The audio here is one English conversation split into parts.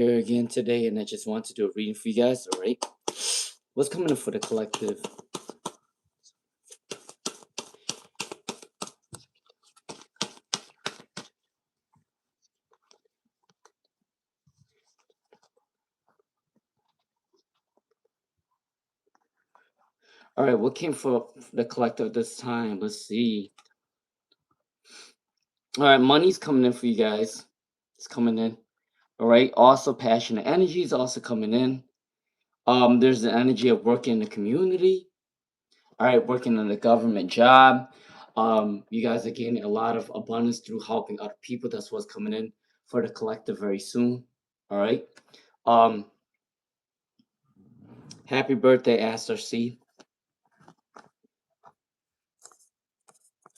Here again today, and I just want to do a reading for you guys. All right, what's coming up for the collective? All right, what came for the collective this time? Let's see. All right, money's coming in for you guys. It's coming in. All right. Also, passion and energy is also coming in. There's the energy of working in the community. All right, working on a government job. You guys are gaining a lot of abundance through helping other people. That's what's coming in for the collective very soon. All right. Um, Happy birthday, Aster C.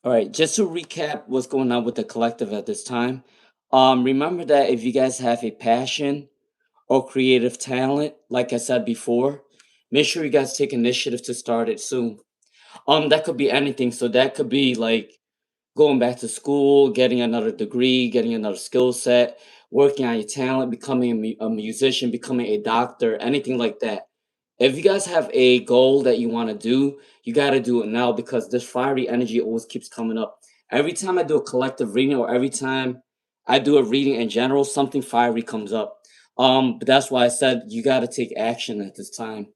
All right, just to recap what's going on with the collective at this time. Remember that if you guys have a passion or creative talent, like I said before, make sure you guys take initiative to start it soon. That could be anything. So that could be like going back to school, getting another degree, getting another skill set, working on your talent, becoming a musician, becoming a doctor, anything like that. If you guys have a goal that you want to do, you got to do it now because this fiery energy always keeps coming up. Every time I do a collective reading or every time I do a reading in general, something fiery comes up. But that's why I said you got to take action at this time.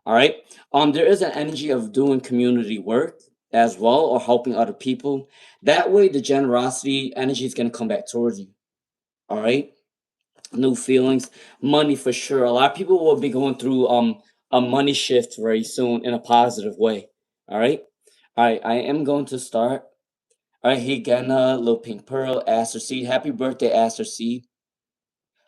All right. There is an energy of doing community work as well or helping other people. That way, the generosity energy is going to come back towards you. All right. New feelings, money for sure. A lot of people will be going through a money shift very soon in a positive way. All right. All right. I am going to start. All right. Hey, Gana, Little Pink Pearl, Aster Seed. Happy birthday, Aster Seed.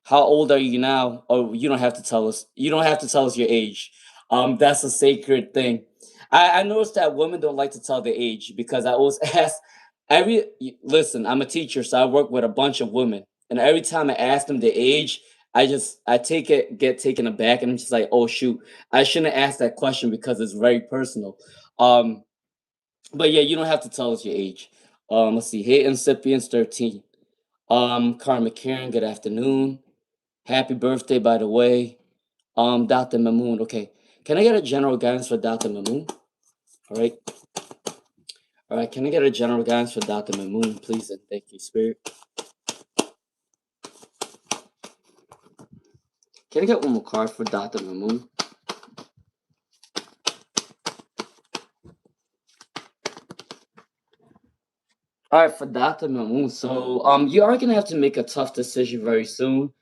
How old are you now? Oh, you don't have to tell us. You don't have to tell us your age. That's a sacred thing. I noticed that women don't like to tell their age because I always ask listen, I'm a teacher, so I work with a bunch of women. And every time I ask them their age, I get taken aback and I'm just like, oh shoot, I shouldn't ask that question because it's very personal. Um, but yeah, you don't have to tell us your age. Let's see, hey Incipients 13. Karma Karen, good afternoon. Happy birthday, by the way. Dr. Mamoon. Okay. Can I get a general guidance for Dr. Mamoon? All right. All right. Can I get a general guidance for Dr. Mamoon, please? And thank you, Spirit. Can I get one more card for Dr. Mamoon? All right, for Dr. Mamoon. So, you are gonna have to make a tough decision very soon.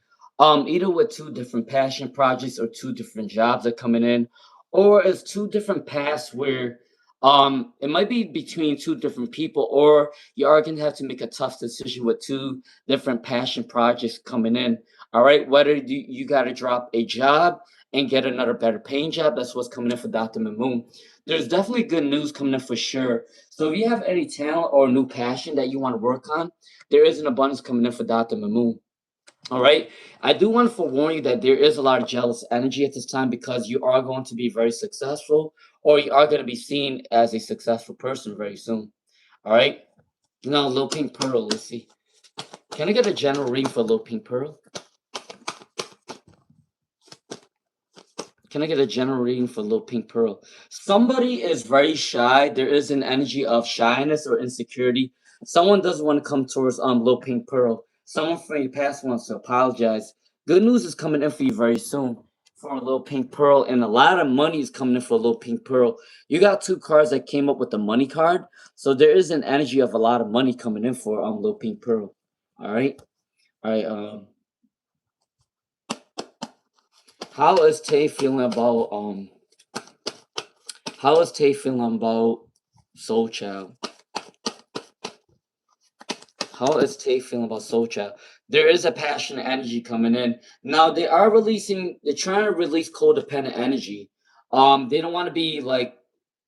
Either with two different passion projects or two different jobs are coming in, or it's two different paths where, it might be between two different people, or you are gonna have to make a tough decision with two different passion projects coming in. All right, whether you got to drop a job and get another better paying job. That's what's coming in for Dr. Mamoon. There's definitely good news coming in for sure. So if you have any talent or new passion that you want to work on, there is an abundance coming in for Dr. Mamoon. All right. I do want to forewarn you that there is a lot of jealous energy at this time because you are going to be very successful or you are going to be seen as a successful person very soon. All right. Now, Little Pink Pearl, let's see. Can I get a general reading for Little Pink Pearl? Can I get a general reading for Little Pink Pearl? Somebody is very shy. There is an energy of shyness or insecurity. Someone doesn't want to come towards Little Pink Pearl. Someone from your past wants to apologize. Good news is coming in for you very soon for a Little Pink Pearl, and a lot of money is coming in for a Little Pink Pearl. You got two cards that came up with the money card, so there is an energy of a lot of money coming in for Little Pink Pearl. All right, all right. How is Tay feeling about How is Tay feeling about Soul Child? How is Tay feeling about Soul Child? There is a passionate energy coming in. Now they're trying to release codependent energy. They don't want to be like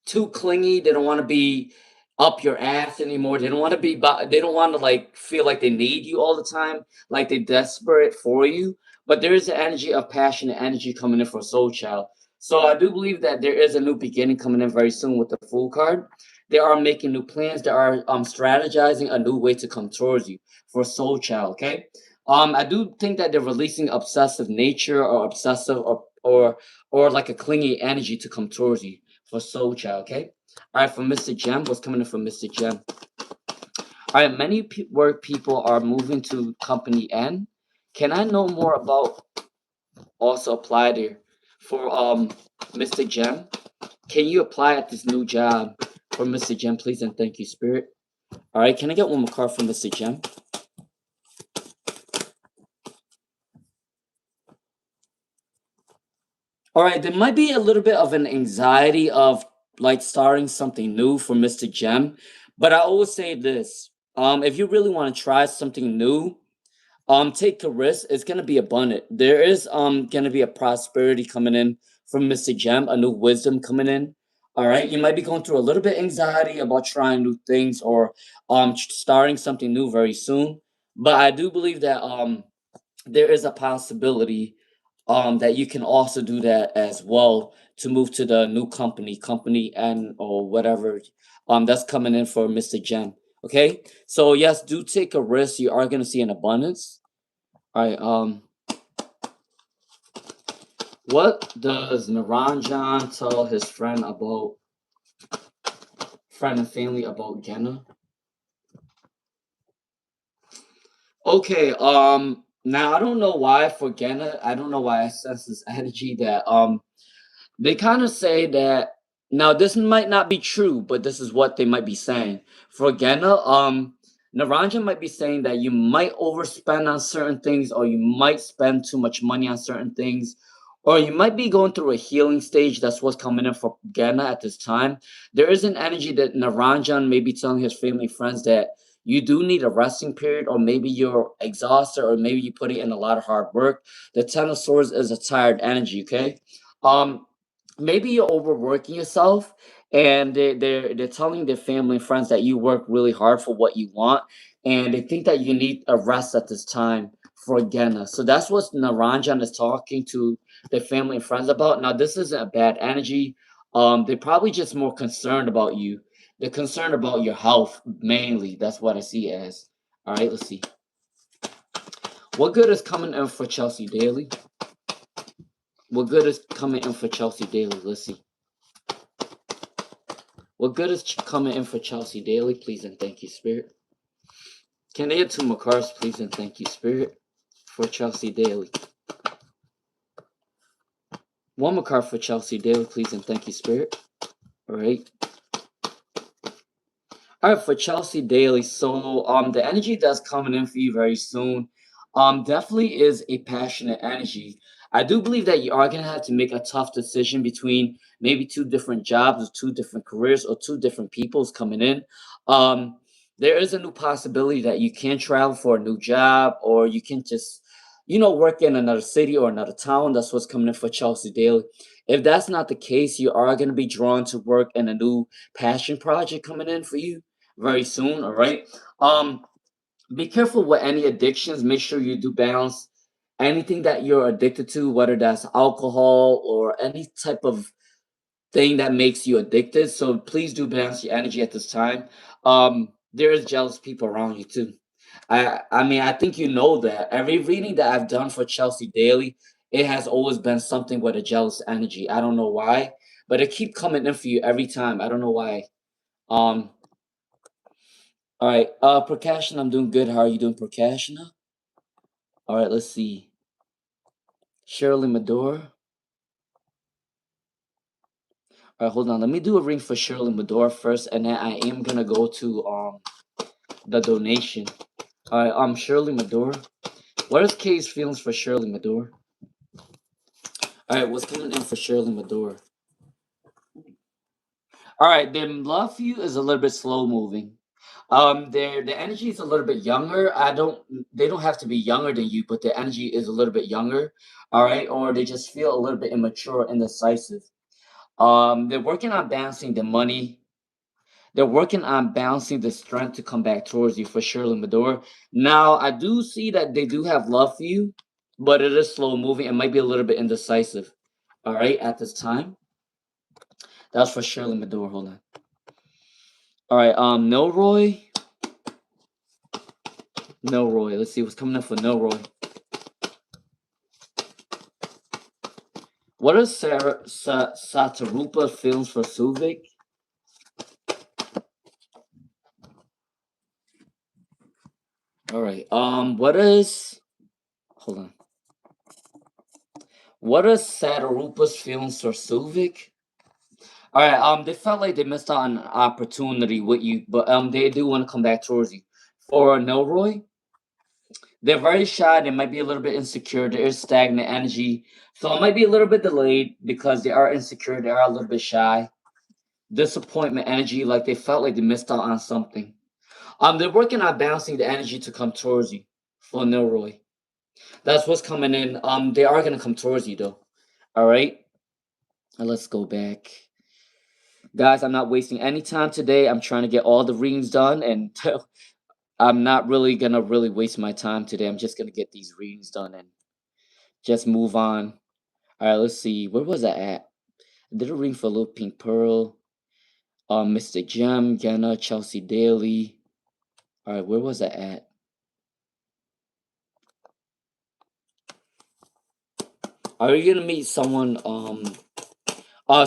too clingy. They don't want to be up your ass anymore. They don't want to like feel like they need you all the time, like they're desperate for you. But there is an energy of passionate energy coming in for Soul Child. So I do believe that there is a new beginning coming in very soon with the Fool card. They are making new plans. They are strategizing a new way to come towards you for Soul Child. Okay. I do think that they're releasing obsessive nature or obsessive or like a clingy energy to come towards you for soul child. Okay. All right, for Mr. Gem, what's coming in from Mr. Gem? All right, many work people are moving to company N. Can I know more about also apply there for Mr. Gem? Can you apply at this new job for Mr. Gem, please and thank you, Spirit? All right, can I get one more card from Mr. Gem? All right, there might be a little bit of an anxiety of like starting something new for Mr. Gem, but I always say this: if you really want to try something new, take a risk. It's gonna be abundant. There is gonna be a prosperity coming in from Mr. Gem, a new wisdom coming in. All right, you might be going through a little bit anxiety about trying new things or starting something new very soon, but I do believe that there is a possibility that you can also do that as well to move to the new company and or whatever that's coming in for Mr. Gem. Okay, so yes, do take a risk. You are going to see an abundance. All right. What does Naranjan tell his friend and family about Jenna? Okay. Now I don't know why for Jenna. I don't know why I sense this energy that they kind of say that now this might not be true, but this is what they might be saying. For Genna, Naranja might be saying that you might overspend on certain things, or you might spend too much money on certain things, or you might be going through a healing stage. That's what's coming in for Genna at this time. There is an energy that Naranjan may be telling his family and friends that you do need a resting period, or maybe you're exhausted, or maybe you put in a lot of hard work. The Ten of Swords is a tired energy, okay? Maybe you're overworking yourself and they're telling their family and friends that you work really hard for what you want and they think that you need a rest at this time for Genna. So that's what Naranjan is talking to their family and friends about. Now this isn't a bad energy. They're probably just more concerned about you. They're concerned about your health mainly. That's what I see as. All right, let's see. What good is coming in for Chelsea Daily? What good is coming in for Chelsea Daily? Let's see. What good is coming in for Chelsea Daily, please and thank you, Spirit? Can I get two more cards, please and thank you, Spirit, for Chelsea Daily? One more card for Chelsea Daily, please and thank you, Spirit. All right. All right, for Chelsea Daily. So the energy that's coming in for you very soon definitely is a passionate energy. I do believe that you are gonna have to make a tough decision between maybe two different jobs or two different careers or two different peoples coming in. Um there is a new possibility that you can travel for a new job or you can just work in another city or another town. That's what's coming in for Chelsea Daily. If that's not the case, you are going to be drawn to work in a new passion project coming in for you very soon. All right. Um, be careful with any addictions. Make sure you do balance anything that you're addicted to, whether that's alcohol or any type of thing that makes you addicted. So please do balance your energy at this time. There is jealous people around you too. I mean I think you know that every reading that I've done for Chelsea Daily, it has always been something with a jealous energy. I don't know why, but it keep coming in for you every time. I don't know why. Um, all right, Prakashna, I'm doing good. How are you doing, Prakashna? All right, let's see. Shirley Medora. All right, hold on. Let me do a ring for Shirley Medora first, and then I am gonna go to the donation. All right, Shirley Medora. What is Kay's feelings for Shirley Medora? All right, what's coming in for Shirley Medora? All right, their love for you is a little bit slow moving. The energy is a little bit younger. They don't have to be younger than you, but the energy is a little bit younger. All right, or they just feel a little bit immature and indecisive. They're working on balancing the money. They're working on balancing the strength to come back towards you for Shirley Medora. Now, I do see that they do have love for you, but it is slow moving. It might be a little bit indecisive. All right, at this time. That's for Shirley Medora. Hold on. All right, Milroy. Milroy. Let's see what's coming up for Milroy. What is Satarupa Films for Suvik? All right. What is? Hold on. What is Satarupa's Films for Suvik? All right. They felt like they missed out on an opportunity with you, but they do want to come back towards you. For Milroy, they're very shy. They might be a little bit insecure. There is stagnant energy, so it might be a little bit delayed because they are insecure. They are a little bit shy. Disappointment energy, like they felt like they missed out on something. They're working on balancing the energy to come towards you. For Milroy, that's what's coming in. They are gonna come towards you though. All right. Let's go back. Guys, I'm not wasting any time today. I'm trying to get all the readings done, and I'm not really gonna really waste my time today. I'm just gonna get these readings done and just move on. All right, let's see. Where was I at? I did a reading for Little Pink Pearl, Mr. Gem, Genna, Chelsea Daly. All right, where was I at? Are you gonna meet someone?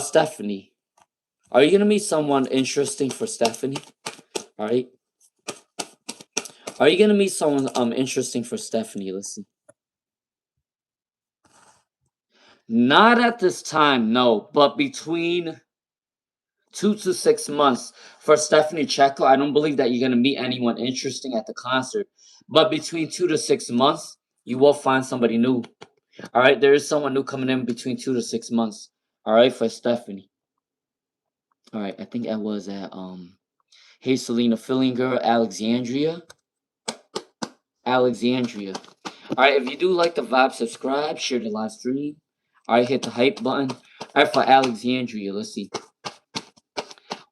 Stephanie. Are you gonna meet someone interesting for Stephanie? All right. Are you gonna meet someone interesting for Stephanie? Let's see. Not at this time, no. But between 2 to 6 months for Stephanie Checo, I don't believe that you're gonna meet anyone interesting at the concert. But between 2 to 6 months, you will find somebody new. All right, there is someone new coming in between 2 to 6 months. All right, for Stephanie. All right, I think I was at Hey Selena Filling Girl, Alexandria. Alexandria. All right, if you do like the vibe, subscribe, share the live stream. All right, hit the hype button. All right, for Alexandria, let's see.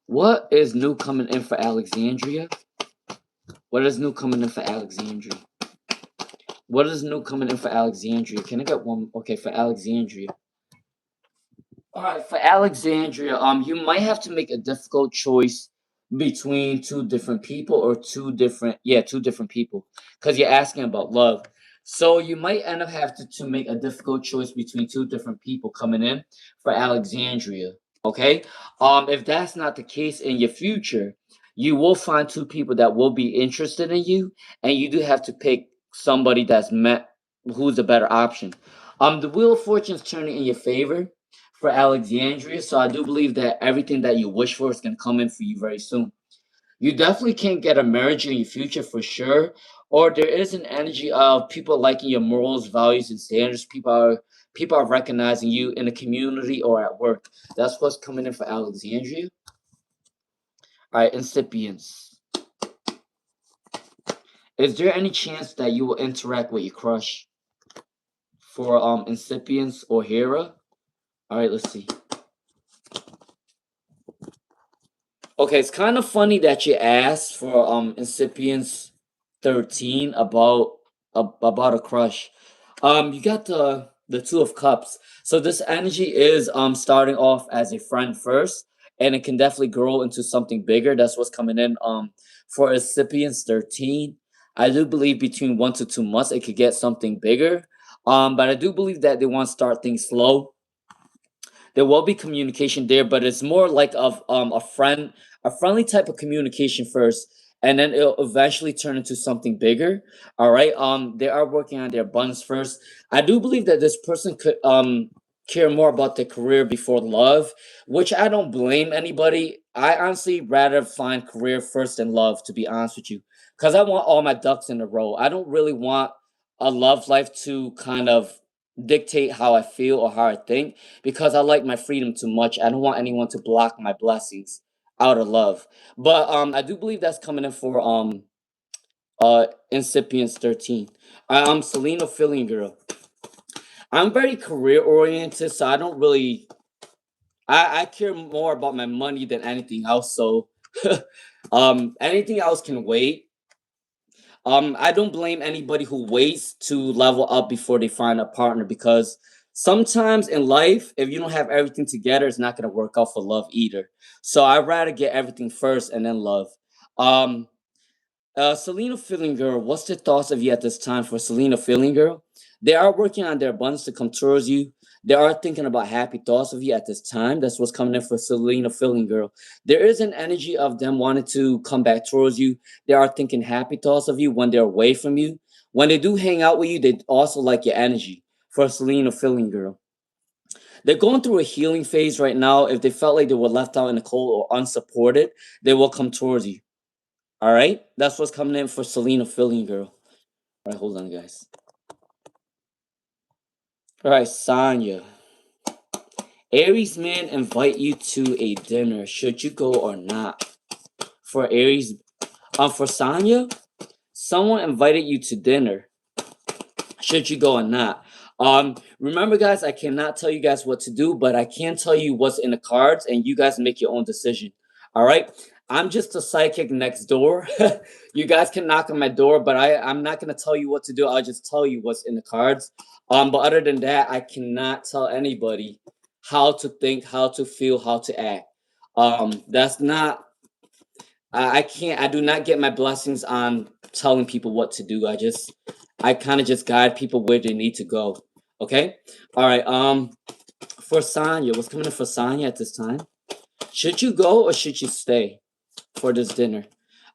What is new coming in for Alexandria? What is new coming in for Alexandria? What is new coming in for Alexandria? Can I get one? Okay, for Alexandria. All right, for Alexandria, you might have to make a difficult choice between two different people or two different people, because you're asking about love. So you might end up having to make a difficult choice between two different people coming in for Alexandria. Okay, if that's not the case in your future, you will find two people that will be interested in you, and you do have to pick somebody that's met who's a better option. The Wheel of Fortune is turning in your favor for Alexandria. So I do believe that everything that you wish for is going to come in for you very soon. You definitely can't get a marriage in your future for sure. Or there is an energy of people liking your morals, values, and standards. People are recognizing you in the community or at work. That's what's coming in for Alexandria. All right, incipients. Is there any chance that you will interact with your crush for incipients or Hera? All right, let's see. Okay, it's kind of funny that you asked for incipients 13 about a crush. You got the Two of Cups. So this energy is starting off as a friend first, and it can definitely grow into something bigger. That's what's coming in for incipients 13. I do believe between 1 to 2 months it could get something bigger. But I do believe that they want to start things slow. There will be communication there, but it's more like of a friendly type of communication first, and then it'll eventually turn into something bigger. All right. They are working on their buns first. I do believe that this person could care more about their career before love, which I don't blame anybody. I honestly rather find career first than love, to be honest with you, because I want all my ducks in a row. I don't really want a love life to kind of dictate how I feel or how I think, because I like my freedom too much. I don't want anyone to block my blessings out of love. But I do believe that's coming in for Incipients 13. I'm Selena Filling Girl. I'm very career oriented, so I don't really I care more about my money than anything else. So anything else can wait. I don't blame anybody who waits to level up before they find a partner, because sometimes in life, if you don't have everything together, it's not gonna work out for love either. So I'd rather get everything first and then love. Um, Selena Feeling Girl, what's the thoughts of you at this time for Selena Feeling Girl? They are working on their abundance to come towards you. They are thinking about happy thoughts of you at this time. That's what's coming in for Selena Feeling Girl. There is an energy of them wanting to come back towards you. They are thinking happy thoughts of you when they're away from you. When they do hang out with you, they also like your energy for Selena Feeling Girl. They're going through a healing phase right now. If they felt like they were left out in the cold or unsupported, they will come towards you. All right, that's what's coming in for Selena Feeling Girl. All right, hold on, guys. All right, Sonya. Aries man invite you to a dinner. Should you go or not? For Aries, for Sonya, someone invited you to dinner. Should you go or not? Remember, guys, I cannot tell you guys what to do, but I can tell you what's in the cards, and you guys make your own decision. All right. I'm just a psychic next door. You guys can knock on my door, but I'm not gonna tell you what to do. I'll just tell you what's in the cards. But other than that, I cannot tell anybody how to think, how to feel, how to act. That's not. I can't. I do not get my blessings on telling people what to do. I kind of just guide people where they need to go. Okay. All right. For Sonya, what's coming in for Sonya at this time? Should you go or should you stay for this dinner?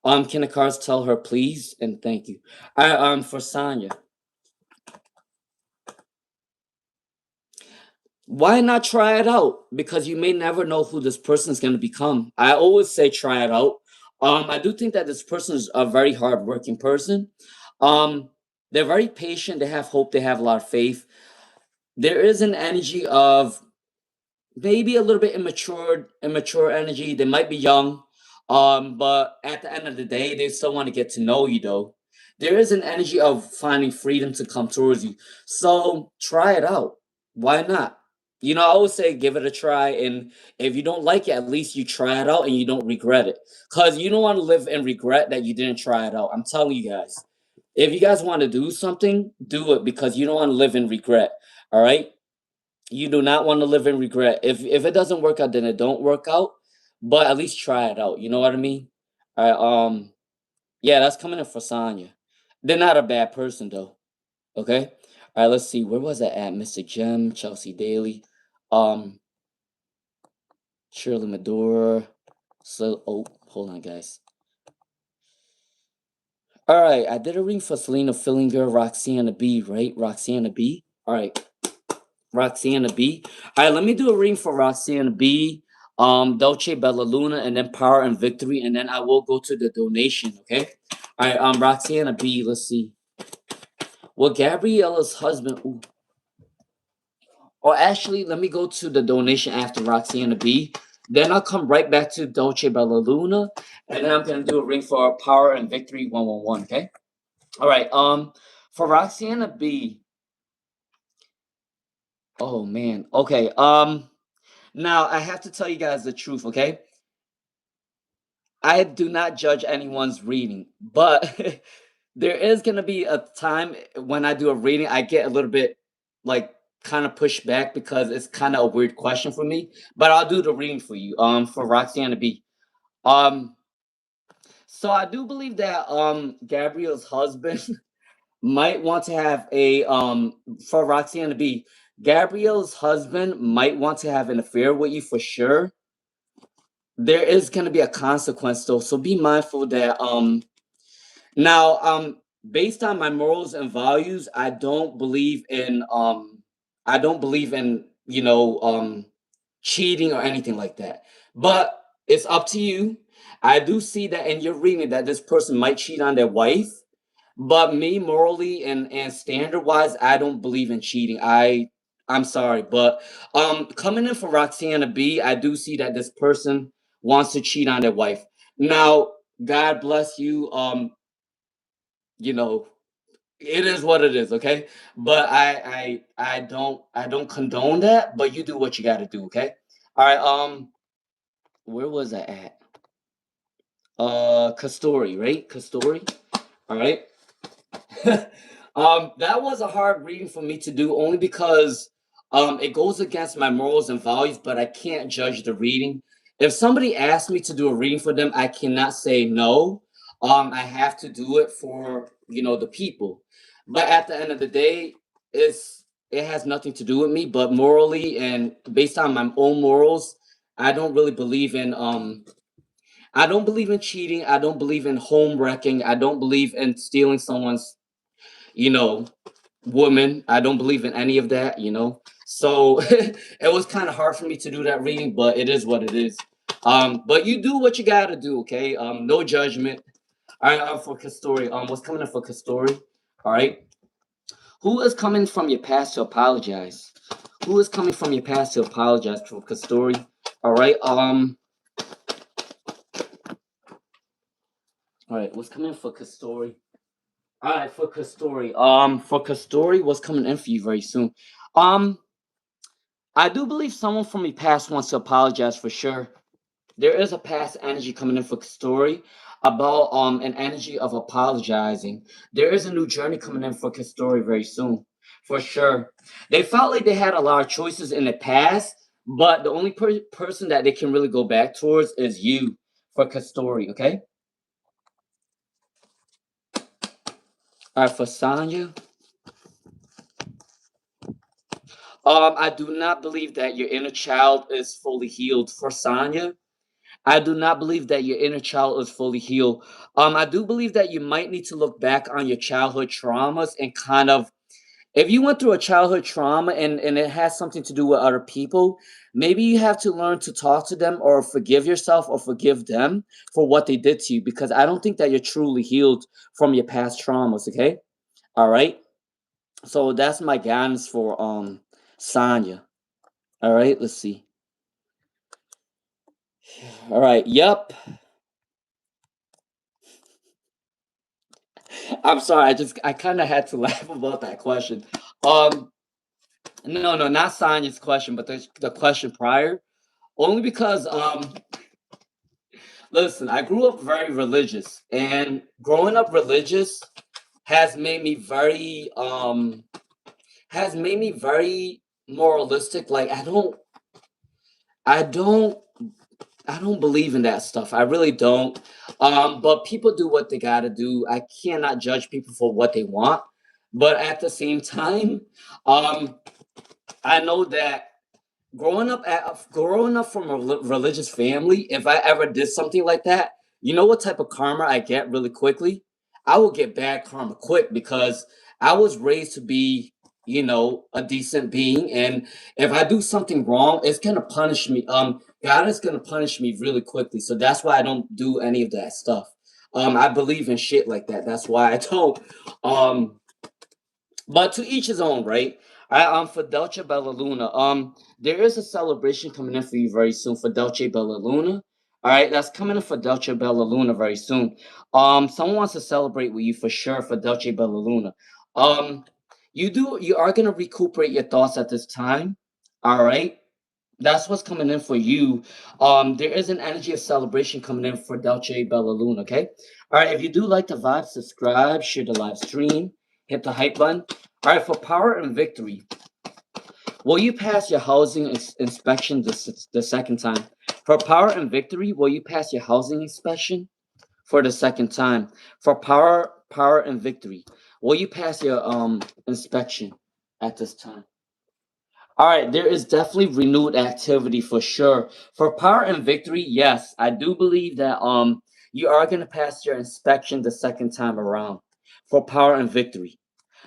Can the cards tell her please and thank you? All right. For Sonya, why not try it out? Because you may never know who this person is going to become. I always say try it out. I do think that this person is a very hardworking person. Um, they're very patient. They have hope. They have a lot of faith. There is an energy of maybe a little bit immature energy. They might be young, but at the end of the day, they still want to get to know you. Though there is an energy of finding freedom to come towards you. So try it out. Why not? I always say give it a try, and if you don't like it, at least you try it out and you don't regret it. Cause you don't want to live in regret that you didn't try it out. I'm telling you guys, if you guys want to do something, do it because you don't want to live in regret. All right. You do not want to live in regret. If it doesn't work out, then it don't work out. But at least try it out. You know what I mean? All right. Yeah, that's coming in for Sonya. They're not a bad person though. Okay. All right. Let's see. Where was I at? Mr. Jem, Chelsea Daly, um, Shirley Madura. So, oh, hold on, guys. All right. I did a ring for Selena Fillinger, Roxana B. Right, Roxana B. All right. Roxana B. All right, let me do a reading for Roxana B, Dolce Bella Luna, and then Power and Victory, and then I will go to the donation. Okay. All right. Roxana B. Let's see. Well, Gabriella's husband. Ooh. Or actually, let me go to the donation after Roxana B. Then I'll come right back to Dolce Bella Luna, and then I'm gonna do a ring for Power and Victory 111. Okay. All right. For Roxana B. Oh man. Okay. Now I have to tell you guys the truth. Okay. I do not judge anyone's reading, but there is gonna be a time when I do a reading, I get a little bit like kind of pushed back because it's kind of a weird question for me. But I'll do the reading for you. For Roxana B. Um, so I do believe that Gabriel's husband might want to have a for Roxana B. Gabriel's husband might want to have an affair with you for sure. There is gonna be a consequence though, so be mindful that now, based on my morals and values, I don't believe in, cheating or anything like that. But it's up to you. I do see that in your reading that this person might cheat on their wife, but me morally and standard wise, I don't believe in cheating. I'm sorry, but coming in for Roxana B, I do see that this person wants to cheat on their wife. Now, God bless you. You know, it is what it is, okay? But I don't condone that, but you do what you gotta do, okay? All right, where was I at? Castori, right? Castori. All right. That was a hard reading for me to do only because it goes against my morals and values, but I can't judge the reading. If somebody asks me to do a reading for them, I cannot say no. I have to do it for, the people. But at the end of the day, it has nothing to do with me. But morally and based on my own morals, I don't really believe in I don't believe in cheating. I don't believe in home wrecking. I don't believe in stealing someone's, you know, woman. I don't believe in any of that. So it was kind of hard for me to do that reading, but it is what it is. But you do what you gotta do, okay? No judgment. All right, for Kastori. What's coming up for Kastori? All right. Who is coming from your past to apologize? Who is coming from your past to apologize for Kastori? All right. All right. What's coming for Kastori? All right, for Kastori. For Kastori, what's coming in for you very soon? Um, I do believe someone from your past wants to apologize for sure. There is a past energy coming in for Kastori about an energy of apologizing. There is a new journey coming in for Kastori very soon, for sure. They felt like they had a lot of choices in the past, but the only person that they can really go back towards is you for Kastori. Okay. All right, for Sanya. I do not believe that your inner child is fully healed for Sanya. I do not believe that your inner child is fully healed. I do believe that you might need to look back on your childhood traumas and kind of, if you went through a childhood trauma and it has something to do with other people, maybe you have to learn to talk to them or forgive yourself or forgive them for what they did to you, because I don't think that you're truly healed from your past traumas, okay? All right? So that's my guidance for Sanya. All right, let's see. All right, yep. I'm sorry. I kind of had to laugh about that question. Um, no, no, not Sonya's question, but the question prior. Only because listen, I grew up very religious, and growing up religious has made me very has made me very moralistic. Like I don't I don't believe in that stuff. I really don't. But people do what they gotta do. I cannot judge people for what they want. But at the same time, um, I know that growing up from a religious family, if I ever did something like that, you know what type of karma I get really quickly? I will get bad karma quick because I was raised to be, a decent being, and if I do something wrong, it's gonna punish me. God is gonna punish me really quickly, so that's why I don't do any of that stuff. I believe in shit like that. That's why I don't. Um, but to each his own, right? For Dolce Bella Luna, there is a celebration coming in for you very soon for Dolce Bella Luna. All right, that's coming in for Dolce Bella Luna very soon. Someone wants to celebrate with you for sure for Dolce Bella Luna. Um, you are gonna recuperate your thoughts at this time. All right, that's what's coming in for you. There is an energy of celebration coming in for Dolce Bella Luna. Okay. All right. If you do like the vibe, subscribe, share the live stream, hit the hype button. All right. For power and victory, will you pass your housing inspection the second time? For power and victory, will you pass your housing inspection for the second time? For power and victory, will you pass your inspection at this time? All right, there is definitely renewed activity for sure. For power and victory, yes, I do believe that you are going to pass your inspection the second time around for power and victory.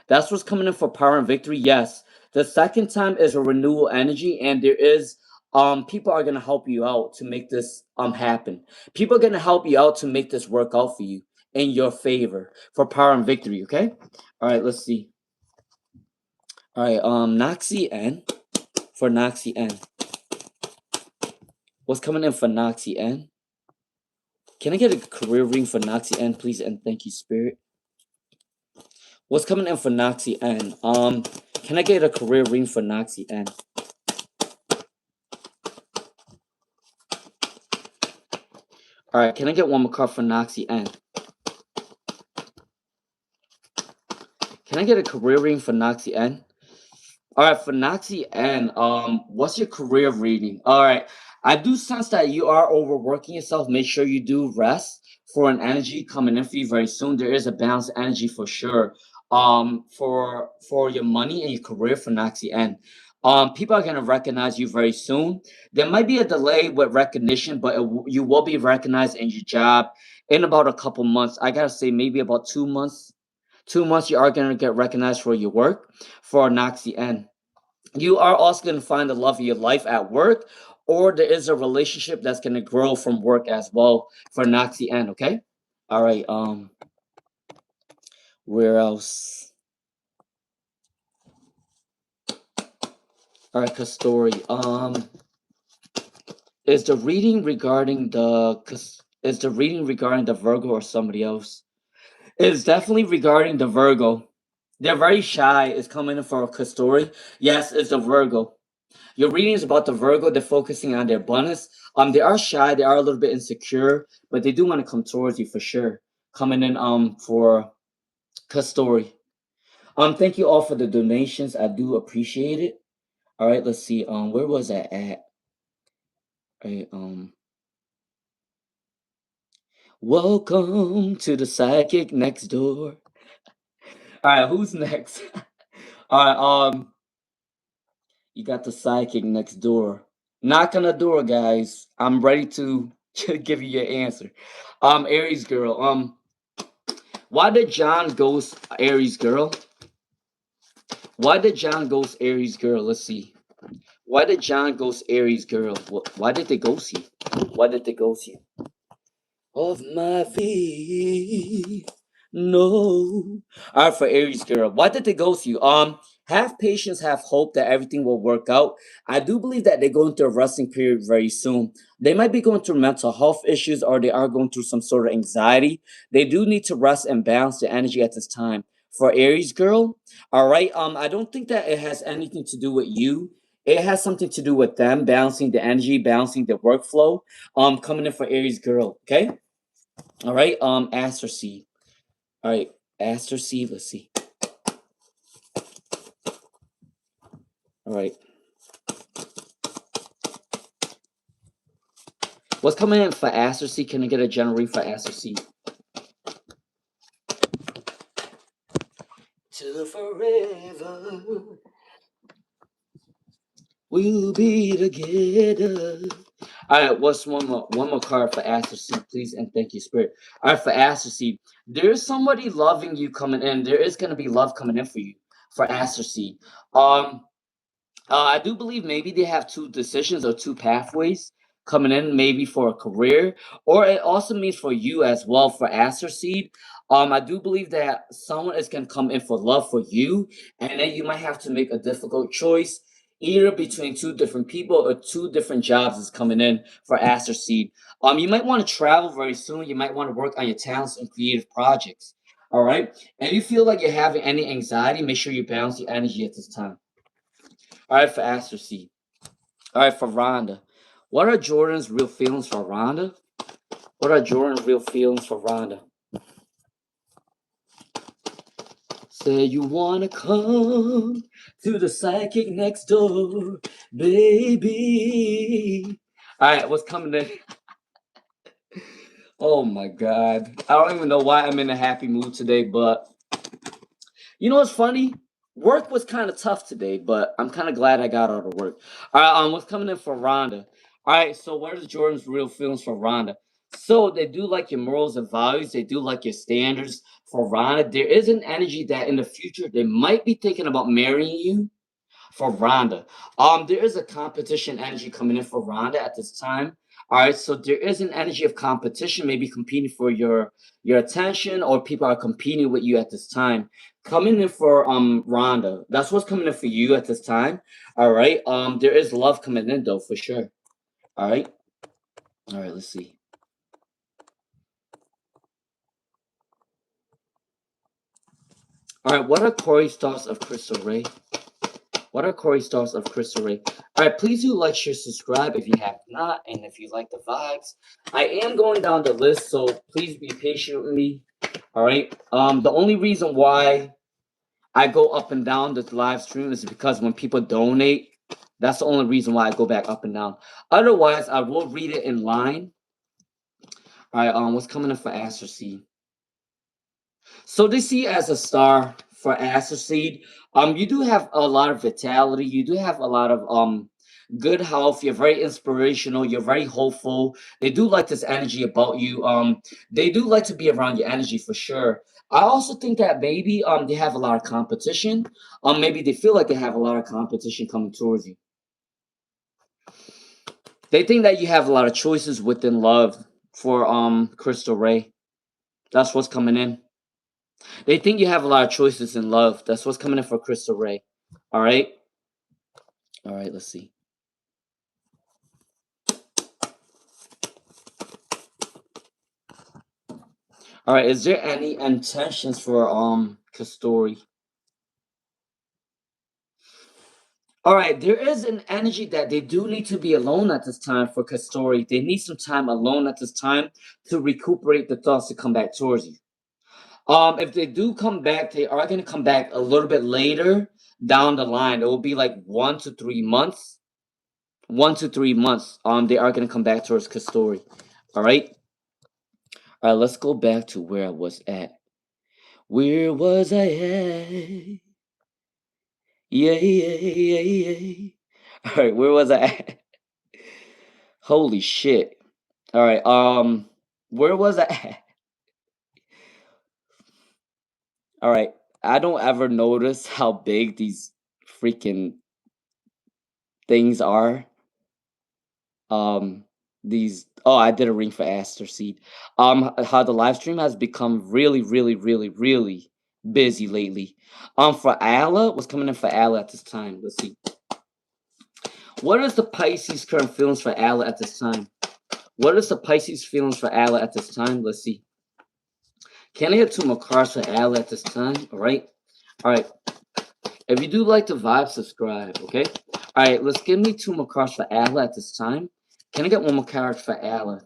That's what's coming in for power and victory. Yes, the second time is a renewal energy, and there is people are going to help you out to make this happen. People are going to help you out to make this work out for you in your favor for power and victory. Okay. All right. Let's see. All right. Noxy N. For Noxy N. What's coming in for Noxy N? Can I get a career ring for Noxy N, please? And thank you, Spirit. What's coming in for Noxy N? Can I get a career ring for Noxy N? All right, can I get one more card for Noxy N? Can I get a career ring for Noxy N? All right, for Noxy N, what's your career reading? All right, I do sense that you are overworking yourself. Make sure you do rest for an energy coming in for you very soon. There is a balanced energy for sure. For your money and your career for Naxi N. People are gonna recognize you very soon. There might be a delay with recognition, but you will be recognized in your job in about a couple months. I gotta say, maybe about 2 months. 2 months, you are gonna get recognized for your work for Naxi N. You are also going to find the love of your life at work, or there is a relationship that's going to grow from work as well for Naxi N. Okay. All right. Where else? All right, Kastori. Is the reading regarding the Virgo or somebody else? It's definitely regarding the Virgo. They're very shy. It's coming in for a Kastori. Yes, it's a Virgo. Your reading is about the Virgo. They're focusing on their abundance. They are shy. They are a little bit insecure, but they do want to come towards you for sure. Coming in for Kastori. Thank you all for the donations. I do appreciate it. All right, let's see. Where was I at? All right, welcome to the psychic next door. All right, who's next? All right, you got the psychic next door. Knock on the door, guys. I'm ready to give you your answer. Aries girl. Why did John ghost Aries girl? Why did John ghost Aries girl? Let's see. Why did John ghost Aries girl? Why did they ghost you? Why did they ghost you? Of my feet. No. All right, for Aries girl. Why did they ghost you? Have patience, have hope that everything will work out. I do believe that they're going through a resting period very soon. They might be going through mental health issues or they are going through some sort of anxiety. They do need to rest and balance their energy at this time. For Aries girl, all right. I don't think that it has anything to do with you. It has something to do with them balancing the energy, balancing the workflow. Coming in for Aries girl. Okay. All right. Aster seed. All right. Aster seed. Let's see. All right. What's coming in for Aster seed? Can I get a general read for Aster seed? Till forever we'll be together. All right, what's one more card for Aster seed, please, and thank you, Spirit. All right, for Aster seed, there's somebody loving you coming in. There is gonna be love coming in for you for Aster seed. Um, I do believe maybe they have two decisions or two pathways coming in, maybe for a career, or it also means for you as well for Aster Seed. I do believe that someone is going to come in for love for you, and then you might have to make a difficult choice, either between two different people or two different jobs is coming in for Aster Seed. You might want to travel very soon. You might want to work on your talents and creative projects. All right, and if you feel like you're having any anxiety, make sure you balance your energy at this time. All right, for Aster Seed. All right, for Rhonda. What are Jordan's real feelings for Rhonda? What are Jordan's real feelings for Rhonda? Say you wanna come to the psychic next door, baby. All right, what's coming in? Oh my God. I don't even know why I'm in a happy mood today, but you know what's funny? Work was kind of tough today, but I'm kind of glad I got out of work. All right, what's coming in for Rhonda? All right, so what is Jordan's real feelings for Rhonda? So they do like your morals and values. They do like your standards for Rhonda. There is an energy that in the future they might be thinking about marrying you for Rhonda. There is a competition energy coming in for Rhonda at this time. All right, so there is an energy of competition, maybe competing for your attention, or people are competing with you at this time. Coming in for Rhonda. That's what's coming in for you at this time. All right. There is love coming in though, for sure. All right. All right, let's see. All right, what are Corey's thoughts of Crystal Ray? What are Corey's thoughts of Crystal Ray? All right, please do like, share, subscribe if you have not, and if you like the vibes. I am going down the list, so please be patient with me. All right. The only reason why I go up and down the live stream is because when people donate, that's the only reason why I go back up and down. Otherwise, I will read it in line. All right, what's coming in for Aster Seed? So they see as a star for Aster Seed. You do have a lot of vitality. You do have a lot of good health. You're very inspirational. You're very hopeful. They do like this energy about you. They do like to be around your energy for sure. I also think that maybe they have a lot of competition. Maybe they feel like they have a lot of competition coming towards you. They think that you have a lot of choices within love for Crystal Ray. That's what's coming in. They think you have a lot of choices in love. That's what's coming in for Crystal Ray. All right. All right. Let's see. All right. Is there any intentions for Kastori? All right. There is an energy that they do need to be alone at this time for Kastori. They need some time alone at this time to recuperate the thoughts to come back towards you. If they do come back, they are going to come back a little bit later down the line. It will be like 1 to 3 months. 1 to 3 months. They are going to come back towards Kastori. All right. All right. Let's go back to where I was at. Where was I at? Yeah, yeah, yeah, yeah. All right. Where was I at? Holy shit. All right. Where was I at? All right. I don't ever notice how big these freaking things are. um these I did a ring for Aster Seed. How the live stream has become really really really really busy lately. For Ala, what's coming in for Ala at this time? Let's see. What is the Pisces current feelings for Ala at this time? What is the Pisces feelings for Ala at this time? Let's see. Can I get two more cards for Ala at this time? All right. If you do like the vibe, subscribe, okay? All right, let's give me two more cards for Ala at this time. Can I get one more card for Ala?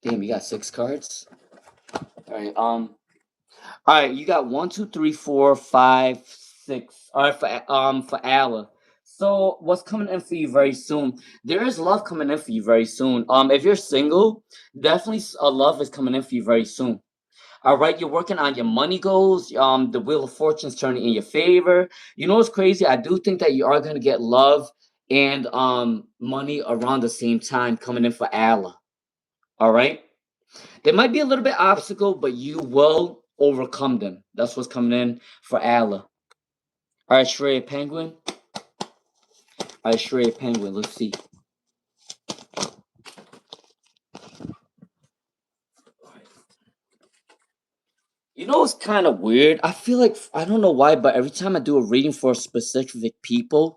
Damn, you got 6 cards. All right, you got 1, 2, 3, 4, 5, 6. All right, for Ala. So what's coming in for you very soon? There is love coming in for you very soon. If you're single, definitely a love is coming in for you very soon. All right, you're working on your money goals. The wheel of fortune's turning in your favor. You know what's crazy? I do think that you are gonna get love and money around the same time coming in for Allah. All right, there might be a little bit obstacle, but you will overcome them. That's what's coming in for Allah. All right, Shreya Penguin. All right, Shreya Penguin. Let's see. You know, it's kind of weird. I feel like I don't know why, but every time I do a reading for specific people,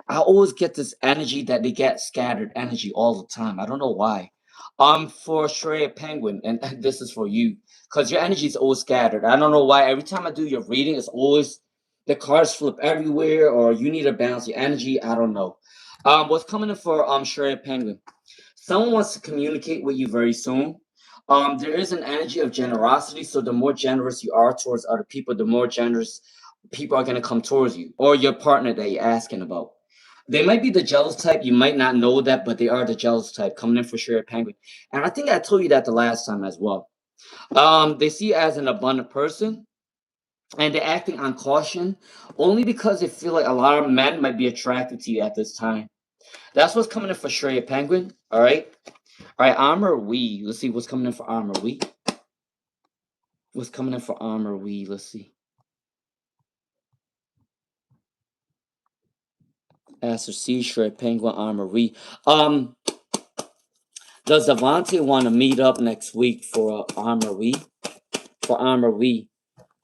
I always get this energy that they get scattered energy all the time. I don't know why. For Shreya Penguin, and this is for you, because your energy is always scattered. I don't know why. Every time I do your reading, it's always the cards flip everywhere, or you need to balance your energy. I don't know. What's coming in for Shreya Penguin? Someone wants to communicate with you very soon. There is an energy of generosity, so the more generous you are towards other people, the more generous people are going to come towards you or your partner that you're asking about. They might be the jealous type. You might not know that, but they are the jealous type coming in for sure, Penguin. And I think I told you that the last time as well. They see you as an abundant person, and they're acting on caution only because they feel like a lot of men might be attracted to you at this time. That's what's coming in for Shreya Penguin. All right. All right, Armor We. Let's see what's coming in for Armor We. What's coming in for Armor We? Let's see. Aster C, Shred Penguin, Armor We. Does Devontae want to meet up next week for Armor We? For Armor We.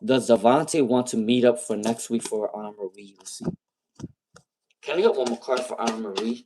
Does Devontae want to meet up for next week for Armor We? Let's see. Can I get one more card for Armor We?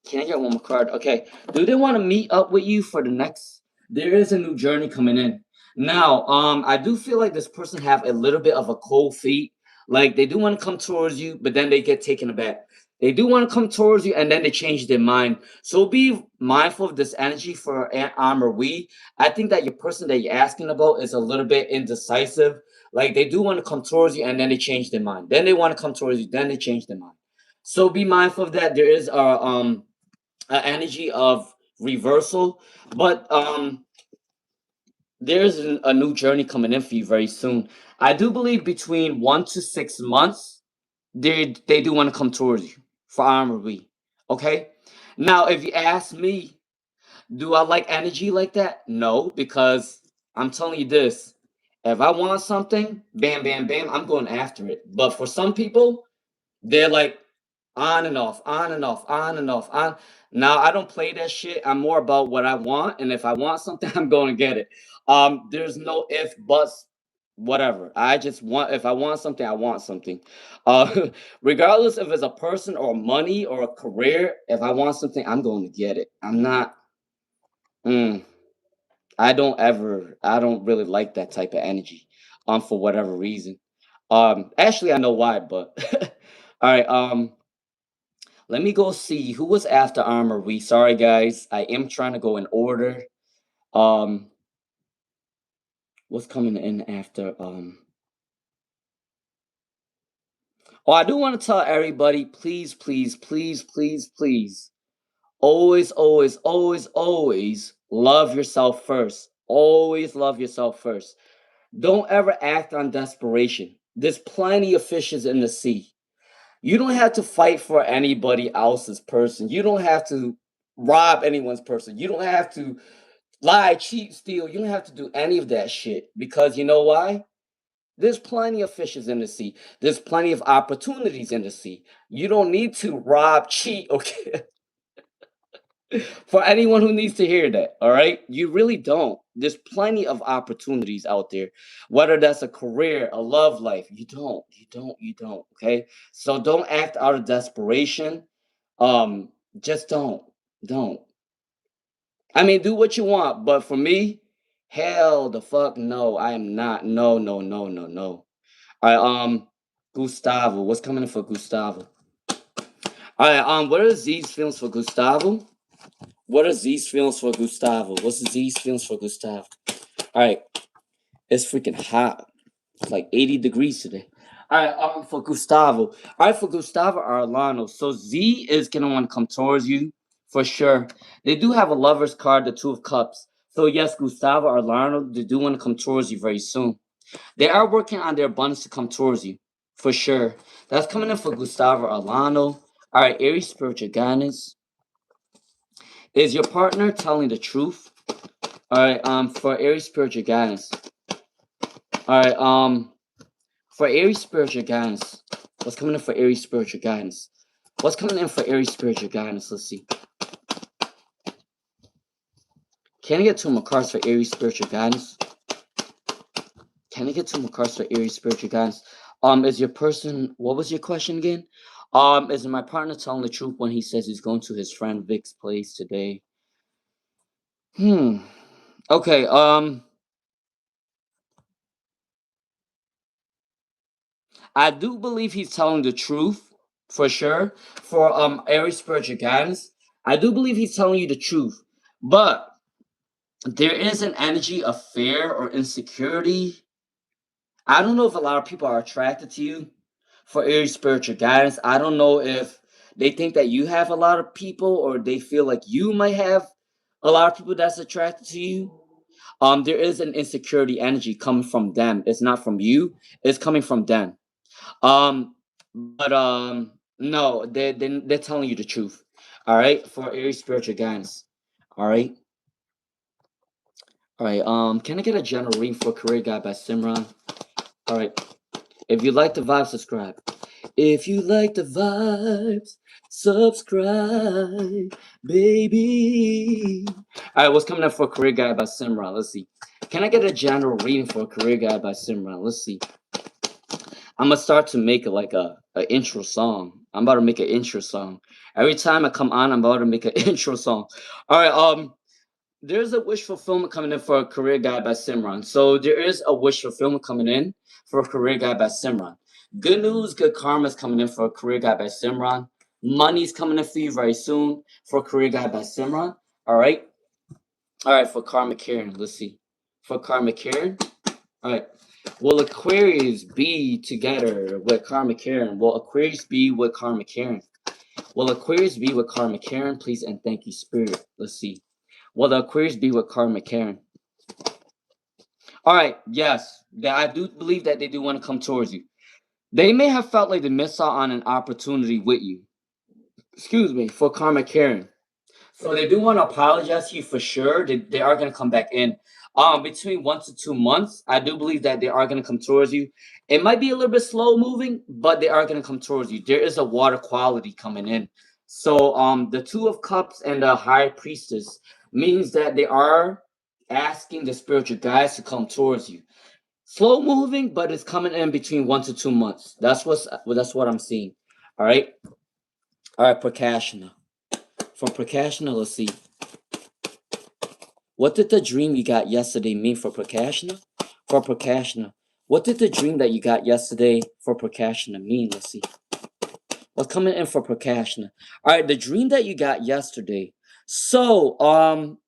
Can I get one more card? Okay. Do they want to meet up with you for the next? There is a new journey coming in. Now, I do feel like this person have a little bit of a cold feet. Like they do want to come towards you, but then they get taken aback. They do want to come towards you, and then they change their mind. So be mindful of this energy for Armor We. I think that your person that you're asking about is a little bit indecisive. Like they do want to come towards you, and then they change their mind. Then they want to come towards you, then they change their mind. So be mindful of that. There is a energy of reversal, but there's a new journey coming in for you very soon. I do believe between 1 to 6 months, they do want to come towards you for armory. Okay. Now, if you ask me, do I like energy like that? No, because I'm telling you this. If I want something, bam, bam, bam, I'm going after it. But for some people, they're like on and off, on and off, on and off, on. Now I don't play that shit. I'm more about what I want, and if I want something, I'm going to get it. There's no if, buts, whatever. I just want. If I want something, I want something. Uh, regardless if it's a person or money or a career. If I want something, I'm going to get it. I'm not. Mm, I don't really like that type of energy. For whatever reason. Actually, I know why, but all right. Let me go see who was after Armory. Sorry, guys. I am trying to go in order. Um, what's coming in after? Oh, I do want to tell everybody, please, please, please, please, please, always, always, always, always love yourself first. Always love yourself first. Don't ever act on desperation. There's plenty of fishes in the sea. You don't have to fight for anybody else's person. You don't have to rob anyone's person. You don't have to lie, cheat, steal. You don't have to do any of that shit because you know why? There's plenty of fishes in the sea. There's plenty of opportunities in the sea. You don't need to rob, cheat, okay? For anyone who needs to hear that, all right? You really don't. There's plenty of opportunities out there, whether that's a career, a love life. You don't, okay? So don't act out of desperation. Um, just don't. I mean, do what you want, but for me, hell the fuck no. I am not. No, no, no, no, no. All right, Gustavo. What's coming in for Gustavo? All right, what are Z's feelings for Gustavo? What are Z's feelings for Gustavo? What's Z's feelings for Gustavo? All right, it's freaking hot. It's like 80 degrees today. All right, for Gustavo. All right, for Gustavo Arlano. So Z is gonna want to come towards you for sure. They do have a lover's card, the Two of Cups. So yes, Gustavo Arlano, they do want to come towards you very soon. They are working on their abundance to come towards you for sure. That's coming in for Gustavo Arlano. All right, Aries spiritual guidance. Is your partner telling the truth? All right, for Aries spiritual guidance. All right, for Aries spiritual guidance. What's coming in for Aries spiritual guidance? What's coming in for Aries spiritual guidance? Let's see. Can I get two more cards for Aries spiritual guidance? Can I get two more cards for Aries spiritual guidance? Is your person? What was your question again? Is my partner telling the truth when he says he's going to his friend Vic's place today? Okay. I do believe he's telling the truth for sure. For Aries spiritual guidance, I do believe he's telling you the truth, but there is an energy of fear or insecurity. I don't know if a lot of people are attracted to you for Aries spiritual guidance. I don't know if they think that you have a lot of people or they feel like you might have a lot of people that's attracted to you. There is an insecurity energy coming from them. It's not from you. It's coming from them. But no, they're telling you the truth. All right, for Aries spiritual guidance. All right, all right. Can I get a general reading for Career Guide by Simran? All right. If you like the vibe, subscribe. If you like the vibes, subscribe, baby. All right, what's coming up for Career Guide by Simran? Let's see. Can I get a general reading for Career Guide by Simran? Let's see. I'm gonna start to make it like a intro song. I'm about to make an intro song. Every time I come on, I'm about to make an intro song. All right. There's a wish fulfillment coming in for a career guide by Simran. So there is a wish fulfillment coming in for a career guide by Simran. Good news, good karma is coming in for a career guide by Simran. Money's coming in for you very soon for a career guide by Simran. All right. All right, for Karma Karen, let's see. For Karma Karen, all right. Will Aquarius be together with Karma Karen? Will Aquarius be with Karma Karen? Will Aquarius be with Karma Karen? Please and thank you, Spirit. Let's see. Will the Aquarius be with Karma Karen? All right, yes, I do believe that they do want to come towards you. They may have felt like they missed out on an opportunity with you. Excuse me, for karma caring. So they do want to apologize to you for sure. They are going to come back in. Between 1 to 2 months, I do believe that they are going to come towards you. It might be a little bit slow moving, but they are going to come towards you. There is a water quality coming in. So the Two of Cups and the High Priestess means that they are asking the spiritual guides to come towards you. Slow moving, but it's coming in between 1 to 2 months. That's what I'm seeing. All right, all right, Prakashna. From Prakashna, let's see. What did the dream you got yesterday mean for Prakashna? For Prakashna. What did the dream that you got yesterday for Prakashna mean? Let's see. What's coming in for Prakashna? All right, the dream that you got yesterday. So,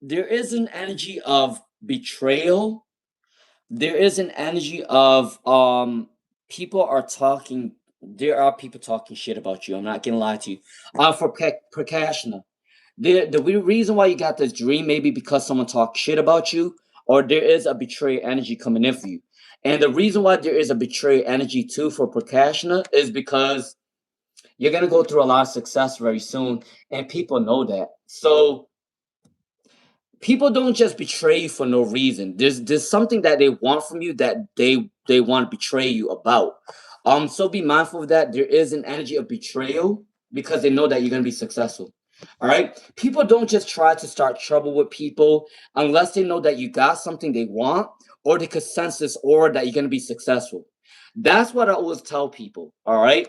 there is an energy of betrayal. There is an energy of people are talking. There are people talking shit about you. I'm not gonna lie to you. For Prakashna. The reason why you got this dream maybe because someone talked shit about you, or there is a betrayal energy coming in for you. And the reason why there is a betrayal energy too for Prakashna is because you're gonna go through a lot of success very soon, and people know that. So people don't just betray you for no reason. There's something that they want from you that they want to betray you about. So be mindful of that. There is an energy of betrayal because they know that you're gonna be successful. All right. People don't just try to start trouble with people unless they know that you got something they want or the consensus or that you're gonna be successful. That's what I always tell people. All right.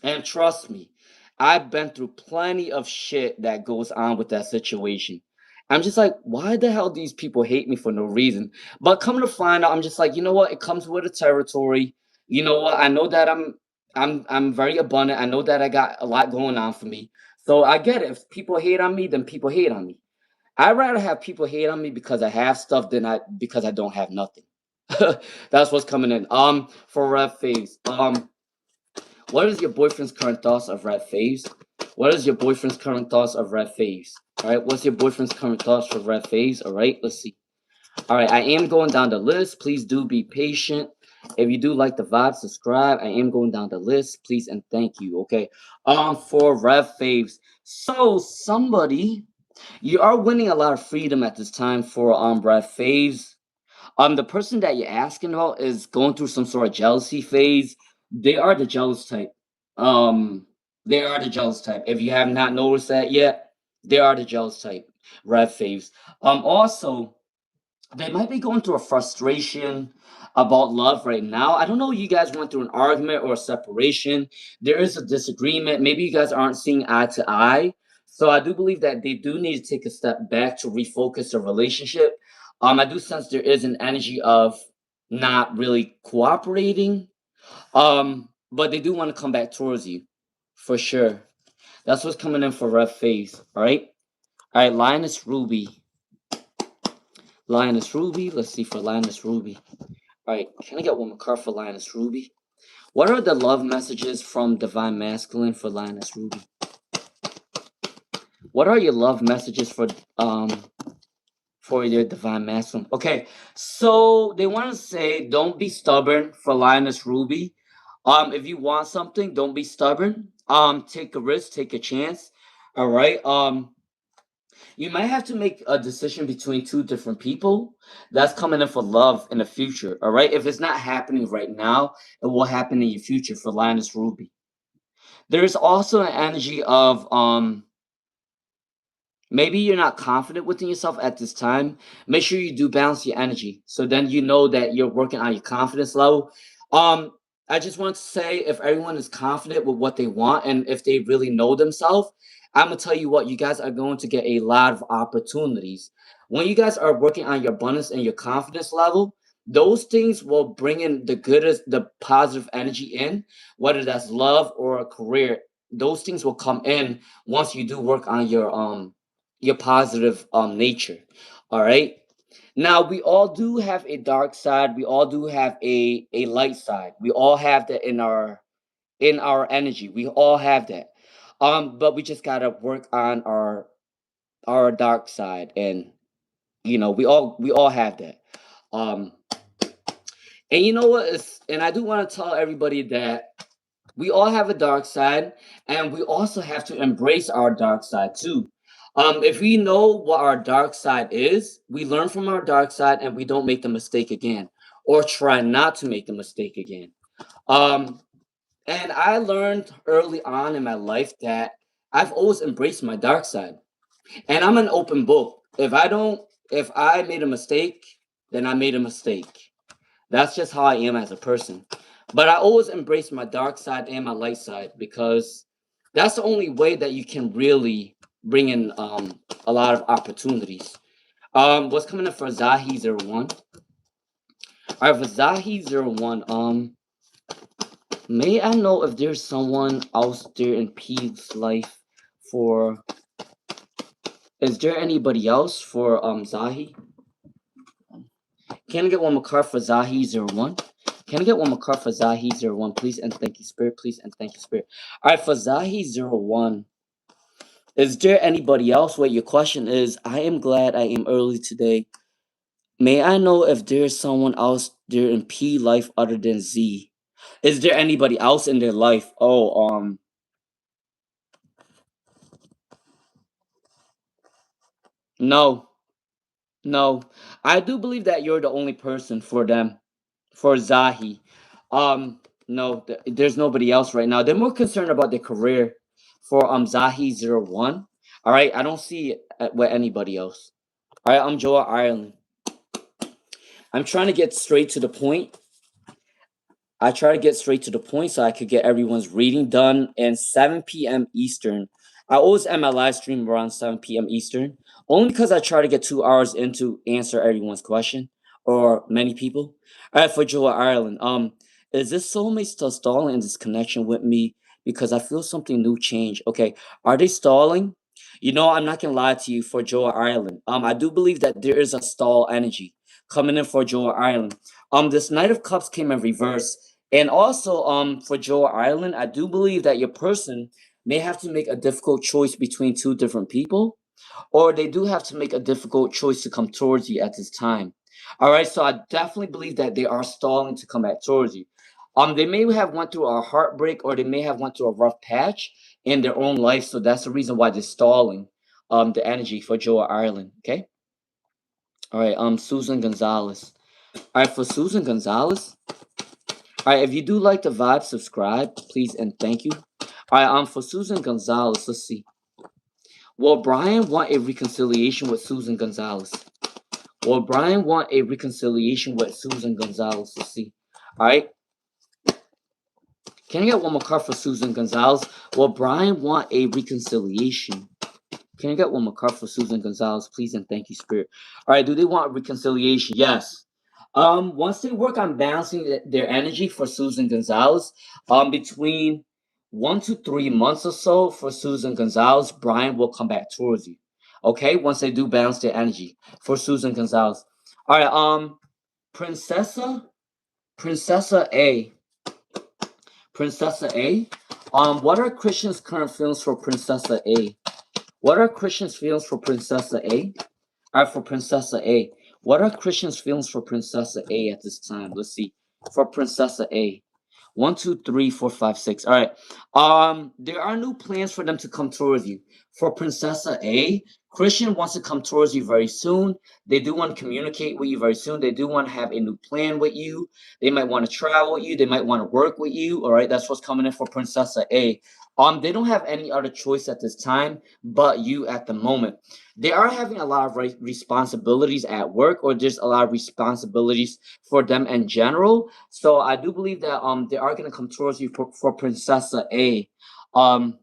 And trust me, I've been through plenty of shit that goes on with that situation. I'm just like, why the hell these people hate me for no reason? But come to find out, I'm just like, you know what? It comes with the territory. You know what? I know that I'm very abundant. I know that I got a lot going on for me. So I get it. If people hate on me, then people hate on me. I'd rather have people hate on me because I have stuff than I because I don't have nothing. That's what's coming in. For Red Phase. What is your boyfriend's current thoughts of red phase? What is your boyfriend's current thoughts of red phase? All right, what's your boyfriend's current thoughts for red phase? All right, let's see. All right, I am going down the list. Please do be patient. If you do like the vibe, subscribe. I am going down the list. Please and thank you. Okay. For red faves. So somebody, you are winning a lot of freedom at this time for red faves. The person that you're asking about is going through some sort of jealousy phase. They are the jealous type. Um, they are the jealous type. If you have not noticed that yet, they are the jealous type. Red faves. Also, they might be going through a frustration about love right now. I don't know. You guys went through an argument or a separation. There is a disagreement. Maybe you guys aren't seeing eye to eye. So I do believe that they do need to take a step back to refocus the relationship. I do sense there is an energy of not really cooperating. But they do want to come back towards you, for sure. That's what's coming in for Red Phase. All right, Linus Ruby. Linus Ruby. Let's see for Linus Ruby. All right, can I get one more card for Linus Ruby? What are the love messages from Divine Masculine for Linus Ruby? What are your love messages for your Divine Masculine? Okay, so they want to say don't be stubborn for Linus Ruby. If you want something, don't be stubborn. Take a risk, take a chance. All right. You might have to make a decision between two different people. That's coming in for love in the future. All right. If it's not happening right now, it will happen in your future for Linus Ruby. There's also an energy of maybe you're not confident within yourself at this time. Make sure you do balance your energy. So then you know that you're working on your confidence level. Um, I just want to say if everyone is confident with what they want and if they really know themselves, I'm gonna tell you what, you guys are going to get a lot of opportunities. When you guys are working on your abundance and your confidence level, those things will bring in the goodest, the positive energy in, whether that's love or a career. Those things will come in once you do work on your positive nature. All right. Now we all do have a dark side. We all do have a light side. We all have that in our energy. We all have that. But we just gotta work on our dark side, and we all have that. Um, And you know what? And I do want to tell everybody that we all have a dark side, and we also have to embrace our dark side too. If we know what our dark side is, we learn from our dark side and we don't make the mistake again, or try not to make the mistake again. Um, and I learned early on in my life that I've always embraced my dark side. And I'm an open book. If I made a mistake, then I made a mistake. That's just how I am as a person. But I always embrace my dark side and my light side because that's the only way that you can really bring in a lot of opportunities. What's coming up for Zahi01? All right, for Zahi01, may I know if there's someone else there in P's life for is there anybody else for Zahi? Can I get one more card for Zahi01? Can I get one more card for Zahi01, please? And thank you, Spirit, please. And thank you, Spirit. All right, for Zahi01, is there anybody else? Wait, your question is I am glad I am early today. May I know if there's someone else there in P life other than Z? Is there anybody else in their life? Oh, no, no. I do believe that you're the only person for them, for Zahi. No, there's nobody else right now. They're more concerned about their career for Zahi01. All right, I don't see it with anybody else. All right, I'm Joa Ireland. I'm trying to get straight to the point. I try to get straight to the point so I could get everyone's reading done in 7 p.m. Eastern. I always end my live stream around 7 p.m. Eastern, only because I try to get 2 hours in to answer everyone's question or many people. All right, for Joa Ireland, is this soulmate still stalling in this connection with me because I feel something new change? Okay, are they stalling? You know, I'm not gonna lie to you for Joa Ireland. I do believe that there is a stall energy coming in for Joa Ireland. This Knight of Cups came in reverse. And also, for Joe Ireland, I do believe that your person may have to make a difficult choice between two different people, or they do have to make a difficult choice to come towards you at this time. All right, so I definitely believe that they are stalling to come back towards you. They may have went through a heartbreak, or they may have went through a rough patch in their own life, so that's the reason why they're stalling. The energy for Joe Ireland. Okay. All right. Susan Gonzalez. All right, for Susan Gonzalez. All right, if you do like the vibe, subscribe, please, and thank you. All right, for Susan Gonzalez, let's see. Will Brian want a reconciliation with Susan Gonzalez? Will Brian want a reconciliation with Susan Gonzalez? Let's see. All right. Can I get one more card for Susan Gonzalez? Will Brian want a reconciliation? Can I get one more card for Susan Gonzalez, please, and thank you, Spirit. All right, do they want reconciliation? Yes. Once they work on balancing their energy for Susan Gonzalez, between 1 to 3 months or so for Susan Gonzalez, Brian will come back towards you. Okay, once they do balance their energy for Susan Gonzalez. All right, Princessa, Princessa A, Princessa A. What are Christian's current feelings for Princessa A? What are Christian's feelings for Princessa A? All right, for Princessa A. What are Christian's feelings for Princessa A at this time? Let's see. For Princessa A. 1, 2, 3, 4, 5, 6. All right. There are new plans for them to come towards you. For Princessa A, Christian wants to come towards you very soon. They do want to communicate with you very soon. They do want to have a new plan with you. They might want to travel with you. They might want to work with you. All right. That's what's coming in for Princessa A. They don't have any other choice at this time but you at the moment. They are having a lot of responsibilities at work, or there's a lot of responsibilities for them in general. So I do believe that they are gonna come towards you for Princessa A. Um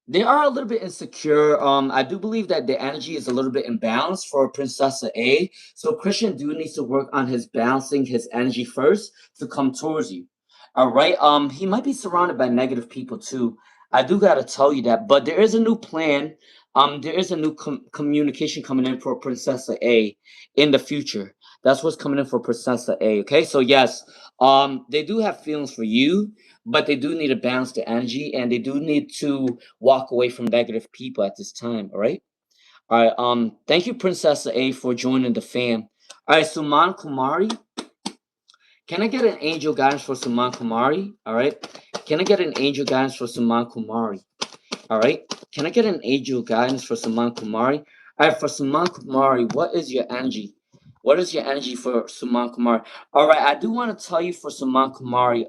they are a little bit insecure. I do believe that the energy is a little bit imbalanced for Princessa A. So Christian do needs to work on his balancing his energy first to come towards you. All right. He might be surrounded by negative people too. I do gotta tell you that, but there is a new plan. There is a new communication coming in for Princessa A in the future. That's what's coming in for Princessa A. Okay, so yes, they do have feelings for you, but they do need to balance the energy, and they do need to walk away from negative people at this time. All right. All right. Thank you, Princess A, for joining the fam. All right, Suman Kumari. Can I get an angel guidance for Suman Kumari? All right. Can I get an angel guidance for Suman Kumari? All right. Can I get an angel guidance for Suman Kumari? All right. For Suman Kumari, what is your energy? What is your energy for Suman Kumari? All right. I do want to tell you for Suman Kumari.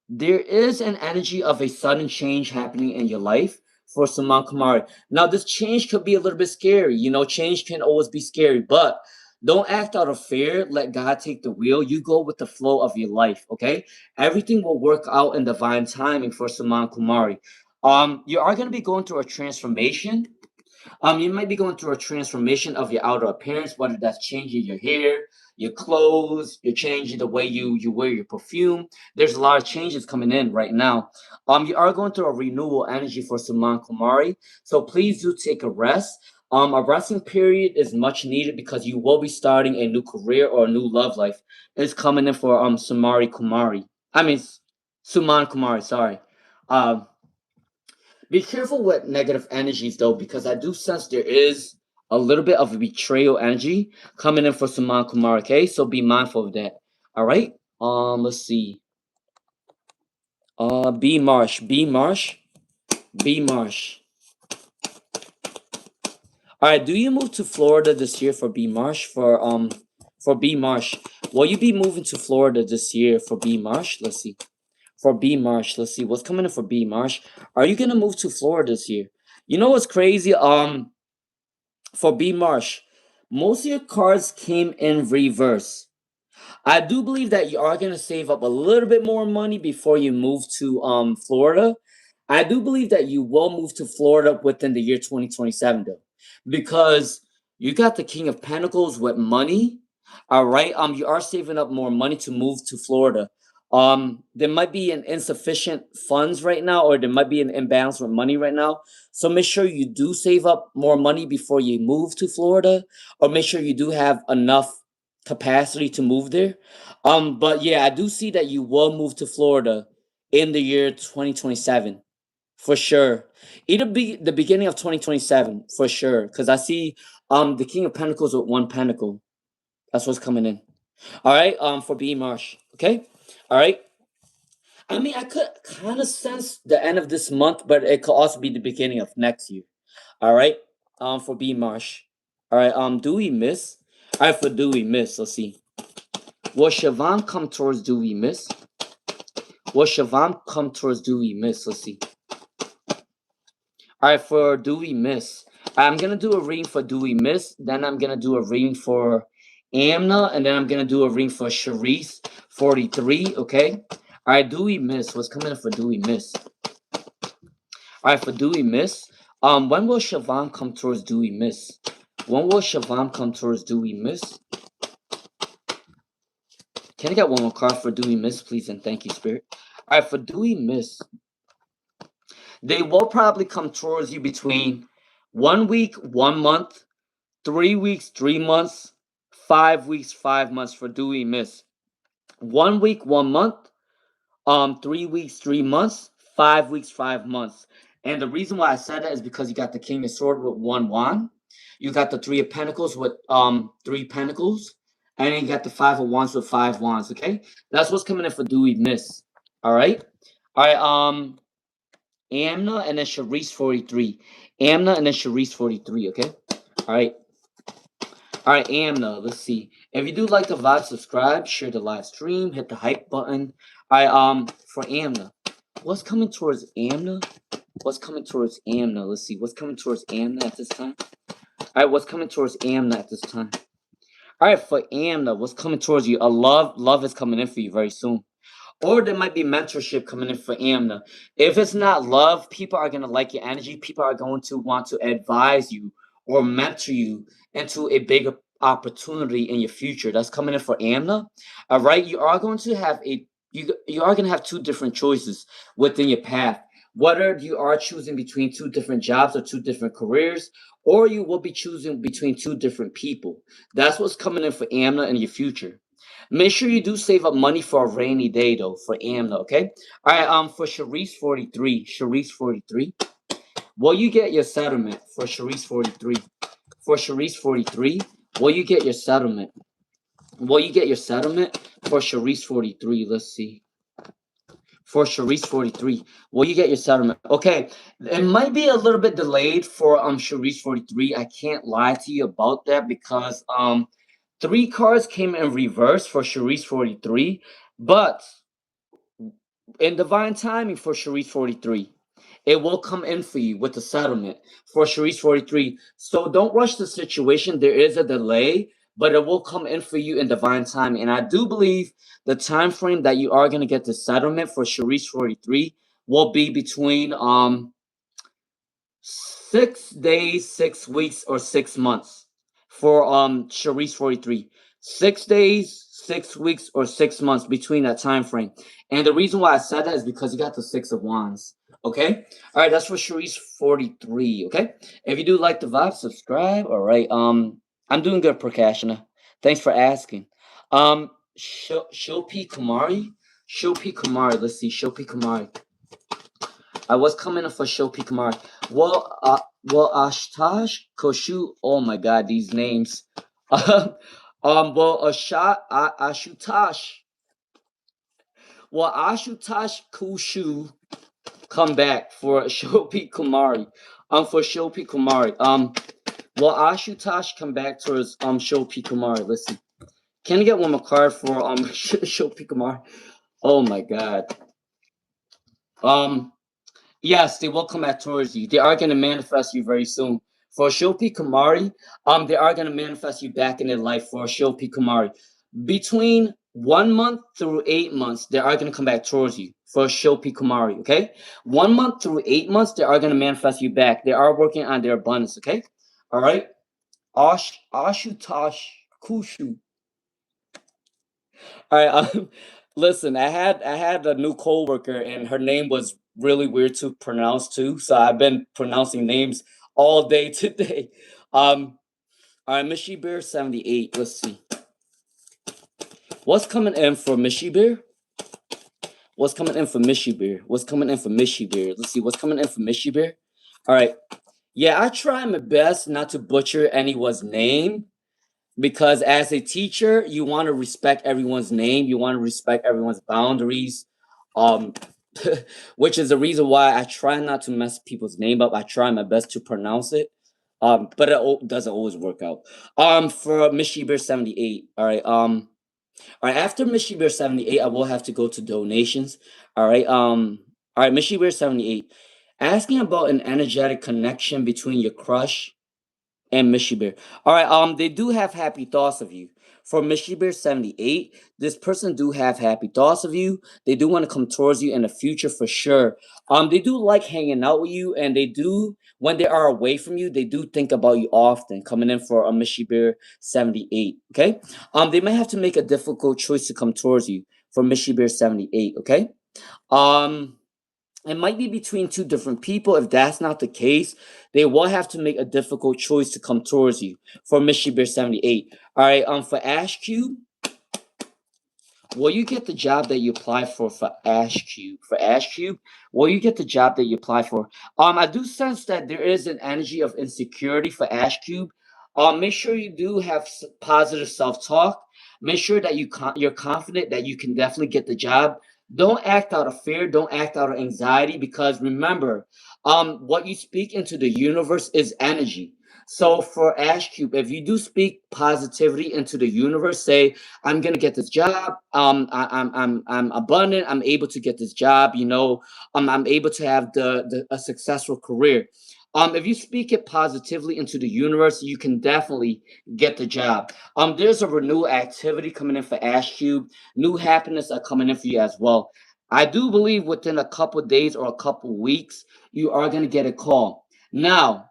There is an energy of a sudden change happening in your life for Suman Kumari. Now, this change could be a little bit scary. You know, change can always be scary, but don't act out of fear. Let God take the wheel. You go with the flow of your life, okay? Everything will work out in divine timing for Suman Kumari. You are going to be going through a transformation. You might be going through a transformation of your outer appearance, whether that's changing your hair, your clothes, you're changing the way you wear your perfume. There's a lot of changes coming in right now. You are going through a renewal energy for Suman Kumari, so please do take a rest. A resting period is much needed because you will be starting a new career or a new love life. It's coming in for Sumari Kumari. I mean Suman Kumari. Sorry. Um, be careful with negative energies though, because I do sense there is a little bit of a betrayal energy coming in for Saman Kumar. Okay, so be mindful of that. All right. Let's see. B Marsh, B Marsh, B Marsh. All right. Do you move to Florida this year for B Marsh? For B Marsh, will you be moving to Florida this year for B Marsh? Let's see. For B Marsh, let's see what's coming in for B Marsh. Are you gonna move to Florida this year? You know what's crazy? For B Marsh, most of your cards came in reverse. I do believe that you are going to save up a little bit more money before you move to Florida. I do believe that you will move to Florida within the year 2027 though, because you got the King of Pentacles with money. All right, you are saving up more money to move to Florida. There might be an insufficient funds right now, or there might be an imbalance with money right now. So make sure you do save up more money before you move to Florida, or make sure you do have enough capacity to move there. But yeah, I do see that you will move to Florida in the year 2027 for sure. It'll be the beginning of 2027 for sure, because I see the King of Pentacles with one pentacle. That's what's coming in. All right, for B Marsh. Okay, all right. I mean, I could kind of sense the end of this month, but it could also be the beginning of next year. All right, for B Marsh. All right, do we miss? All right, for do we miss? Let's see. Will Siobhan come towards do we miss? Will Siobhan come towards do we miss? Let's see. All right, for do we miss? I'm gonna do a reading for do we miss. Then I'm gonna do a reading for Amna, and then I'm gonna do a reading for Sharice 43. Okay. All right, do we miss? What's coming up for do we miss? All right, for do we miss? When will Siobhan come towards do we miss? When will Siobhan come towards do we miss? Can I get one more card for do we miss, please? And thank you, Spirit. All right, for do we miss? They will probably come towards you between 1 week, 1 month, 3 weeks, 3 months, 5 weeks, 5 months for do we miss? 1 week, 1 month, 3 weeks, 3 months, 5 weeks, 5 months. And the reason why I said that is because you got the King of Swords with one wand, you got the Three of Pentacles with 3 pentacles, and then you got the Five of Wands with 5 wands. Okay, that's what's coming in for do we miss. All right, all right. Amna and then Sharice 43. Amna and then Sharice 43. Okay, all right. All right, Amna, let's see. If you do like the vibe, subscribe, share the live stream, hit the hype button. All right, for Amna, what's coming towards Amna? What's coming towards Amna? Let's see. What's coming towards Amna at this time? All right, what's coming towards Amna at this time? All right, for Amna, what's coming towards you? A love is coming in for you very soon. Or there might be mentorship coming in for Amna. If it's not love, people are going to like your energy. People are going to want to advise you or mentor you into a bigger opportunity in your future. That's coming in for Amna. All right, you are going to have you are going to have two different choices within your path. Whether you are choosing between two different jobs or two different careers, or you will be choosing between two different people. That's what's coming in for Amna in your future. Make sure you do save up money for a rainy day though, for Amna, okay? All right, for Sharice 43. Sharice 43. Will you get your settlement for Sharice 43? For Sharice 43, will you get your settlement? Will you get your settlement for Sharice 43. Let's see. For Sharice 43, will you get your settlement? Okay, it might be a little bit delayed for Sharice 43. I can't lie to you about that because three cards came in reverse for Sharice 43, but in divine timing for Sharice 43, it will come in for you with the settlement for Sharice 43. So don't rush the situation. There is a delay, but it will come in for you in divine time. And I do believe the time frame that you are going to get the settlement for Sharice 43 will be between 6 days, 6 weeks, or 6 months for Sharice 43. 6 days, 6 weeks, or 6 months between that time frame. And the reason why I said that is because you got the Six of Wands. Okay? Alright, that's for Sharice 43. Okay? If you do like the vibe, subscribe. Alright. I'm doing good, Prakashana. Thanks for asking. Shopi Kumari. Shopi Kumari. Let's see. Shopi Kumari. I was coming for Shopi Kumar. Ashtash Koshu. Oh my God, these names. Ashutash. Ashutash Kushu come back for Shopi Kumari. For Shopi Kumari. Ashutash come back towards Shopi Kumari. Listen. Can I get one more card for Shopi Kumari? Oh my God. Yes, they will come back towards you. They are going to manifest you very soon. For Shopi Kumari, they are going to manifest you back in their life for Shopi Kumari. Between 1 month through 8 months, they are going to come back towards you for Shopi Kumari, okay? 1 month through 8 months, they are going to manifest you back. They are working on their abundance, okay? All right? Ashutash Kushu. All right. Listen, I had a new coworker, and her name was really weird to pronounce too. So I've been pronouncing names all day today. All right, Mishy Bear 78. Let's see. What's coming in for Mishy Bear? What's coming in for Mishy Bear? What's coming in for Mishy Bear? Let's see. What's coming in for Mishy Bear? All right. Yeah, I try my best not to butcher anyone's name, because as a teacher, you want to respect everyone's name, you want to respect everyone's boundaries, um which is the reason why I try not to mess people's name up. I try my best to pronounce it, but it doesn't always work out. For Mishiber 78. All right, after Mishiber 78, I will have to go to donations. All right, Mishiber 78, asking about an energetic connection between your crush and Mishiber. All right, they do have happy thoughts of you. For Mishiber 78, this person do have happy thoughts of you. They do want to come towards you in the future for sure. They do like hanging out with you, and they do, when they are away from you, they do think about you often, coming in for a Mishiber 78. Okay? They might have to make a difficult choice to come towards you for Mishiber 78, okay? Um it might be between two different people. If that's not the case, they will have to make a difficult choice to come towards you for Mishiber 78. All right, for Ash Cube, will you get the job that you apply for Ash Cube? For Ash Cube, will you get the job that you apply for? I do sense that there is an energy of insecurity for Ash Cube. Make sure you do have positive self-talk. Make sure that you're confident that you can definitely get the job. Don't act out of fear. Don't act out of anxiety, because remember, what you speak into the universe is energy. So for Ash Cube, if you do speak positivity into the universe, say, I'm gonna get this job. I'm abundant. I'm able to get this job. I'm able to have the a successful career. If you speak it positively into the universe, you can definitely get the job. There's a renewal activity coming in for Ash Cube. New happiness are coming in for you as well. I do believe within a couple of days or a couple of weeks, you are gonna get a call. Now,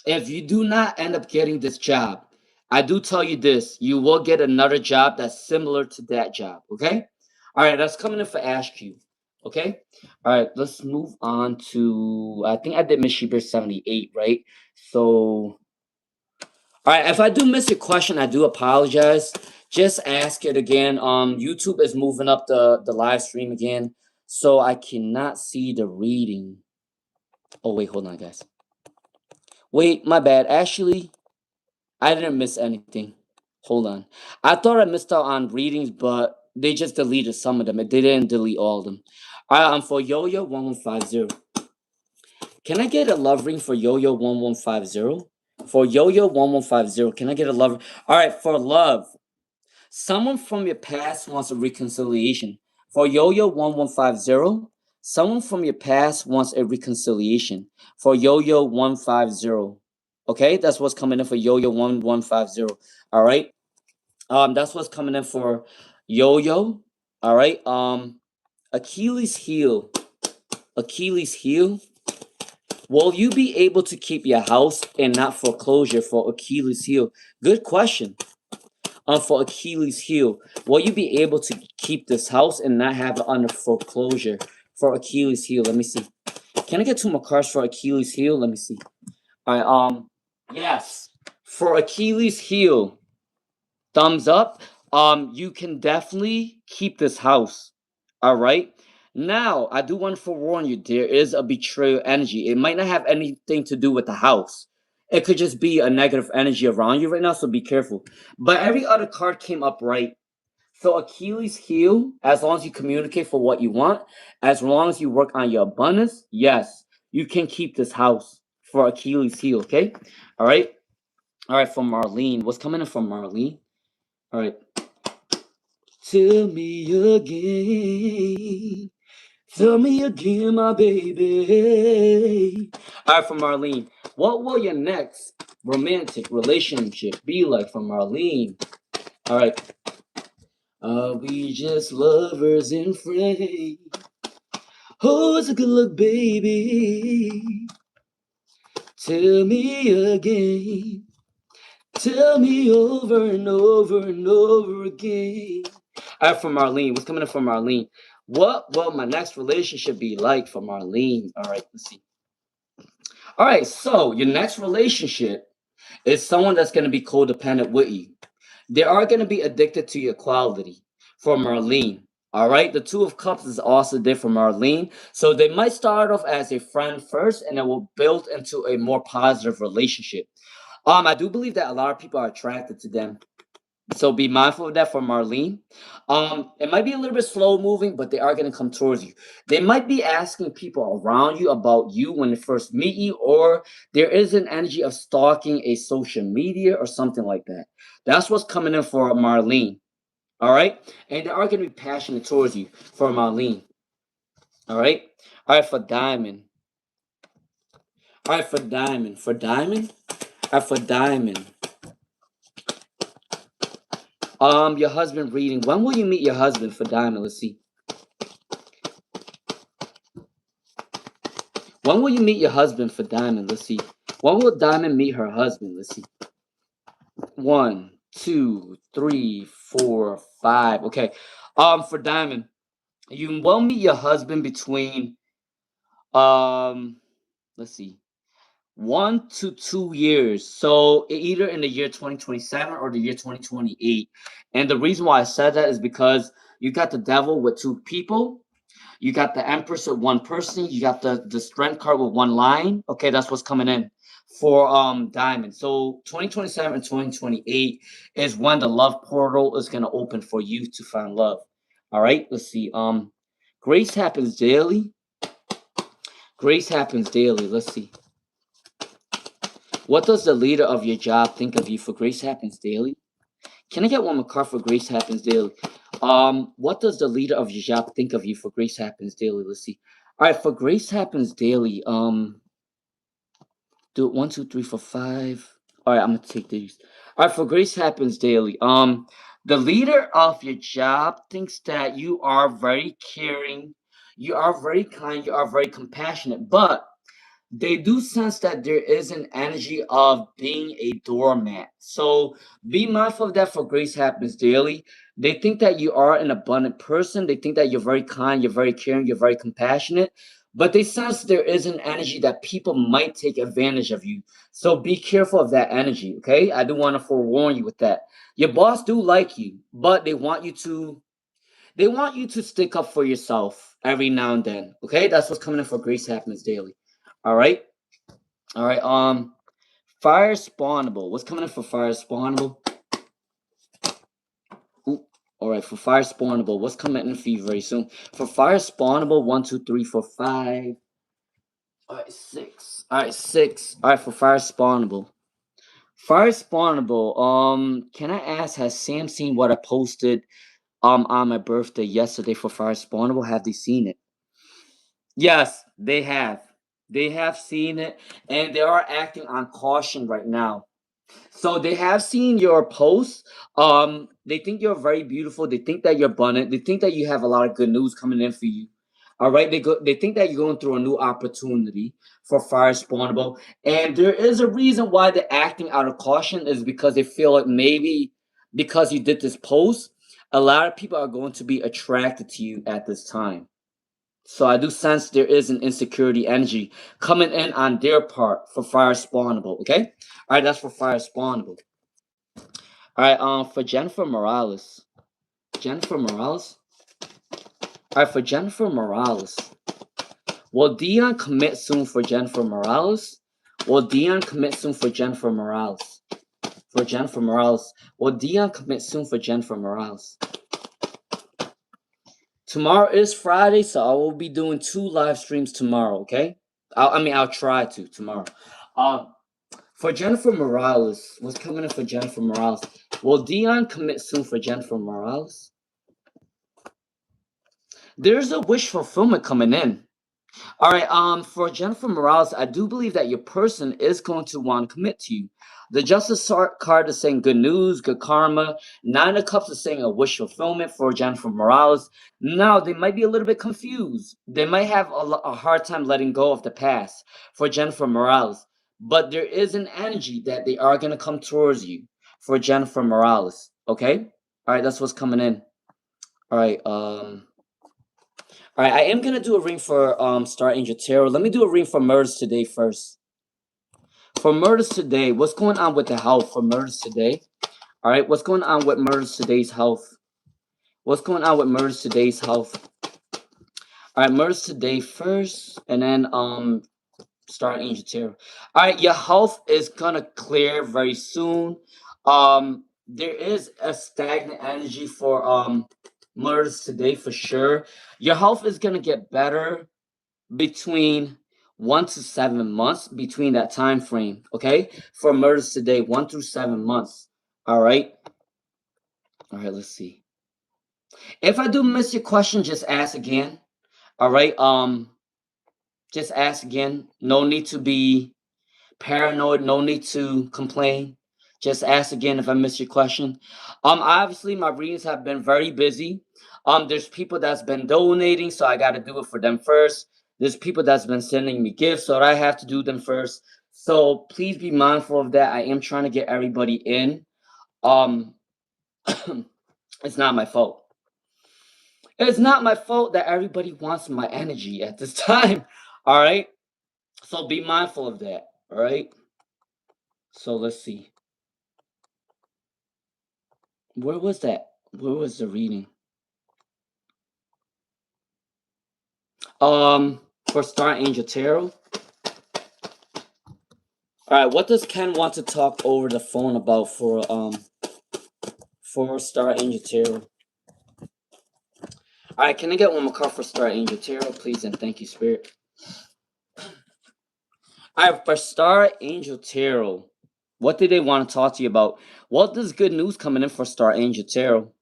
if you do not end up getting this job, I do tell you this, you will get another job that's similar to that job. Okay. All right, that's coming in for Ash Cube. Okay. All right, let's move on to, I think I did Miss Sheeber 78, right? So, all right, if I do miss your question, I do apologize. Just ask it again. YouTube is moving up the live stream again, so I cannot see the reading. Oh wait, hold on, guys. Wait, my bad. Actually, I didn't miss anything. Hold on. I thought I missed out on readings, but They just deleted some of them. They didn't delete all of them. All right, for Yo-Yo 1150. Can I get a love ring for Yo-Yo 1150? For Yo-Yo 1150, can I get a love? All right, for love. Someone from your past wants a reconciliation. For Yo-Yo 1150, someone from your past wants a reconciliation. For Yo-Yo 150. Okay, that's what's coming in for Yo-Yo 1150. All right. That's what's coming in for Yo-Yo. All right. Achilles heel. Achilles heel. Will you be able to keep your house and not foreclosure for Achilles heel? Good question. For Achilles heel, will you be able to keep this house and not have it under foreclosure for Achilles heel? Let me see. Can I get two more cards for Achilles heel? Let me see. All right. Yes. For Achilles heel, thumbs up. You can definitely keep this house. All right. Now, I do want to forewarn you, there is a betrayal energy. It might not have anything to do with the house. It could just be a negative energy around you right now, so be careful. But every other card came up right. So Achilles heel, as long as you communicate for what you want, as long as you work on your abundance, yes, you can keep this house for Achilles heel, okay? All right. All right, from Marlene. What's coming in from Marlene? All right. Tell me again. Tell me again, my baby. All right, from Marlene. What will your next romantic relationship be like from Marlene? All right. Are we just lovers and friends? Oh, it's a good look, baby. Tell me again. Tell me over and over and over again. All right, from Marlene. What's coming in from Marlene? What will my next relationship be like for Marlene? All right, let's see. All right, so your next relationship is someone that's going to be codependent with you. They are going to be addicted to your quality for Marlene. All right, the Two of Cups is also there for Marlene. So they might start off as a friend first and it will build into a more positive relationship. I do believe that a lot of people are attracted to them. So be mindful of that for Marlene. It might be a little bit slow moving, but they are going to come towards you. They might be asking people around you about you when they first meet you, or there is an energy of stalking a social media or something like that. That's what's coming in for Marlene. All right, and they are going to be passionate towards you for Marlene. All right, all right for Diamond. All right for Diamond. For Diamond. All right for Diamond. Your husband reading. When will you meet your husband for Diamond? Let's see. When will you meet your husband for Diamond? Let's see. When will Diamond meet her husband? Let's see. 1, 2, 3, 4, 5. Okay. For Diamond, you will meet your husband between let's see, 1 to 2 years. So either in the year 2027 or the year 2028. And the reason why I said that is because you got the devil with two people. You got the Empress with one person. You got the Strength card with one line. Okay, that's what's coming in for Diamond. So 2027 and 2028 is when the love portal is gonna open for you to find love. All right, let's see. Grace happens daily. Grace happens daily. Let's see. What does the leader of your job think of you for Grace happens daily? Can I get one more card for Grace happens daily? What does the leader of your job think of you for Grace happens daily? Let's see. All right, for Grace happens daily. Do it 1, 2, 3, 4, 5. All right, I'm gonna take these. All right, for Grace happens daily. The leader of your job thinks that you are very caring, you are very kind, you are very compassionate, but they do sense that there is an energy of being a doormat. So be mindful of that for Grace Happens Daily. They think that you are an abundant person. They think that you're very kind, you're very caring, you're very compassionate. But they sense there is an energy that people might take advantage of you. So be careful of that energy, okay? I do want to forewarn you with that. Your boss do like you, but they want you to stick up for yourself every now and then. Okay, that's what's coming in for Grace Happens Daily. All right, all right. Fire Spawnable. What's coming in for Fire Spawnable? Ooh. All right, for fire spawnable, what's coming in for you very soon? For fire spawnable, 1, 2, 3, 4, 5. All right, 6. All right, 6. All right, for fire spawnable. Fire spawnable. Can I ask, has Sam seen what I posted on my birthday yesterday for fire spawnable? Have they seen it? Yes, they have. They have seen it, and they are acting on caution right now. So they have seen your posts. They think you're very beautiful. They think that you're abundant. They think that you have a lot of good news coming in for you. All right. They think that you're going through a new opportunity for fire spawnable. And there is a reason why they're acting out of caution is because they feel like maybe because you did this post, a lot of people are going to be attracted to you at this time. So I do sense there is an insecurity energy coming in on their part for fire spawnable. Okay. All right, that's for fire spawnable. All right, for Jennifer Morales. Jennifer Morales? All right, for Jennifer Morales. Will Dion commit soon for Jennifer Morales? Will Dion commit soon for Jennifer Morales? For Jennifer Morales. Will Dion commit soon for Jennifer Morales? Tomorrow is Friday, so I will be doing 2 live streams tomorrow, okay? I'll try to tomorrow. Um, For Jennifer Morales, what's coming in for Jennifer Morales? Will Dion commit soon for Jennifer Morales? There's a wish fulfillment coming in. All right, for Jennifer Morales, I do believe that your person is going to want to commit to you. The Justice card is saying good news, good karma. 9 of Cups is saying a wish fulfillment for Jennifer Morales. Now, they might be a little bit confused. They might have a hard time letting go of the past for Jennifer Morales. But there is an energy that they are going to come towards you for Jennifer Morales. Okay? All right, that's what's coming in. All right, all right, I am gonna do a ring for Star Angel Tarot. Let me do a ring for Murders Today first. For Murders Today, what's going on with the health for Murders Today? All right, what's going on with Murders Today's health? What's going on with Murders Today's health? All right, Murders Today first, and then Star Angel Tarot. All right, your health is gonna clear very soon. There is a stagnant energy for Murders Today for sure. Your health is gonna get better between 1 to 7 months between that time frame, okay? For Murders Today, 1 through 7 months. All right. All right, let's see. If I do miss your question, just ask again. All right. Just ask again. No need to be paranoid, no need to complain. Just ask again if I missed your question. Obviously my readings have been very busy. There's people that's been donating, so I got to do it for them first. There's people that's been sending me gifts, so I have to do them first. So please be mindful of that. I am trying to get everybody in. Um it's not my fault. It's not my fault that everybody wants my energy at this time. All right? So be mindful of that. All right? So let's see. Where was that? Where was the reading? For Star Angel Tarot. All right, what does Ken want to talk over the phone about for Star Angel Tarot? All right, can I get one more card for Star Angel Tarot, please, and thank you, Spirit. All right, for Star Angel Tarot, what do they want to talk to you about? What does good news coming in for Star Angel Tarot?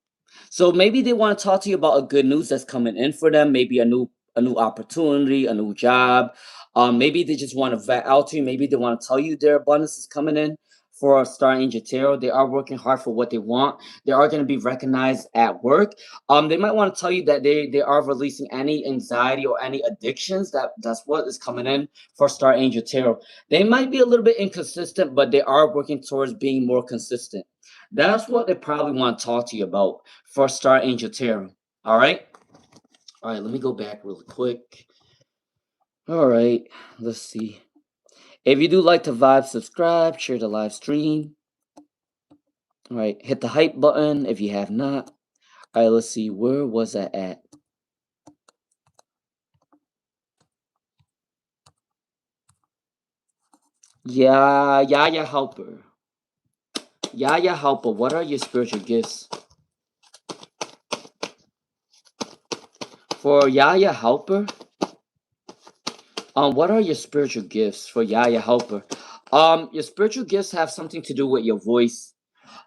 So maybe they want to talk to you about a good news that's coming in for them. Maybe a new opportunity, a new job. Maybe they just want to vet out to you. Maybe they want to tell you their abundance is coming in for Star Angel Tarot. They are working hard for what they want. They are going to be recognized at work. They might want to tell you that they are releasing any anxiety or any addictions. That's what is coming in for Star Angel Tarot. They might be a little bit inconsistent, but they are working towards being more consistent. That's what they probably want to talk to you about for Star Angel Tarot. All right. All right. Let me go back really quick. All right. Let's see. If you do like to vibe, subscribe, share the live stream. All right. Hit the hype button if you have not. All right. Let's see. Where was I at? Yeah, helper. Yeah, helper. What are your spiritual gifts? For Yaya Helper, what are your spiritual gifts for Yaya Helper? Your spiritual gifts have something to do with your voice.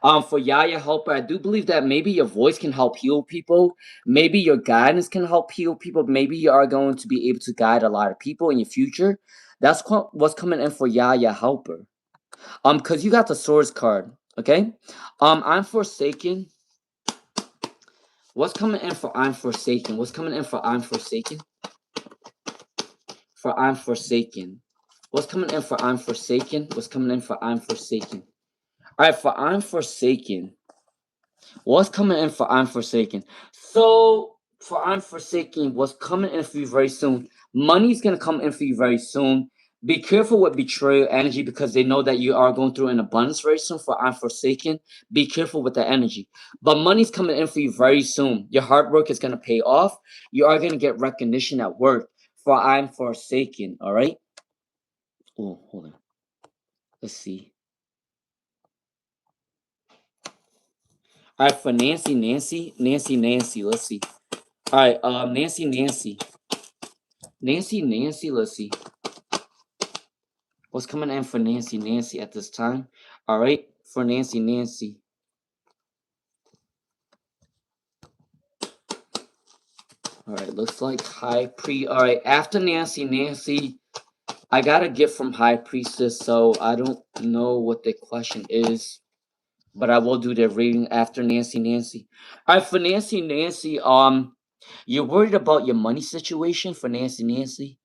For Yaya Helper, I do believe that maybe your voice can help heal people. Maybe your guidance can help heal people. Maybe you are going to be able to guide a lot of people in your future. That's what's coming in for Yaya Helper. Because you got the Swords card, okay? I'm Forsaken. What's coming in for I'm Forsaken? What's coming in for I'm Forsaken? For I'm Forsaken. What's coming in for I'm Forsaken? What's coming in for I'm Forsaken? All right, for I'm Forsaken. What's coming in for I'm Forsaken? So, for I'm Forsaken, what's coming in for you very soon? Money's going to come in for you very soon. Be careful with betrayal energy because they know that you are going through an abundance very soon. For I'm Forsaken, be careful with the energy. But money's coming in for you very soon. Your hard work is going to pay off. You are going to get recognition at work. For I'm Forsaken, all right? Oh, hold on. Let's see. All right, for Nancy. Let's see. All right, Nancy. Let's see. What's coming in for Nancy at this time? All right, for Nancy. All right, looks like High Priest. All right, after Nancy. I got a gift from High Priestess, so I don't know what the question is, but I will do the reading after Nancy. All right, for Nancy. You're worried about your money situation for Nancy.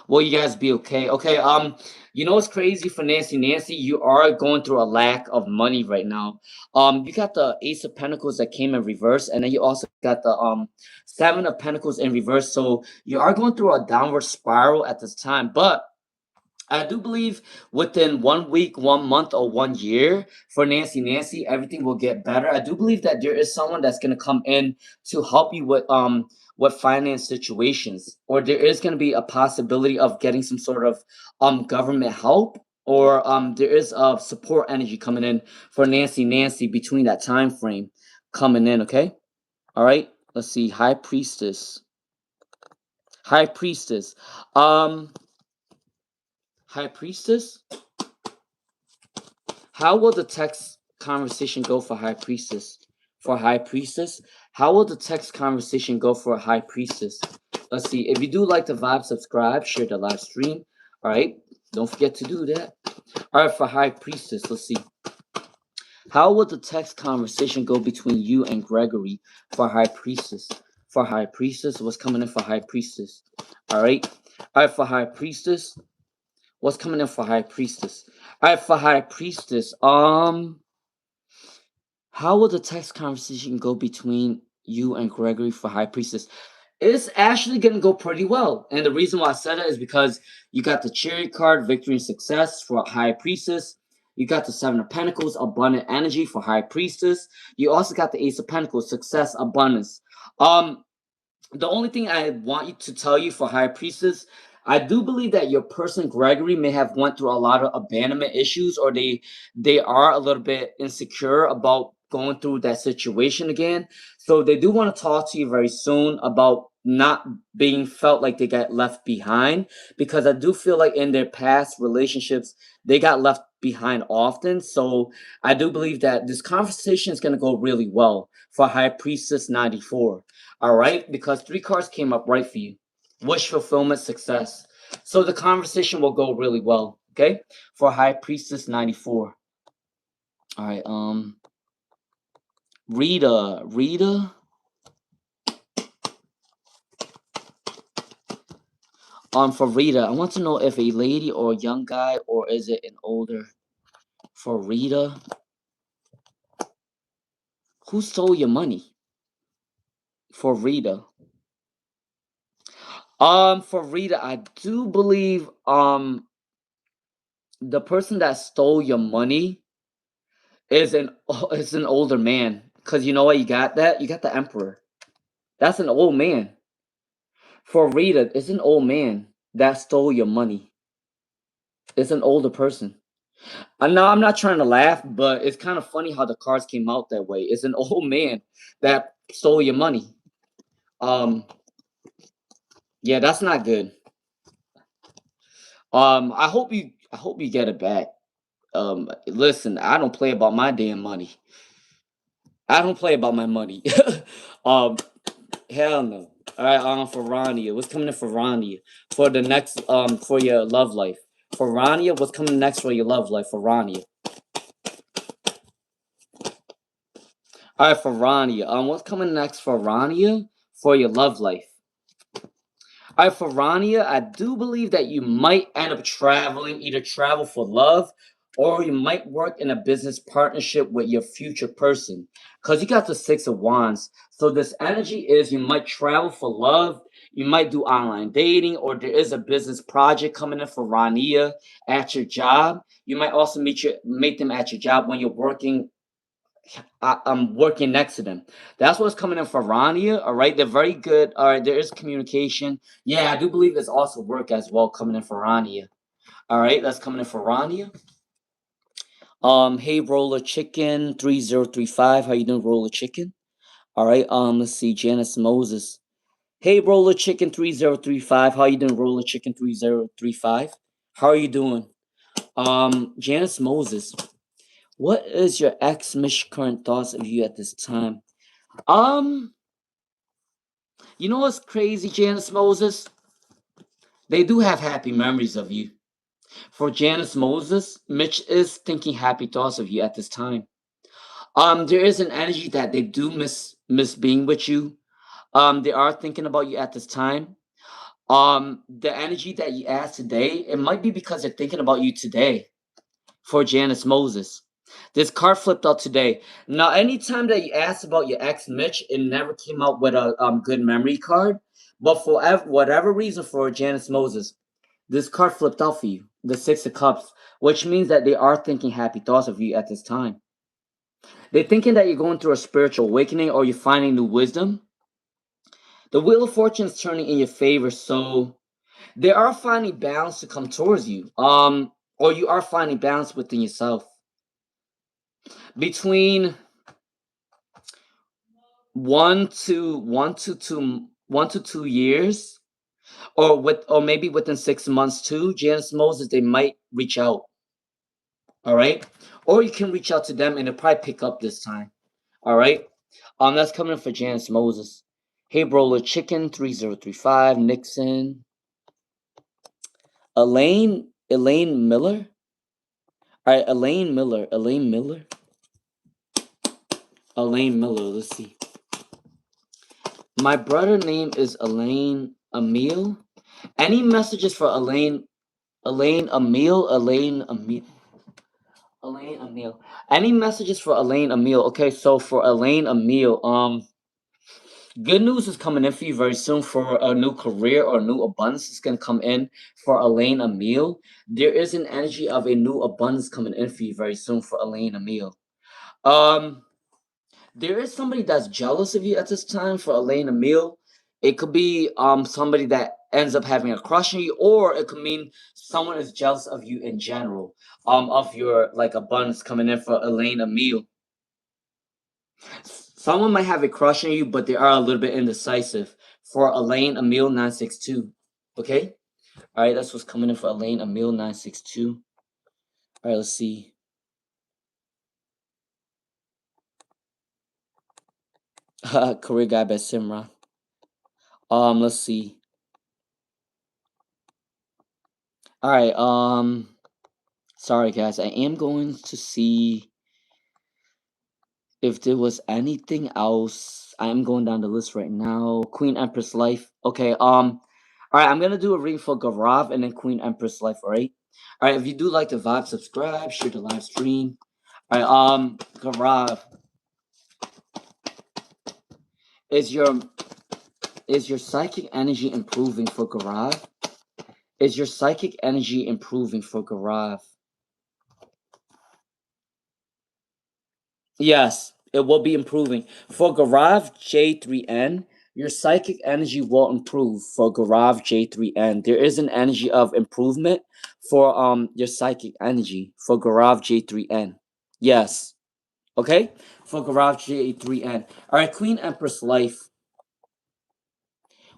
Will you guys be okay? Okay, you know what's crazy for Nancy? You are going through a lack of money right now. You got the Ace of Pentacles that came in reverse, and then you also got the Seven of Pentacles in reverse. So you are going through a downward spiral at this time, but I do believe within 1 week, 1 month, or 1 year for Nancy, everything will get better. I do believe that there is someone that's gonna come in to help you with finance situations, or there is gonna be a possibility of getting some sort of government help, or there is a support energy coming in for Nancy between that time frame coming in. Okay, all right. Let's see, High Priestess, um, High Priestess. How will the text conversation go for High Priestess? For High Priestess, how will the text conversation go for High Priestess? Let's see. If you do like the vibe, subscribe, share the live stream. All right. Don't forget to do that. All right. For High Priestess, let's see. How will the text conversation go between you and Gregory for High Priestess? For High Priestess, what's coming in for High Priestess? All right. All right. For High Priestess, what's coming in for High Priestess? All right. For High Priestess, how will the text conversation go between you and Gregory for High Priestess? It's actually going to go pretty well. And the reason why I said that is because you got the Chariot card, Victory and Success for High Priestess. You got the Seven of Pentacles, Abundant Energy for High Priestess. You also got the Ace of Pentacles, Success, Abundance. The only thing I want you to tell you for High Priestess, I do believe that your person Gregory may have went through a lot of abandonment issues, or they are a little bit insecure about going through that situation again. So they do want to talk to you very soon about not being felt like they got left behind, because I do feel like in their past relationships they got left behind often. So I do believe that this conversation is going to go really well for High Priestess 94. All right, because three cards came up right for you. Wish fulfillment, success. So the conversation will go really well. Okay, for High Priestess 94. All right, Rita. For Rita, I want to know if a lady or a young guy, or is it an older? For Rita, who stole your money? For Rita, for Rita, I do believe the person that stole your money is an older man. Cause you know what, you got that? You got the Emperor. That's an old man. For Rita, it's an old man that stole your money. It's an older person. I know I'm not trying to laugh, but it's kind of funny how the cards came out that way. It's an old man that stole your money. Um, yeah, that's not good. I hope you get it back. Listen, I don't play about my damn money. I don't play about my money. um, Hell no. All right, for Rania, what's coming in for Rania for the next for your love life? For Rania, what's coming next for your love life? For Rania. All right, for Rania, what's coming next for Rania for your love life? All right, for Rania, I do believe that you might end up traveling, either travel for love, or you might work in a business partnership with your future person. Because you got the Six of Wands. So this energy is you might travel for love, you might do online dating, or there is a business project coming in for Rania at your job. You might also meet them at your job when you're working I'm working next to them. That's what's coming in for Rania. All right, they're very good. All right, there is communication. Yeah, I do believe there's also work as well coming in for Rania. All right, that's coming in for Rania. Hey Roller Chicken 3035. How you doing, Roller Chicken? All right. Let's see, Janice Moses. Hey Roller Chicken 3035. How you doing, Roller Chicken 3035? How are you doing? Janice Moses. What is your ex Mish current thoughts of you at this time? Um, You know what's crazy, Janice Moses? They do have happy memories of you. For Janice Moses, Mitch is thinking happy thoughts of you at this time. There is an energy that they do miss being with you. They are thinking about you at this time. The energy that you asked today, it might be because they're thinking about you today. For Janice Moses, this card flipped out today. Now, anytime that you asked about your ex Mitch, it never came out with a good memory card. But for whatever reason, for Janice Moses, this card flipped out for you, the Six of Cups, which means that they are thinking happy thoughts of you at this time. They're thinking that you're going through a spiritual awakening or you're finding new wisdom. The Wheel of Fortune is turning in your favor, so they are finding balance to come towards you. Or you are finding balance within yourself. Between 1 to 2 years, or maybe within 6 months too, Janice Moses, they might reach out. All right, or you can reach out to them and they'll probably pick up this time. All right, that's coming for Janice Moses. Hey, Broler Chicken 3035 Nixon Elaine Miller. All right, Elaine Miller. Let's see. My brother name is Elaine Emil. Any messages for Elaine Emil? Elaine Emil. Any messages for Elaine Emil? Okay, so for Elaine Emil, good news is coming in for you very soon for a new career or new abundance is gonna come in for Elaine Emil. There is an energy of a new abundance coming in for you very soon for Elaine Emil. Um, there is somebody that's jealous of you at this time for Elaine Emil. It could be somebody that ends up having a crush on you, or it could mean someone is jealous of you in general. Of your like abundance coming in for Elaine Emil. Someone might have a crush on you, but they are a little bit indecisive. For Elaine Emil 962. Okay? Alright, that's what's coming in for Elaine Emil 962. Alright, let's see. Career guy by Simra. Let's see. Alright, sorry guys, I am going to see if there was anything else. I'm going down the list right now. Queen Empress Life. Okay, alright, I'm gonna do a reading for Gaurav and then Queen Empress Life, alright? Alright, if you do like the vibe, subscribe, share the live stream. Alright, Gaurav. Is your psychic energy improving for Gaurav? Is your psychic energy improving for Gaurav? Yes, it will be improving. For Gaurav J3N, your psychic energy will improve for Gaurav J3N. There is an energy of improvement for your psychic energy for Gaurav J3N. Yes. Okay? For Gaurav J3N. Alright, Queen Empress Life.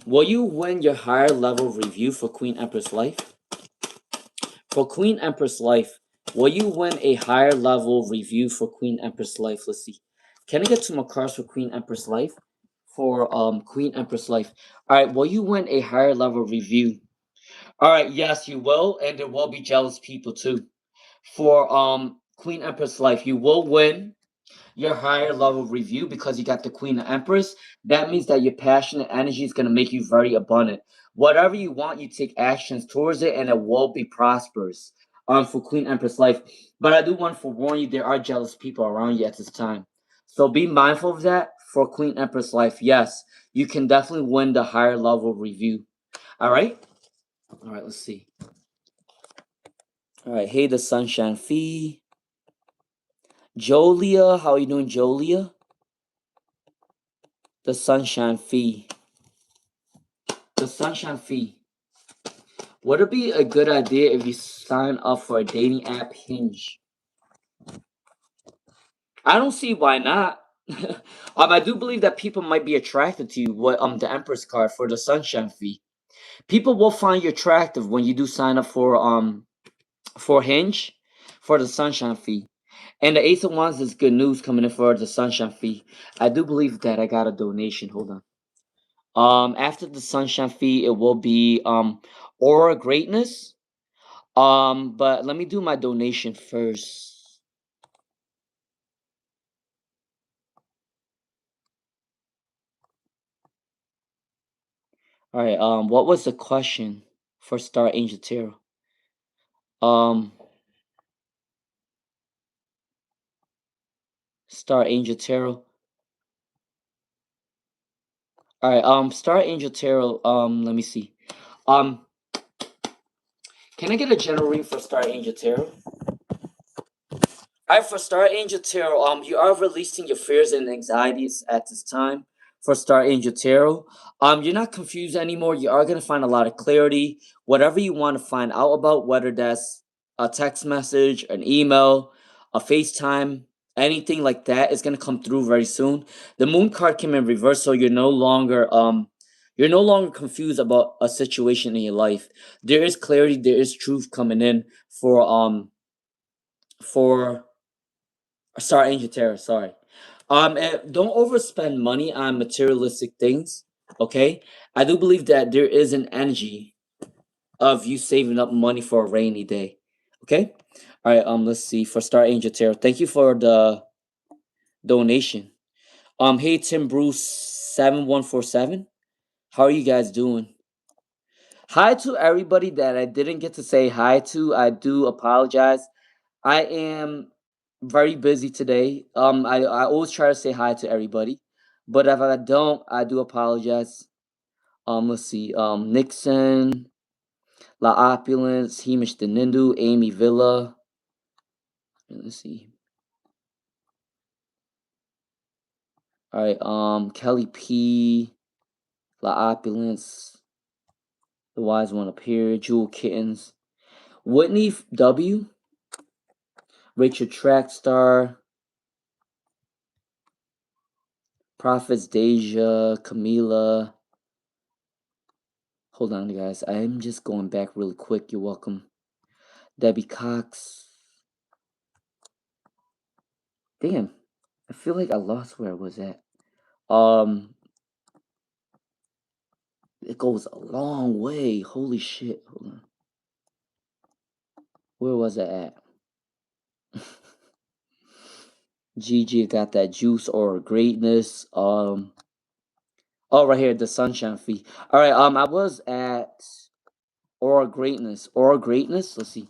Will you win your higher level review for Queen Empress Life? For Queen Empress Life, will you win a higher level review for Queen Empress Life? Let's see. Can I get two more cards for Queen Empress Life? For Queen Empress Life. Alright, will you win a higher level review? Alright, yes, you will, and there will be jealous people too. For Queen Empress Life, you will win your higher level review because you got the Queen of Empress. That means that your passionate energy is going to make you very abundant. Whatever you want, you take actions towards it, and it will be prosperous. For Queen Empress Life, but I do want to forewarn you: there are jealous people around you at this time, so be mindful of that. For Queen Empress Life, yes, you can definitely win the higher level review. All right, all right. Let's see. All right. Hey, the Sunshine Fee, Jolia. How are you doing, Jolia? The Sunshine Fee. The Sunshine Fee. Would it be a good idea if you sign up for a dating app, Hinge? I don't see why not. I do believe that people might be attracted to you. What the Empress card for the Sunshine Fee. People will find you attractive when you do sign up for Hinge for the Sunshine Fee. And the Ace of Wands is good news coming in for the Sunshine Fee. I do believe that I got a donation. Hold on. After the Sunshine Fee, it will be Aura Greatness. But let me do my donation first. All right. What was the question for Star Angel Tarot? Um, Star Angel Tarot. All right. Star Angel Tarot. Let me see. Um, can I get a general read for Star Angel Tarot? Alright, for Star Angel Tarot, you are releasing your fears and anxieties at this time. For Star Angel Tarot, you're not confused anymore. You are gonna find a lot of clarity. Whatever you want to find out about, whether that's a text message, an email, a FaceTime, anything like that, is gonna come through very soon. The Moon card came in reverse, so you're no longer confused about a situation in your life. There is clarity. There is truth coming in for Sorry, Angel Terror. Sorry. Don't overspend money on materialistic things. Okay, I do believe that there is an energy of you saving up money for a rainy day. Okay. All right. Let's see for Star Angel Tarot. Thank you for the donation. Hey Tim Bruce 7147. How are you guys doing? Hi to everybody that I didn't get to say hi to. I do apologize. I am very busy today. I always try to say hi to everybody, but if I don't, I do apologize. Let's see. Nixon, La Opulence, Hemish Denindu, Amy Villa. Let's see. All right. Kelly P, La Opulence, the Wise One up here, Jewel Kittens, Whitney W, Rachel Trackstar, Prophets Deja, Camila. Hold on, guys. I'm just going back really quick. You're welcome. Debbie Cox. Damn. I feel like I lost where I was at. It goes a long way. Holy shit. Hold on. Where was I at? Gigi got that juice or greatness. Oh, right here, the Sunshine Fee. All right. I was at Aura Greatness. Aura Greatness. Let's see.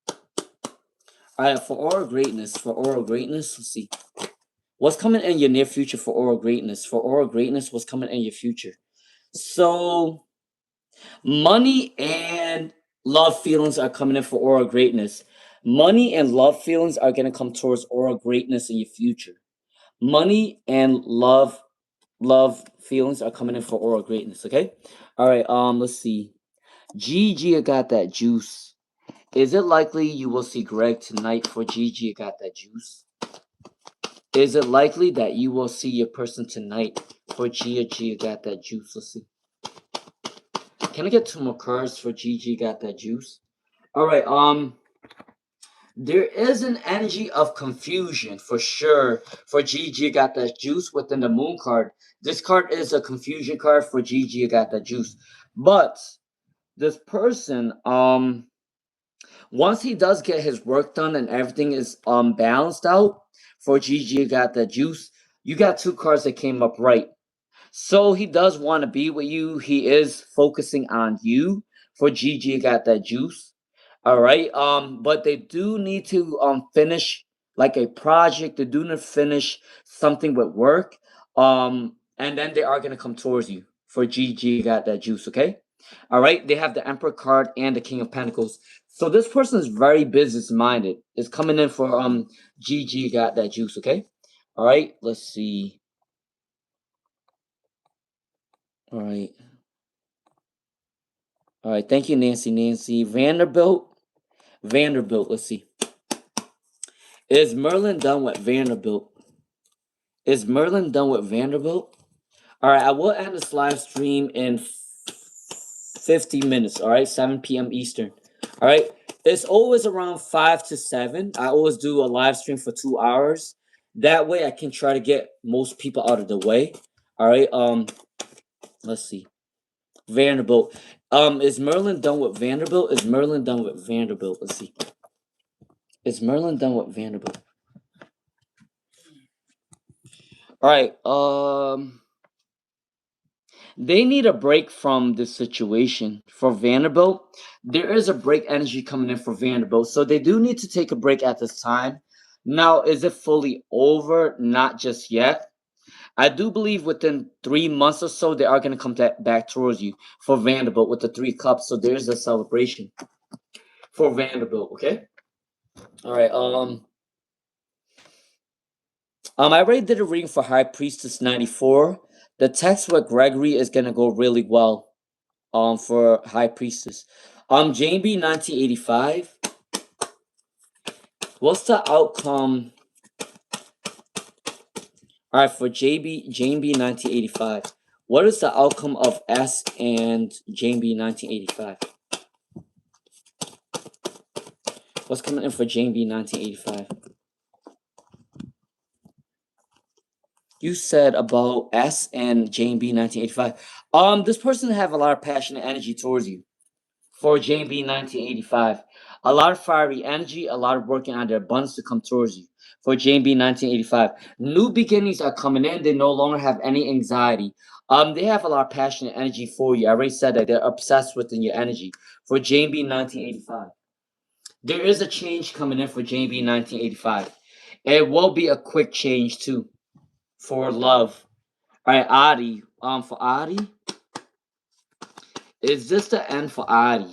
All right, for Aura Greatness. For Aura Greatness. Let's see. What's coming in your near future for Aura Greatness? For Aura Greatness, what's coming in your future? So, money and love feelings are coming in for Aura Greatness. Money and love feelings are going to come towards Aura Greatness in your future. Money and love feelings are coming in for Aura Greatness, okay? All right, let's see. Gigi got that juice. Is it likely you will see Greg tonight for Gigi got that juice? Is it likely that you will see your person tonight for Gia got that juice? Let's see. Can I get 2 more cards for Gigi got that juice? All right. There is an energy of confusion for sure for Gigi got that juice within the moon card. This card is a confusion card for Gigi got that juice. But this person, once he does get his work done and everything is balanced out for Gigi got that juice, you got 2 cards that came up right. So he does want to be with you. He is focusing on you for Gigi got that juice. All right. But they do need to finish like a project. They do need to finish something with work. And then they are gonna come towards you for Gigi got that juice, okay? All right, they have the Emperor card and the King of Pentacles. So this person is very business minded. It's coming in for Gigi got that juice, okay? All right, let's see. All right. All right, thank you, Nancy. Vanderbilt. Let's see. Is Merlin done with Vanderbilt? Is Merlin done with Vanderbilt? All right, I will end this live stream in 50 minutes, all right? 7 p.m. Eastern. All right, it's always around 5 to 7. I always do a live stream for 2 hours. That way I can try to get most people out of the way. All right, let's see. Vanderbilt. Is Merlin done with Vanderbilt? Is Merlin done with Vanderbilt? Let's see. Is Merlin done with Vanderbilt? All right, they need a break from this situation for Vanderbilt. There is a break energy coming in for Vanderbilt. So they do need to take a break at this time. Now, is it fully over? Not just yet. I do believe within 3 months or so, they are going to come back towards you for Vanderbilt with the 3 cups. So there's a celebration for Vanderbilt, okay? All right. I already did a reading for High Priestess 94. The text with Gregory is going to go really well. For High Priestess. JB 1985. What's the outcome? All right, for JB 1985. What is the outcome of S and JB 1985? What's coming in for JB 1985? You said about S and JB 1985. This person have a lot of passion and energy towards you. For JB 1985. A lot of fiery energy, a lot of working on their buns to come towards you. For JB 1985. New beginnings are coming in. They no longer have any anxiety. They have a lot of passion and energy for you. I already said that they're obsessed with your energy. For JB 1985. There is a change coming in for JB 1985. It will be a quick change too. For love. Alright, Adi. For Adi. Is this the end for Adi?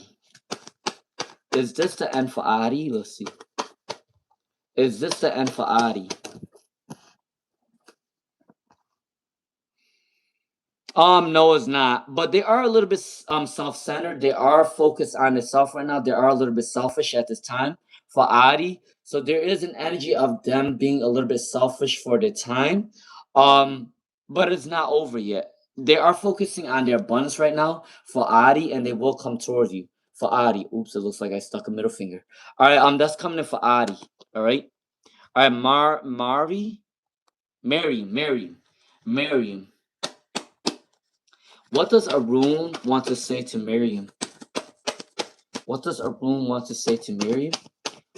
Is this the end for Adi? Let's see. Is this the end for Adi? No, it's not. But they are a little bit self-centered. They are focused on themselves right now. They are a little bit selfish at this time for Adi. So there is an energy of them being a little bit selfish for the time. But it's not over yet. They are focusing on their abundance right now for Adi, and they will come towards you for Adi. Oops, it looks like I stuck a middle finger. All right, that's coming in for Adi. All right. All right, Miriam. What does Arun want to say to Miriam? What does Arun want to say to Miriam?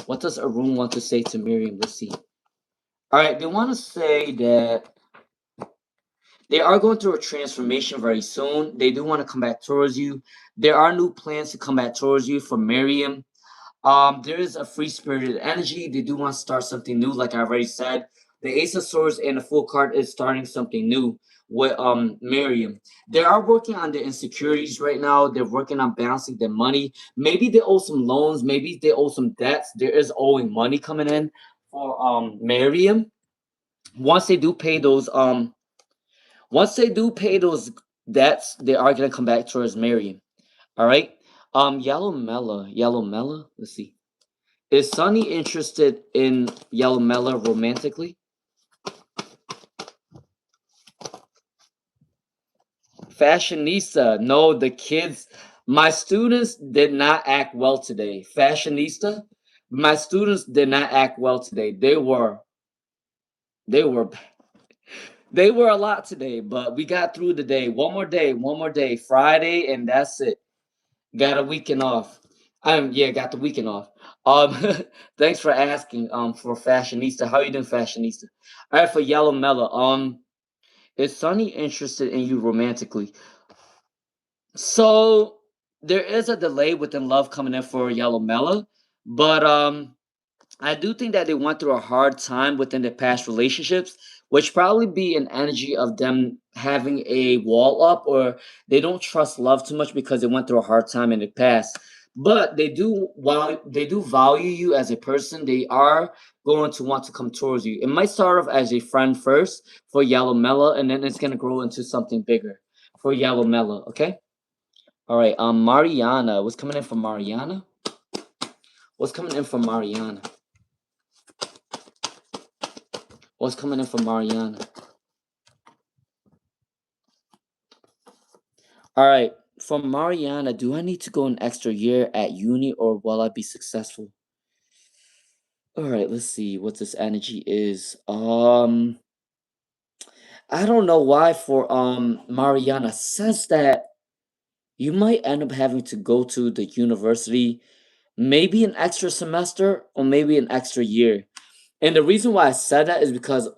What does Arun want to say to Miriam? Let's see. All right, they want to say that they are going through a transformation very soon. They do want to come back towards you. There are new plans to come back towards you for Miriam. There is a free-spirited energy. They do want to start something new, like I already said. The Ace of Swords and the Full card is starting something new with Miriam. They are working on their insecurities right now. They're working on balancing their money. Maybe they owe some loans. Maybe they owe some debts. There is owing money coming in for Miriam. Once they do pay those debts, they are gonna come back towards Miriam. All right. Yellow Mela. Let's see. Is Sunny interested in Yellow Mela romantically? Fashionista. No, the kids My students did not act well today. Fashionista, my students did not act well today. They were they were a lot today, but we got through the day. One more day, Friday, and that's it. Got a weekend off. Yeah, got the weekend off. Um, thanks for asking. For fashionista, how you doing, fashionista? All right, for Yellow Mellow. Is Sunny interested in you romantically? So there is a delay within love coming in for Yellow Mellow, but I do think that they went through a hard time within their past relationships, which probably be an energy of them having a wall up, or they don't trust love too much because they went through a hard time in the past. But while they do value you as a person, they are going to want to come towards you. It might start off as a friend first for Yellow Mellow, and then it's gonna grow into something bigger for Yellow Mellow. Okay. All right. Mariana, what's coming in for Mariana? What's coming in for Mariana? What's coming in for Mariana? All right. For Mariana, do I need to go an extra year at uni or will I be successful? All right, let's see what this energy is. I don't know why for Mariana says that you might end up having to go to the university maybe an extra semester or maybe an extra year. And the reason why I said that is because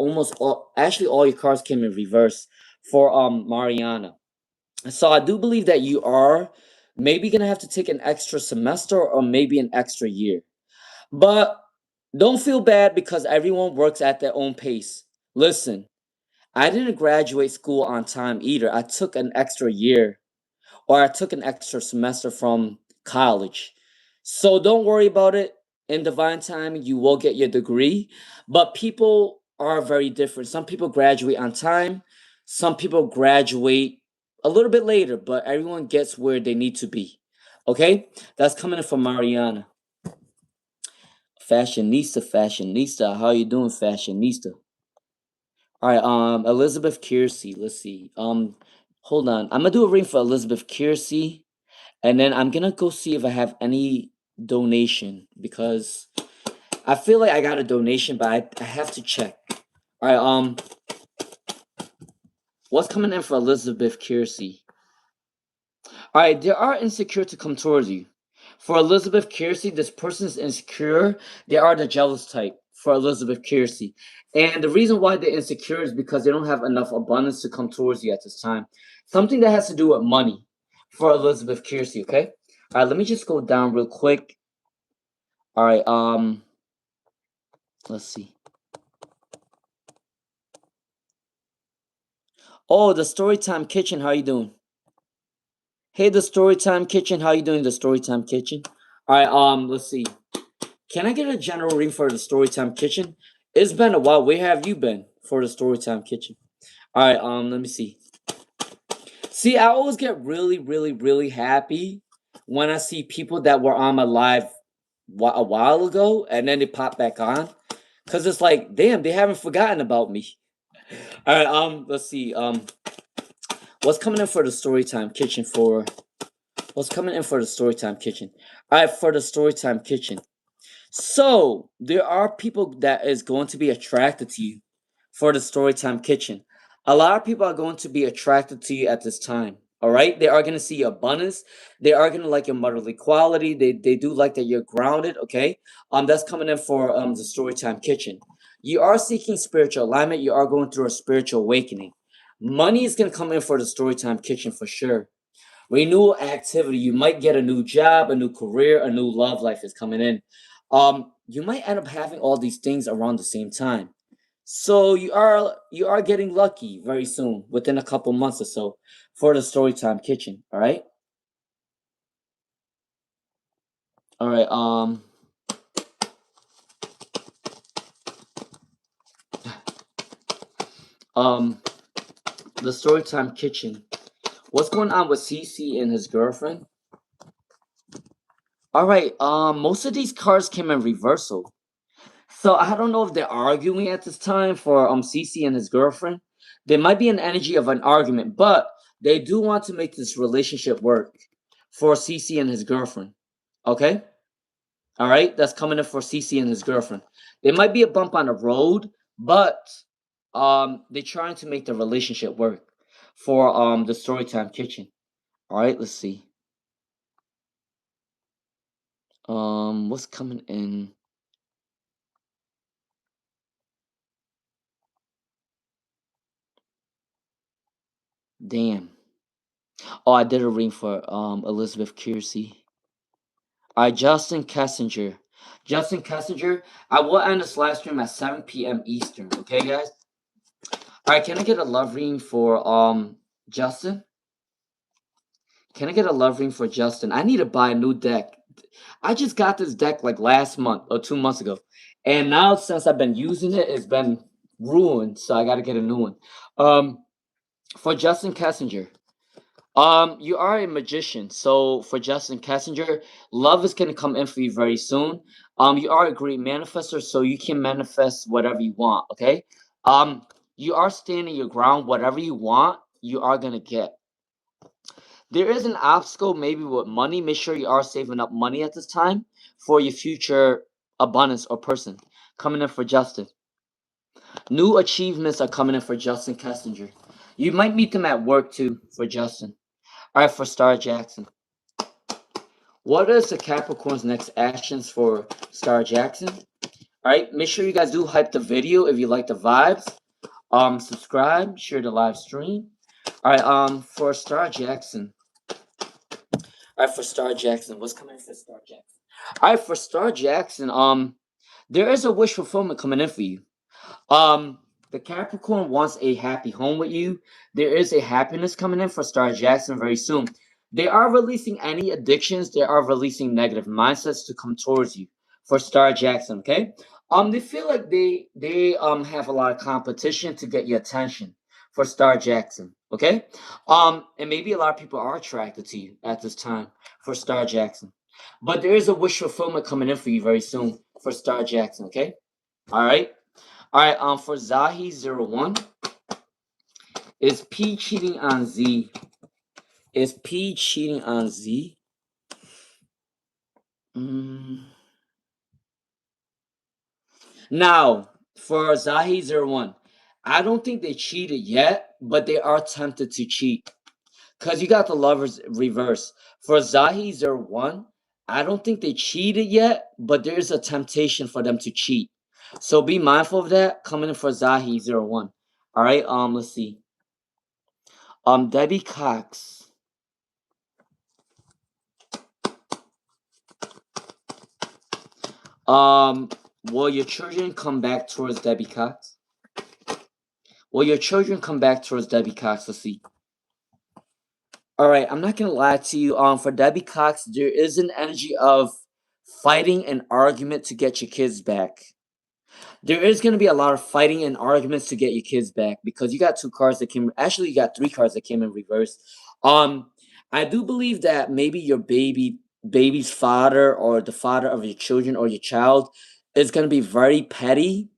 actually all your cards came in reverse for Mariana. So I do believe that you are maybe gonna have to take an extra semester or maybe an extra year. But don't feel bad because everyone works at their own pace. Listen, I didn't graduate school on time either. I took an extra year or I took an extra semester from college. So don't worry about it. In divine timing, you will get your degree. But people are very different. Some people graduate on time, some people graduate a little bit later, but everyone gets where they need to be. Okay? That's coming in from Mariana. Fashionista, fashionista. How you doing, fashionista? All right, Elizabeth Kiersey. Let's see. Hold on. I'm gonna do a ring for Elizabeth Kiersey. And then I'm gonna go see if I have any donation because I feel like I got a donation, but I have to check. All right, what's coming in for Elizabeth Kiersey? All right, they are insecure to come towards you. For Elizabeth Kiersey, this person is insecure. They are the jealous type for Elizabeth Kiersey. And the reason why they're insecure is because they don't have enough abundance to come towards you at this time. Something that has to do with money for Elizabeth Kiersey, okay? All right, let me just go down real quick. All right, let's see. Oh, the Storytime Kitchen, how you doing? Hey, the Storytime Kitchen, how you doing? The Storytime Kitchen. All right, let's see. Can I get a general reading for the Storytime Kitchen? It's been a while. Where have you been for the Storytime Kitchen? All right, let me see. See, I always get really, really, really happy when I see people that were on my live a while ago and then they pop back on, cause it's like, damn, they haven't forgotten about me. All right, let's see. What's coming in for the Storytime Kitchen for? What's coming in for the Storytime Kitchen? All right, for the Storytime Kitchen. So there are people that is going to be attracted to you for the Storytime Kitchen. A lot of people are going to be attracted to you at this time. All right, they are going to see your abundance. They are going to like your motherly quality. They do like that you're grounded. Okay, that's coming in for the Storytime Kitchen. You are seeking spiritual alignment. You are going through a spiritual awakening. Money is going to come in for the Storytime Kitchen for sure. Renewal activity. You might get a new job, a new career, a new love life is coming in. You might end up having all these things around the same time. So you are getting lucky very soon, within a couple months or so, for the Storytime Kitchen. All right. All right. Um, the Storytime Kitchen. What's going on with CC and his girlfriend? All right. Most of these cards came in reversal. So I don't know if they're arguing at this time for CC and his girlfriend. There might be an energy of an argument, but they do want to make this relationship work for CC and his girlfriend. Okay? All right? That's coming in for CC and his girlfriend. There might be a bump on the road, but they're trying to make the relationship work for the Storytime Kitchen. All right, let's see. What's coming in? Damn. Oh, I did a ring for Elizabeth Kiersey. All right, Justin Kessinger. Justin Kessinger, I will end this live stream at 7 p.m. Eastern. Okay, guys? All right, can I get a love ring for Justin? Can I get a love ring for Justin? I need to buy a new deck. I just got this deck like last month or 2 months ago. And now since I've been using it, it's been ruined. So I gotta get a new one. For Justin Kessinger. You are a magician, so for Justin Kessinger, love is gonna come in for you very soon. You are a great manifester, so you can manifest whatever you want, okay? You are standing your ground, whatever you want, you are gonna get. There is an obstacle maybe with money. Make sure you are saving up money at this time for your future abundance or person. Coming in for Justin. New achievements are coming in for Justin Kessinger. You might meet them at work too for Justin. All right, for Star Jackson. What is the Capricorn's next actions for Star Jackson? All right, make sure you guys do hype the video if you like the vibes. Subscribe, share the live stream. All right, for Star Jackson. All right, for Star Jackson, what's coming for Star Jackson? All right, for Star Jackson, there is a wish fulfillment coming in for you. The Capricorn wants a happy home with you. There is a happiness coming in for Star Jackson very soon. They are releasing any addictions. They are releasing negative mindsets to come towards you for Star Jackson. Okay. They feel like they have a lot of competition to get your attention for Star Jackson. Okay. And maybe a lot of people are attracted to you at this time for Star Jackson. But there is a wish fulfillment coming in for you very soon for Star Jackson. Okay. All right. All right. For Zahi01, is P cheating on Z? Is P cheating on Z? Now, for Zahi01, I don't think they cheated yet, but they are tempted to cheat. Because you got the lovers reverse. For Zahi01, I don't think they cheated yet, but there is a temptation for them to cheat. So be mindful of that coming in for Zahi01. All right, let's see. Debbie Cox. Will your children come back towards Debbie Cox? Will your children come back towards Debbie Cox? Let's see. All right, I'm not gonna lie to you. For Debbie Cox, there is an energy of fighting and argument to get your kids back. There is gonna be a lot of fighting and arguments to get your kids back because you got two cards that came. Actually, you got three cards that came in reverse. I do believe that maybe your baby's father or the father of your children or your child is gonna be very petty.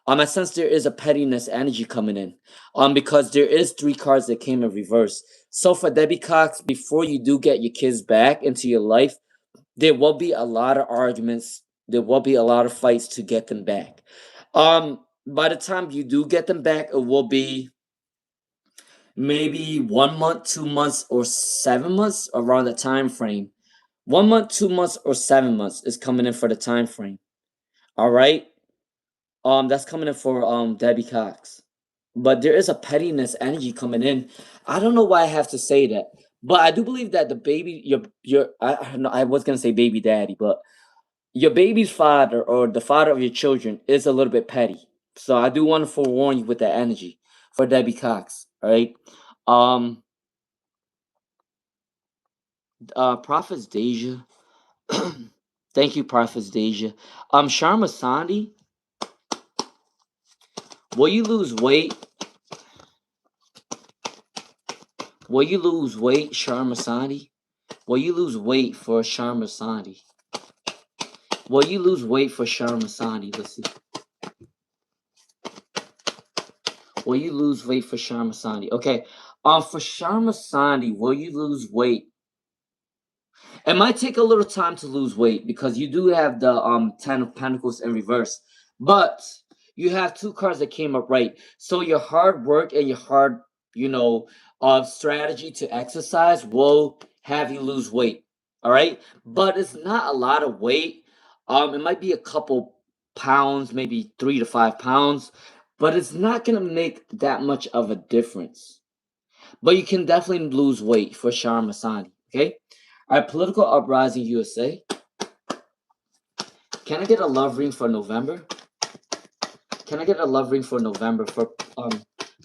I sense there is a pettiness energy coming in. Because there is three cards that came in reverse. So for Debbie Cox, before you do get your kids back into your life, there will be a lot of arguments. There will be a lot of fights to get them back. By the time you do get them back, it will be maybe 1 month, 2 months, or 7 months around the time frame. 1 month, 2 months, or 7 months is coming in for the time frame. All right. That's coming in for Debbie Cox. But there is a pettiness energy coming in. I don't know why I have to say that, but I do believe that the baby, your I was gonna say baby daddy, but your baby's father or the father of your children is a little bit petty. So I do want to forewarn you with that energy for Debbie Cox. All right. Um. Prophets Deja. Thank you, Prophets Deja. Sharma Sandi. Will you lose weight? Will you lose weight, Sharma Sandi? Will you lose weight for Sharma Sandi? Will you lose weight for Sharma Sandi? Let's see. Will you lose weight for Sharma Sandi? Okay. For Sharma Sandi, will you lose weight? It might take a little time to lose weight because you do have the 10 of Pentacles in reverse, but you have two cards that came up right. So your hard work and your hard, you know, strategy to exercise will have you lose weight. All right, but it's not a lot of weight. It might be a couple pounds, maybe 3 to 5 pounds, but it's not gonna make that much of a difference. But you can definitely lose weight for Shar Masani. Okay. All right, political uprising USA. Can I get a love ring for November? Can I get a love ring for November for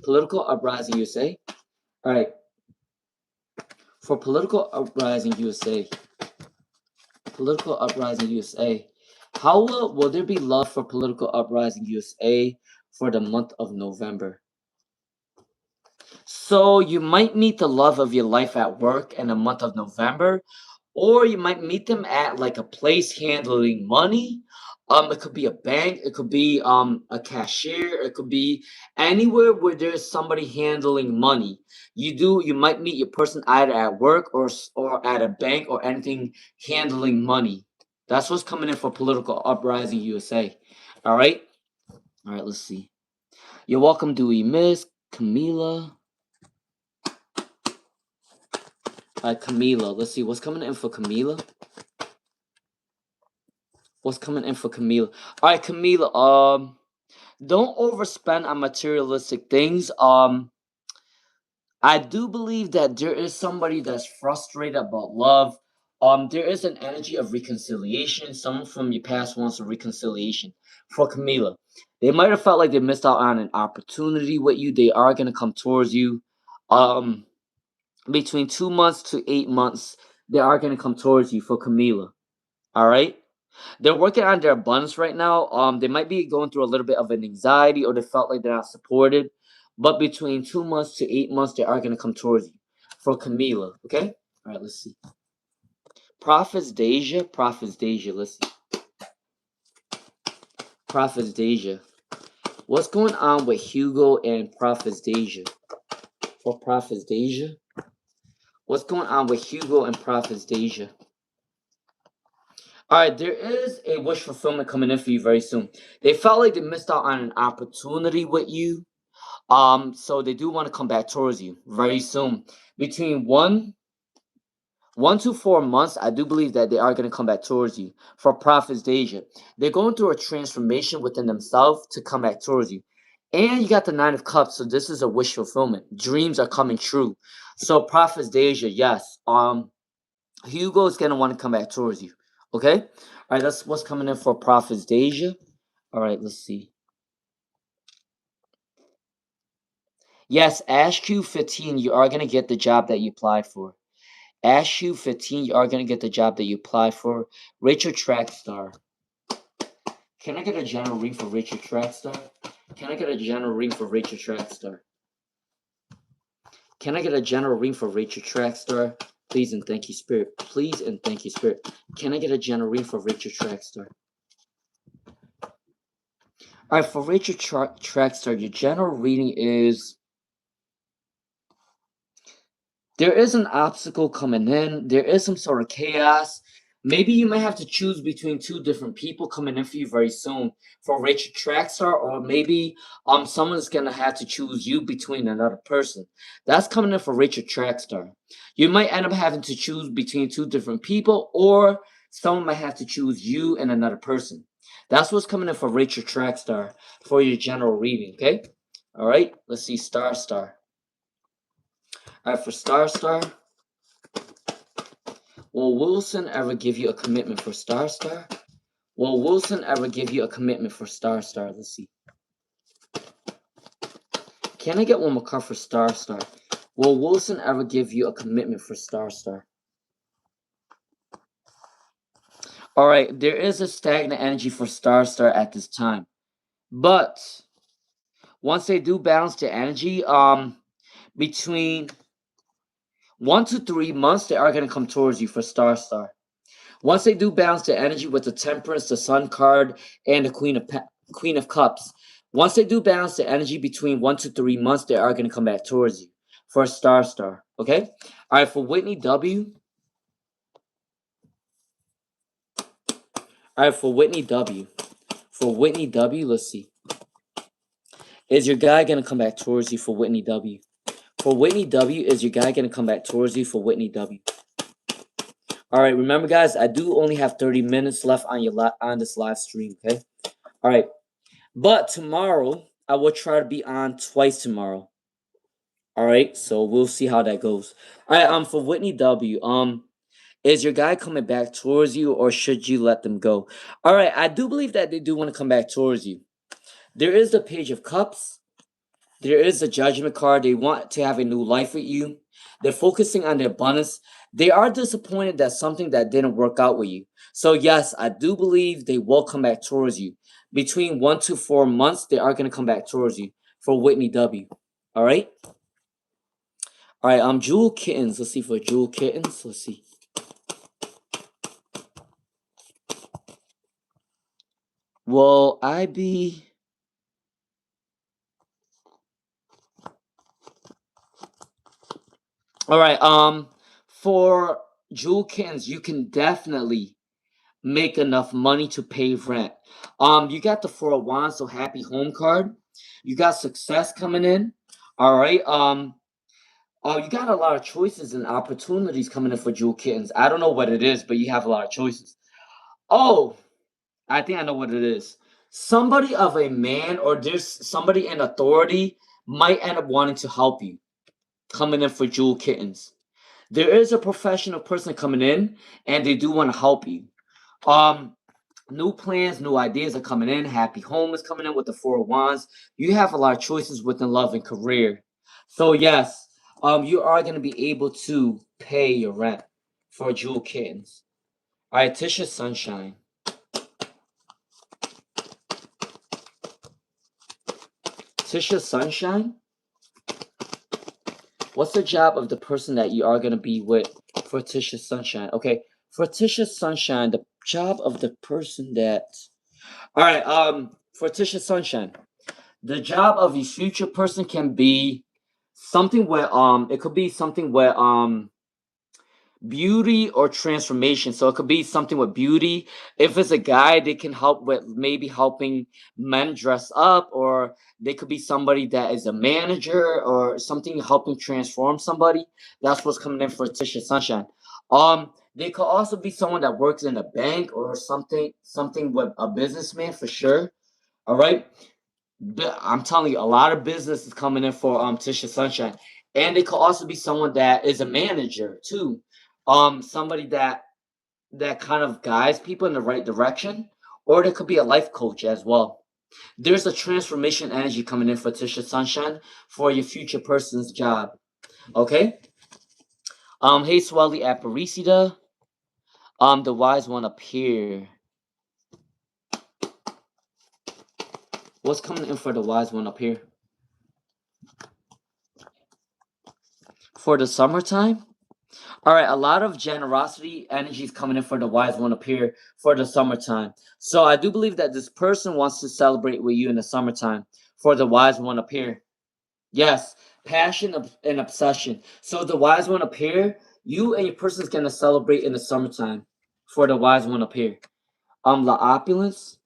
political uprising USA? All right. For political uprising USA. Political uprising USA. How will there be love for political uprising USA for the month of November? So you might meet the love of your life at work in the month of November, or you might meet them at like a place handling money. It could be a bank, it could be a cashier, it could be anywhere where there's somebody handling money. You might meet your person either at work or at a bank or anything handling money. That's what's coming in for political uprising USA. All right, let's see. You're welcome, Dewey, Miss Camila. Camila. Let's see what's coming in for Camila. What's coming in for Camila? All right, Camila. Don't overspend on materialistic things. I do believe that there is somebody that's frustrated about love. There is an energy of reconciliation. Someone from your past wants a reconciliation. For Camila, they might have felt like they missed out on an opportunity with you. They are gonna come towards you. Um, Between 2 months to 8 months, they are gonna come towards you for Camila. All right. They're working on their abundance right now. They might be going through a little bit of an anxiety, or they felt like they're not supported. But between 2 months to 8 months, they are going to come towards you. For Camila, okay? All right, let's see. Prophet's Deja. Let's see. Prophet's Deja. What's going on with Hugo and Prophet's Deja? For Prophet's Deja. What's going on with Hugo and Prophet's Deja? All right, there is a wish fulfillment coming in for you very soon. They felt like they missed out on an opportunity with you. So they do want to come back towards you very soon. Between 1 to 4 months, I do believe that they are going to come back towards you. For Prophets Deja, they're going through a transformation within themselves to come back towards you. And you got the Nine of Cups, so this is a wish fulfillment. Dreams are coming true. So Prophets Deja, yes. Hugo is gonna want to come back towards you. Okay? All right, that's what's coming in for Prophets Deja. All right, let's see. Yes, Ash Q15, you are gonna get the job that you applied for. Ash Q15, you are gonna get the job that you applied for. Rachel Trackstar. Can I get a general read for Rachel Trackstar? Can I get a general read for Rachel Trackstar? Can I get a general read for Rachel Trackstar? Please and thank you, Spirit. Please and thank you, Spirit. Can I get a general read for Rachel Trackstar? All right, for Rachel Trackstar, your general reading is there is an obstacle coming in. There is some sort of chaos. Maybe you might have to choose between two different people coming in for you very soon for Rachel Trackstar, or maybe someone's gonna have to choose you between another person. That's coming in for Rachel Trackstar. You might end up having to choose between two different people, or someone might have to choose you and another person. That's what's coming in for Rachel Trackstar for your general reading, okay? All right, let's see Star. All right, for Star. Will Wilson ever give you a commitment for Star? Will Wilson ever give you a commitment for Star? Let's see. Can I get one more card for Star? Will Wilson ever give you a commitment for Star? All right, there is a stagnant energy for Star at this time. But once they do balance their energy, between 1 to 3 months, they are going to come towards you for Star. Once they do balance their energy with the Temperance, the Sun card, and the Queen of Cups, once they do balance their energy between 1 to 3 months, they are going to come back towards you for Star. Okay? All right, for Whitney W. All right, for Whitney W. For Whitney W, let's see. Is your guy gonna come back towards you for Whitney W? For Whitney W, is your guy gonna come back towards you for Whitney W? All right, remember, guys, I do only have 30 minutes left on on this live stream. Okay. All right, but tomorrow I will try to be on twice tomorrow. All right, so we'll see how that goes. All right, for Whitney W, is your guy coming back towards you, or should you let them go? All right, I do believe that they do want to come back towards you. There is the Page of Cups. There is a Judgment card. They want to have a new life with you. They're focusing on their abundance. They are disappointed that something that didn't work out with you. So yes, I do believe they will come back towards you. Between 1 to 4 months, they are going to come back towards you for Whitney W. All right. All right. Jewel Kittens. Let's see for Jewel Kittens. Let's see. Will I be? All right. For Jewel Kittens, you can definitely make enough money to pay rent. You got the Four of Wands, so happy home card. You got success coming in. All right. You got a lot of choices and opportunities coming in for Jewel Kittens. I don't know what it is, but you have a lot of choices. Oh, I think I know what it is. Somebody of a man, or there's somebody in authority might end up wanting to help you coming in for Jewel Kittens. There is a professional person coming in and they do want to help you. New plans, new ideas are coming in. Happy home is coming in with the Four of Wands. You have a lot of choices within love and career. So yes, you are going to be able to pay your rent for Jewel Kittens. All right, Tisha Sunshine. Tisha Sunshine. What's the job of the person that you are going to be with for Tisha Sunshine? Okay, for Tisha Sunshine, the job of the person that... All right, for Tisha Sunshine, the job of a future person can be something where it could be something where beauty or transformation. So it could be something with beauty. If it's a guy, they can help with maybe helping men dress up, or they could be somebody that is a manager or something helping transform somebody. That's what's coming in for Tisha Sunshine. They could also be someone that works in a bank or something with a businessman for sure. All right. I'm telling you, a lot of business is coming in for Tisha Sunshine, and it could also be someone that is a manager too, somebody that kind of guides people in the right direction, or there could be a life coach as well. There's a transformation energy coming in for Tisha Sunshine for your future person's job. Okay. Hey, Swelly Aparicida. The wise one up here. What's coming in for the wise one up here? For the summertime? All right, a lot of generosity energy is coming in for the wise one up here for the summertime. So I do believe that this person wants to celebrate with you in the summertime for the wise one up here. Yes, passion and obsession. So the wise one up here, you and your person is going to celebrate in the summertime for the wise one up here. La Opulence.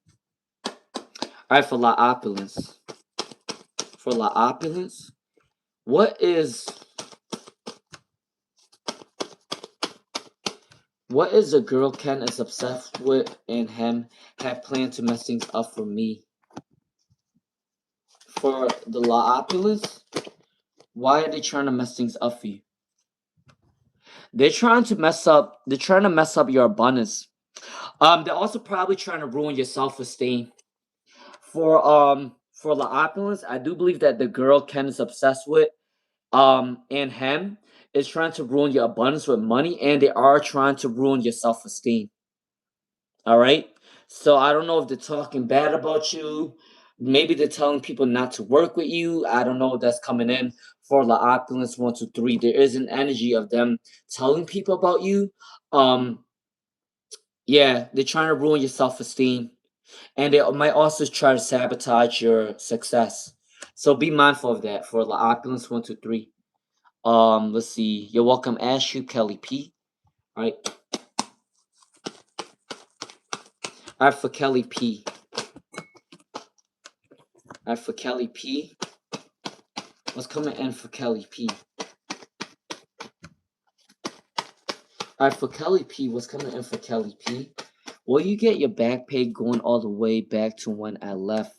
All right, for La Opulence. For La Opulence, what is a girl Ken is obsessed with and him have planned to mess things up for me? For the La Opulence, why are they trying to mess things up for you? They're trying to mess up your abundance. They're also probably trying to ruin your self-esteem. For La Opulence, I do believe that the girl Ken is obsessed with and him is trying to ruin your abundance with money, and they are trying to ruin your self-esteem. All right. So I don't know if they're talking bad about you. Maybe they're telling people not to work with you. I don't know if that's coming in for La Opulence 1, 2, 3. There is an energy of them telling people about you. Yeah, they're trying to ruin your self-esteem. And they might also try to sabotage your success. So be mindful of that for La Opulence 1, 2, 3. Let's see. You're welcome, Ashu Kelly P. All right. All right, for Kelly P. All right, for Kelly P. What's coming in for Kelly P? All right, for Kelly P. What's coming in for Kelly P? Will you get your back pay going all the way back to when I left?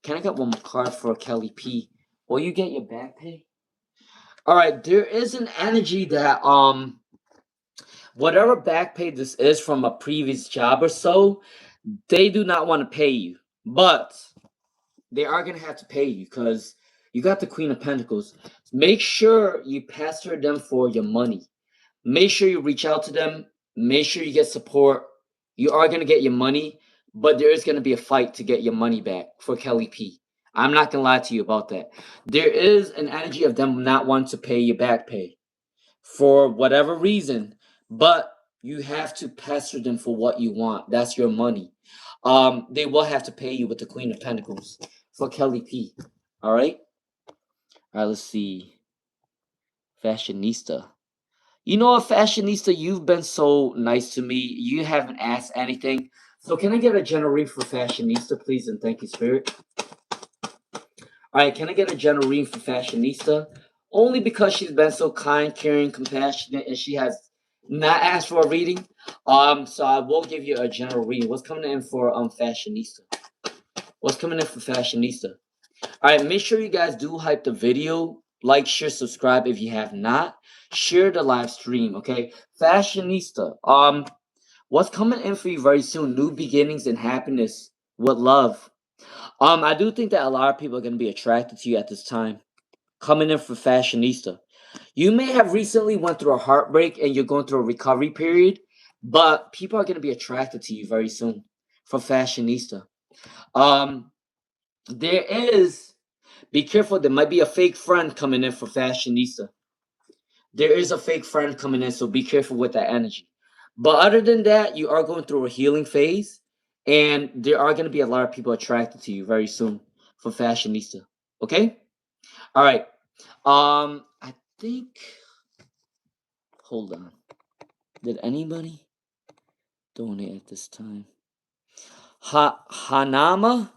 Can I get one more card for Kelly P? Will you get your back pay? All right, there is an energy that whatever back pay this is from a previous job or so, they do not want to pay you, but they are gonna have to pay you because you got the Queen of Pentacles. Make sure you pester them for your money. Make sure you reach out to them. Make sure you get support. You are gonna get your money, but there is gonna be a fight to get your money back for Kelly P. I'm not gonna lie to you about that. There is an energy of them not wanting to pay your back pay for whatever reason, but you have to pester them for what you want. That's your money. They will have to pay you with the Queen of Pentacles for Kelly P. All right. All right. Let's see. Fashionista. You know what, Fashionista? You've been so nice to me. You haven't asked anything. So can I get a general read for Fashionista, please? And thank you, Spirit. All right. Can I get a general read for Fashionista? Only because she's been so kind, caring, compassionate, and she has not asked for a reading. So I will give you a general reading. What's coming in for Fashionista? What's coming in for Fashionista? All right, make sure you guys do hype the video. Like, share, subscribe if you have not. Share the live stream, okay? Fashionista. What's coming in for you very soon? New beginnings and happiness with love. I do think that a lot of people are gonna be attracted to you at this time. Coming in for Fashionista. You may have recently went through a heartbreak and you're going through a recovery period, but people are gonna be attracted to you very soon for Fashionista. There is, be careful, there might be a fake friend coming in for Fashionista. There is a fake friend coming in, so be careful with that energy. But other than that, you are going through a healing phase, and there are going to be a lot of people attracted to you very soon for Fashionista. Okay? All right. I think, hold on. Did anybody donate at this time? Hanama?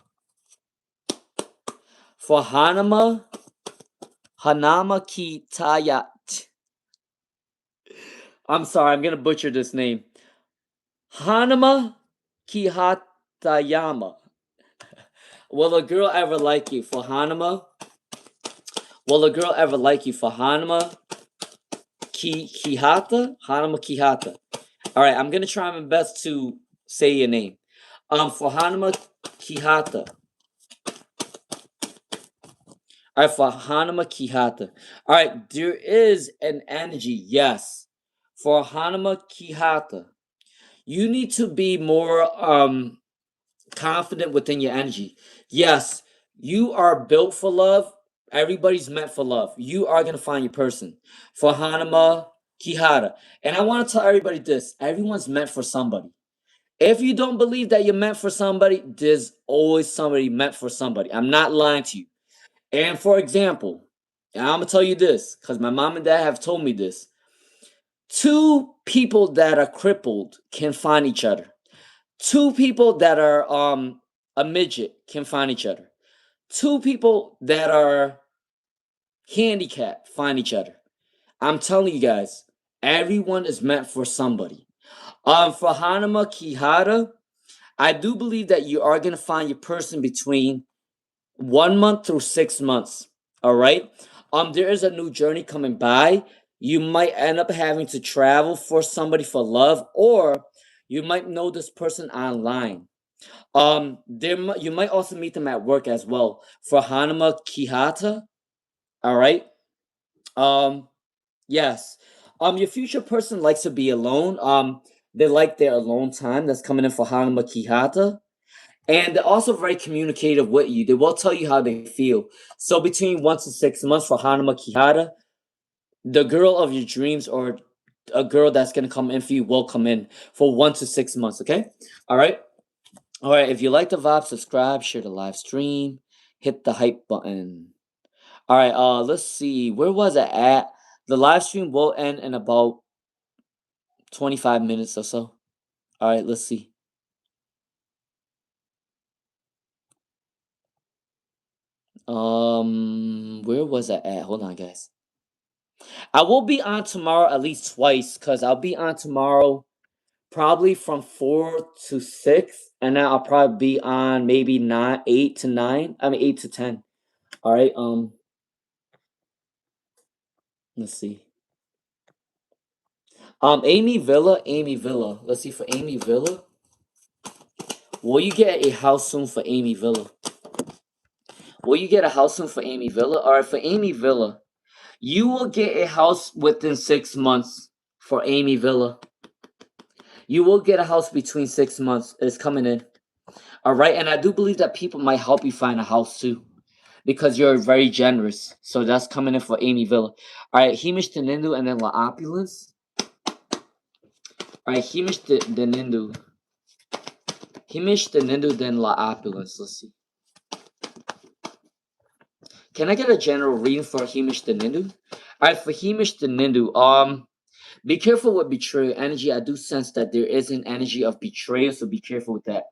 For Hanama Kitayat. I'm sorry, I'm gonna butcher this name. Hanama Kihatayama. Will a girl ever like you for Hanama? Will a girl ever like you for Hanama Kihata? Hanama Kihata. Alright, I'm gonna try my best to say your name. For Hanama Kihata. Alright, for Hanama Kihata. Alright, there is an energy, yes. For Hanama Kihata. You need to be more confident within your energy. Yes, you are built for love. Everybody's meant for love. You are going to find your person. For Hanama Kihara. And I want to tell everybody this. Everyone's meant for somebody. If you don't believe that you're meant for somebody, there's always somebody meant for somebody. I'm not lying to you. And for example, and I'm going to tell you this because my mom and dad have told me this. Two people that are crippled can find each other. Two people that are a midget can find each other. Two people that are handicapped find each other. I'm telling you guys, everyone is meant for somebody. For Hanama Kihara, I do believe that you are gonna find your person between 1 month through 6 months. All right. There is a new journey coming by. You might end up having to travel for somebody for love, or you might know this person online. You might also meet them at work as well. For Hanama Kihata, all right. Um, yes. Your future person likes to be alone. They like their alone time. That's coming in for Hanama Kihata, and they're also very communicative with you. They will tell you how they feel. So between 1 to 6 months for Hanama Kihata, the girl of your dreams or a girl that's gonna come in for you will come in for 1 to 6 months. Okay. All right. All right, if you like the vibe, subscribe, share the live stream, hit the hype button. All right, let's see. Where was it at? The live stream will end in about 25 minutes or so. All right, let's see. Where was I at? Hold on, guys. I will be on tomorrow at least twice, cause I'll be on tomorrow probably from 4 to 6, and then I'll probably be on maybe 8 to 9. I mean 8 to 10. All right. Let's see. Amy Villa, Amy Villa. Let's see for Amy Villa. Will you get a house soon for Amy Villa? Will you get a house soon for Amy Villa? All right, for Amy Villa, you will get a house within 6 months for Amy Villa. You will get a house between 6 months. It's coming in. All right, and I do believe that people might help you find a house too, because you're very generous. So that's coming in for Amy Villa. All right, Hemish Denindu and then La Opulence. All right, Hemish Denindu. Hemish Denindu, then La Opulence. Let's see. Can I get a general reading for Hemish Denindu? All right, for Hemish Denindu, be careful with betrayal energy. I do sense that there is an energy of betrayal, so be careful with that.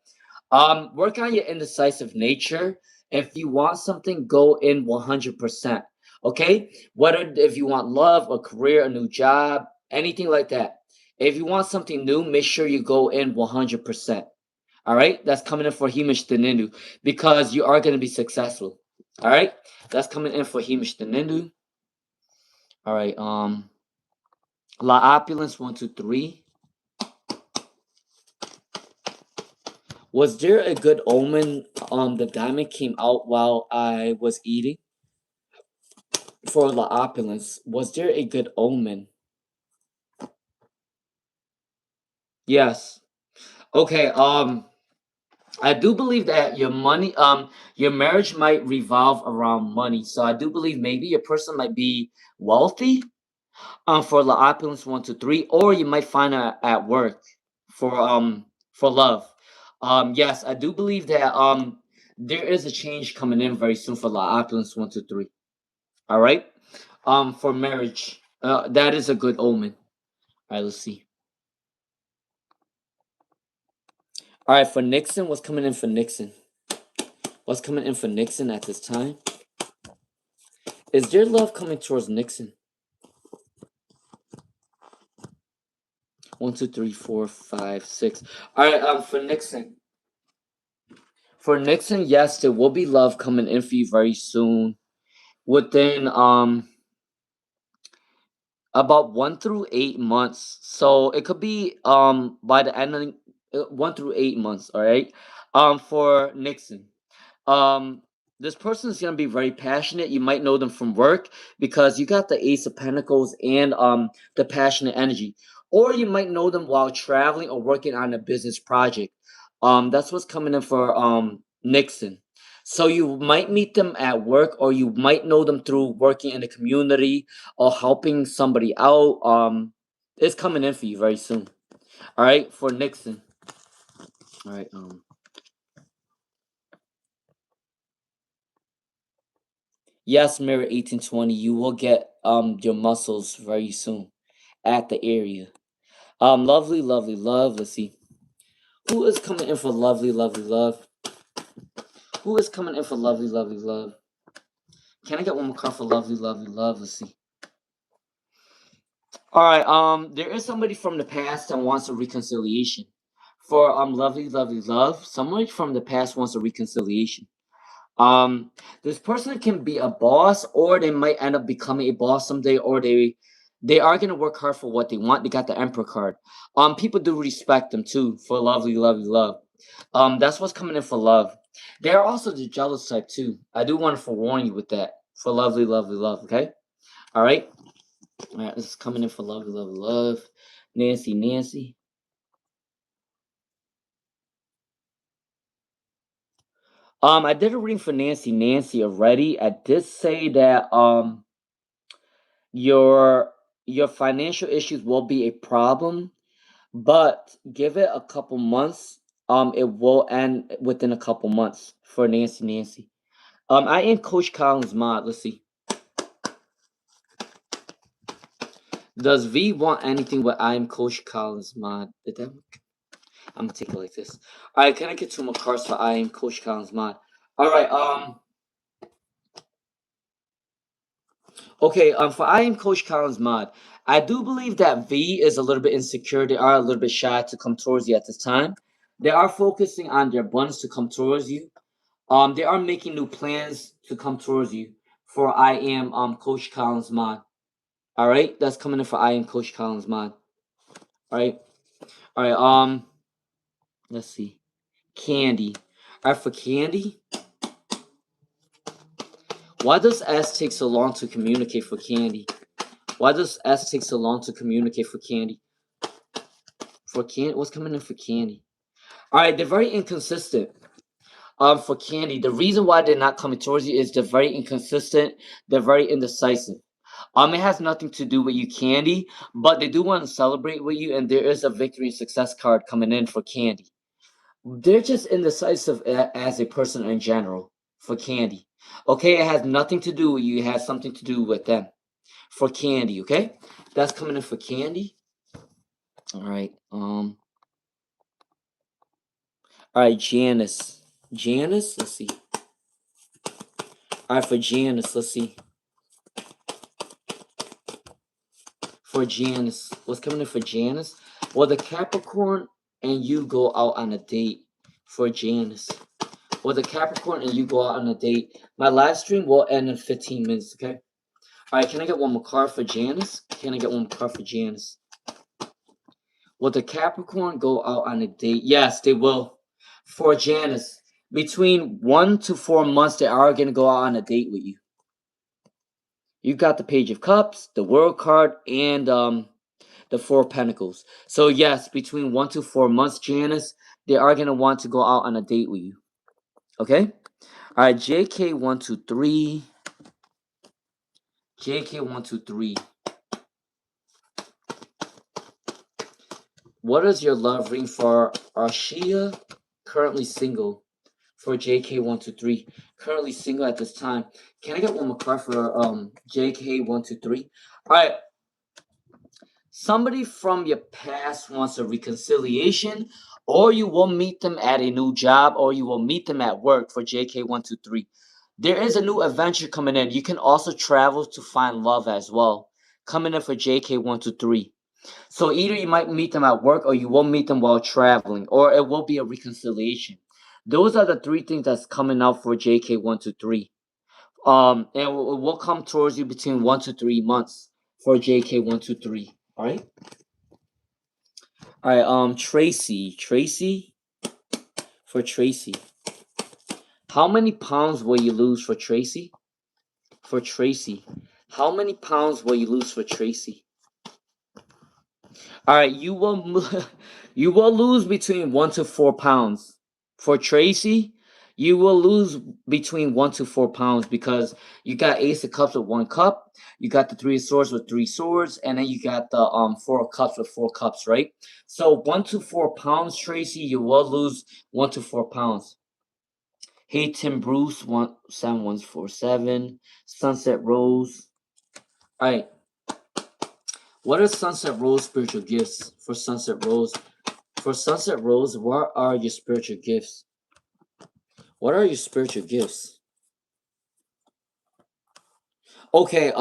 Work on your indecisive nature. If you want something, go in 100%. Okay? Whether if you want love, a career, a new job, anything like that. If you want something new, make sure you go in 100%. All right? That's coming in for Hemish Denindu because you are going to be successful. All right? That's coming in for Hemish Denindu. All right. La Opulence 1, 2, 3. Was there a good omen? The diamond came out while I was eating. For La Opulence, was there a good omen? Yes. Okay. I do believe that your marriage might revolve around money. So I do believe maybe your person might be wealthy. For La Opulence 1, 2, 3, or you might find her at work for love. Yes, I do believe that there is a change coming in very soon for La Opulence 1, 2, 3. All right. For marriage, that is a good omen. All right, let's see. All right, for Nixon, what's coming in for Nixon? What's coming in for Nixon at this time? Is there love coming towards Nixon? 1, 2, 3, 4, 5, 6. All right, for Nixon. For Nixon, yes, there will be love coming in for you very soon. Within about 1 through 8 months. So it could be by the end of 1 through 8 months, all right? For Nixon. Um, this person is gonna be very passionate. You might know them from work because you got the Ace of Pentacles and the passionate energy, or you might know them while traveling or working on a business project. That's what's coming in for Nixon. So you might meet them at work, or you might know them through working in the community or helping somebody out. It's coming in for you very soon. All right, for Nixon. All right. Yes, Mirror 1820, you will get your muscles very soon at the area. Lovely, lovely love. Let's see. Who is coming in for lovely, lovely love? Who is coming in for lovely, lovely love? Can I get one more card for lovely, lovely love? Let's see. All right. There is somebody from the past that wants a reconciliation. For lovely, lovely love, somebody from the past wants a reconciliation. Um, this person can be a boss, or they might end up becoming a boss someday, or they are gonna work hard for what they want. They got the Emperor card. People do respect them too for lovely, lovely love. That's what's coming in for love. They are also the jealous type too. I do want to forewarn you with that for lovely, lovely love. Okay, all right. All right, this is coming in for lovely, lovely love. Nancy, Nancy. I did a reading for Nancy, Nancy already. I did say that your your financial issues will be a problem, but give it a couple months. It will end within a couple months for Nancy, Nancy. I am Coach Collins mod. Let's see. Does V want anything with I am Coach Collins mod? Did that? I'm gonna take it like this. All right, can I get 2 more cards for I am Coach Collins mod? All right. Okay, for I am Coach Collins mod, I do believe that V is a little bit insecure. They are a little bit shy to come towards you at this time. They are focusing on their buns to come towards you. They are making new plans to come towards you for I am Coach Collins mod. All right, that's coming in for I am Coach Collins mod. All right, all right. Let's see, Candy. All right, for Candy, why does S take so long to communicate for Candy? Why does S take so long to communicate for Candy? For Candy, what's coming in for Candy? All right, they're very inconsistent. For Candy, the reason why they're not coming towards you is they're very inconsistent. They're very indecisive. It has nothing to do with you, Candy, but they do want to celebrate with you, and there is a victory and success card coming in for Candy. They're just indecisive as a person in general for Candy. Okay, it has nothing to do with you. It has something to do with them for Candy. Okay, that's coming in for Candy. All right. All right, Janice. Janice. Let's see. All right, for Janice. Let's see. For Janice, what's coming in for Janice? Well, the Capricorn and you go out on a date for Janice. Well, the Capricorn and you go out on a date. My live stream will end in 15 minutes, okay? All right, can I get one more card for Janice? Can I get one more card for Janice? Will the Capricorn go out on a date? Yes, they will. For Janice, between 1 to 4 months, they are going to go out on a date with you. You got the Page of Cups, the World card, and the Four of Pentacles. So yes, between 1 to 4 months, Janice, they are going to want to go out on a date with you. Okay? All right, JK123. JK123. What is your love ring for Arshia? Currently single. For JK123. Currently single at this time. Can I get one more card for JK123? All right. Somebody from your past wants a reconciliation, or you will meet them at a new job, or you will meet them at work for JK123. There is a new adventure coming in. You can also travel to find love as well. Coming in for JK123. So either you might meet them at work, or you will meet them while traveling, or it will be a reconciliation. Those are the three things that's coming out for JK123. And it will come towards you between 1 to 3 months for JK123. All right. All right. Tracy. Tracy. For Tracy. How many pounds will you lose for Tracy? For Tracy. How many pounds will you lose for Tracy? All right, you will you will lose between 1 to 4 pounds. For Tracy, you will lose between 1 to 4 pounds because you got Ace of Cups with 1 cup, you got the Three of Swords with 3 swords, and then you got the Four of Cups with 4 cups, right? So 1 to 4 pounds, Tracy, you will lose 1 to 4 pounds. Hey Tim Bruce, 17147, Sunset Rose. All right. What are Sunset Rose spiritual gifts for Sunset Rose? For Sunset Rose, what are your spiritual gifts? What are your spiritual gifts? Okay,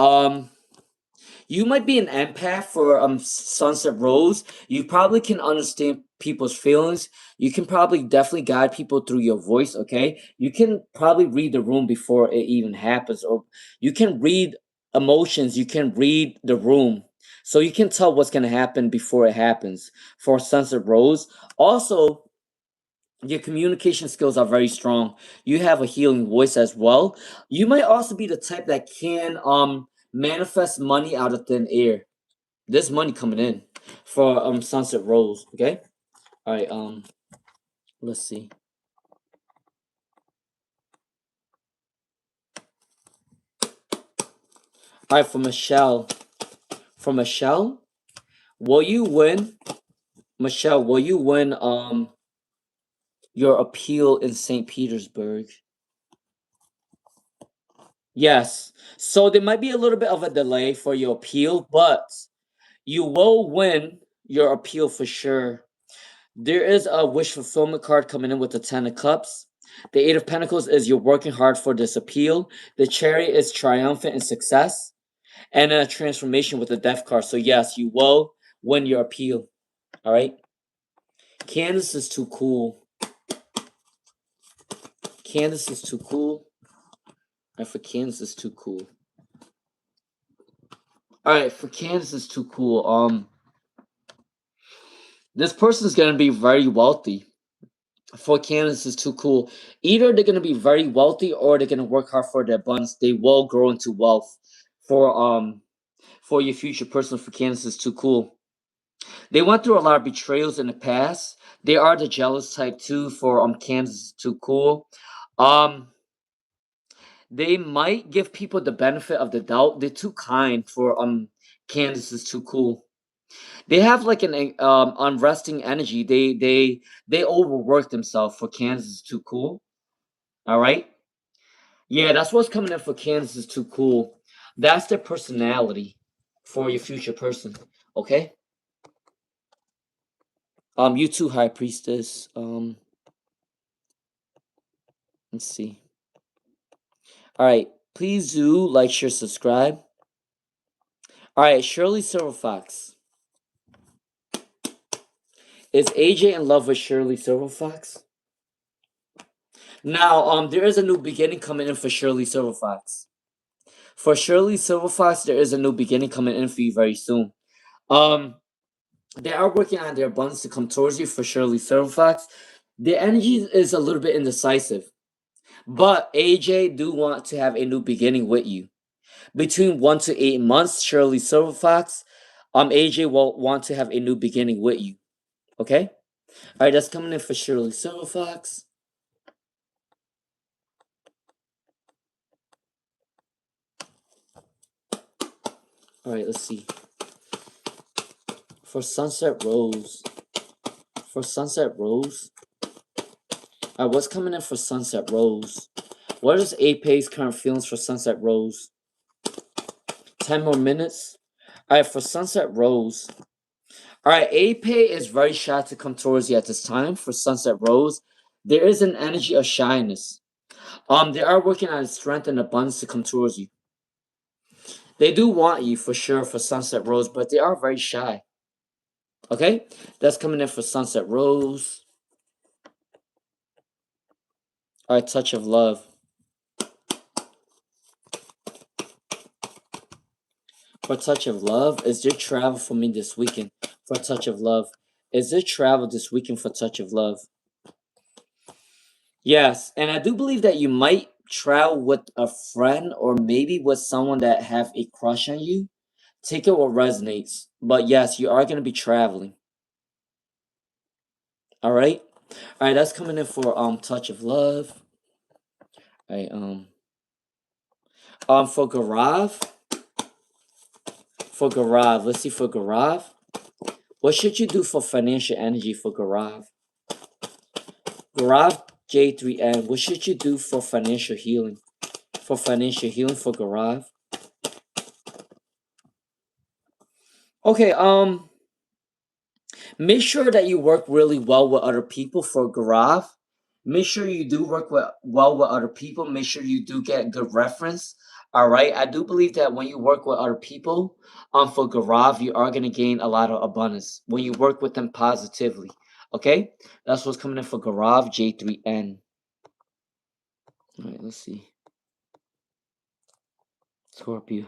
you might be an empath for Sunset Rose. You probably can understand people's feelings. You can probably definitely guide people through your voice, okay? You can probably read the room before it even happens, or you can read emotions, you can read the room. So you can tell what's gonna happen before it happens for Sunset Rose. Also, your communication skills are very strong. You have a healing voice as well. You might also be the type that can manifest money out of thin air. There's money coming in for Sunset Rose. Okay. All right. Let's see. All right, for Michelle. For Michelle, will you win? Michelle, will you win your appeal in St. Petersburg? Yes. So there might be a little bit of a delay for your appeal, but you will win your appeal for sure. There is a wish fulfillment card coming in with the 10 of Cups. The 8 of Pentacles is you're working hard for this appeal. The Chariot is triumphant and success. and then a transformation with the death card. So yes, you will win your appeal. All right. Candace is too cool. Candace is too cool. And for Candace is too cool. All right, for Candace is too cool. This person's gonna be very wealthy. For Candace is too cool. Either they're gonna be very wealthy or they're gonna work hard for their abundance. They will grow into wealth. For your future person, for Candace is too cool. They went through a lot of betrayals in the past. They are the jealous type too. For Candace is too cool. They might give people the benefit of the doubt. They're too kind. For Candace is too cool. They have like an unresting energy. They overwork themselves. For Kansas is too cool. All right. Yeah, that's what's coming in for Kansas is too cool. That's their personality for your future person. Okay. You too, High Priestess. Let's see. All right. Please do like, share, subscribe. All right, Shirley Silver Fox. Is AJ in love with Shirley Silver Fox? Now, there is a new beginning coming in for Shirley Silver Fox. For Shirley Silver Fox, there is a new beginning coming in for you very soon. They are working on their abundance to come towards you for Shirley Silver Fox. The energy is a little bit indecisive, but AJ do want to have a new beginning with you. Between 1 to 8 months, Shirley Silver Fox, AJ will want to have a new beginning with you. Okay? Alright, that's coming in for Shirley Silver Fox. Alright, let's see. For Sunset Rose. For Sunset Rose. Alright, what's coming in for Sunset Rose? What is AP's current feelings for Sunset Rose? 10 more minutes. Alright, for Sunset Rose. Alright, AP is very shy to come towards you at this time. For Sunset Rose, there is an energy of shyness. They are working on strength and abundance to come towards you. They do want you for sure for Sunset Rose, but they are very shy. Okay? That's coming in for Sunset Rose. Alright, Touch of Love. For Touch of Love, is there travel for me this weekend? For Touch of Love. Is there travel this weekend for Touch of Love? Yes, and I do believe that you might travel with a friend or maybe with someone that have a crush on you. Take it what resonates. But yes, you are going to be traveling. All right? All right, that's coming in for Touch of Love. All right, for Garav. For Garav, let's see for Garav. What should you do for financial energy for Garav? Garav J3N, what should you do for financial healing? For financial healing for Garav. Okay, make sure that you work really well with other people for Garav. Make sure you do work well with other people. Make sure you do get good reference. All right. I do believe that when you work with other people, for Garav, you are gonna gain a lot of abundance when you work with them positively. Okay, that's what's coming in for Garav J3N. All right, let's see. Scorpio.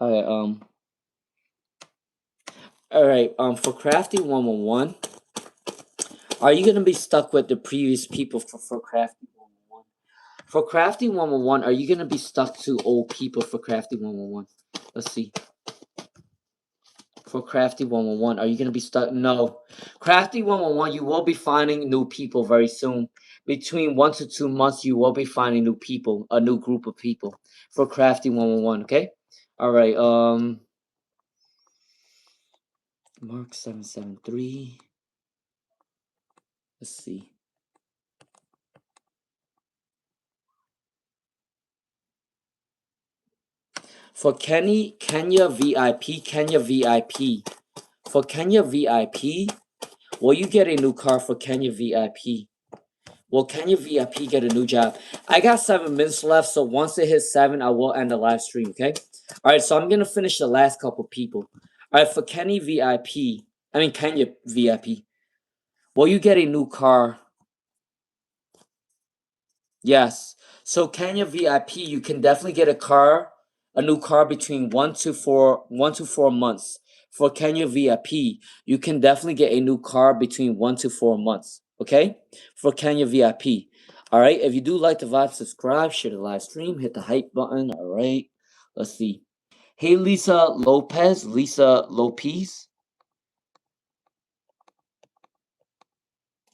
All right. All right. For Crafty 111, are you gonna be stuck with the previous people for Crafty 111? For Crafty 111, are you gonna be stuck to old people for Crafty 111? Let's see. For Crafty 111, are you gonna be stuck? No. Crafty 111, you will be finding new people very soon. Between 1 to 2 months, you will be finding new people, a new group of people. For Crafty 111, okay? Alright, Mark 773. Let's see. For Kenya VIP. For Kenya VIP, will you get a new car for Kenya VIP? Will Kenya VIP get a new job? I got 7 minutes left, so once it hits 7, I will end the live stream, okay? All right, so I'm gonna finish the last couple people. All right, for Kenny VIP, I mean Kenya VIP, will you get a new car? Yes. So Kenya VIP, you can definitely get a new car between 1 to 4 months. For Kenya VIP, you can definitely get a new car between 1 to 4 months. Okay? For Kenya VIP. Alright, if you do like the vibe, subscribe, share the live stream, hit the hype button. Alright. Let's see. Hey Lisa Lopez, Lisa Lopez.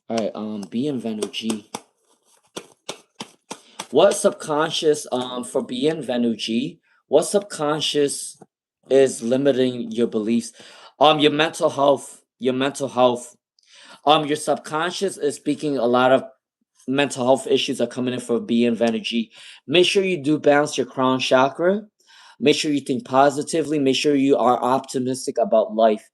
Alright, BM G. What subconscious for being Venu G, what subconscious is limiting your beliefs? Your mental health. Your mental health. Your subconscious is speaking a lot of mental health issues are coming in for being Venu G. Make sure you do balance your crown chakra. Make sure you think positively. Make sure you are optimistic about life.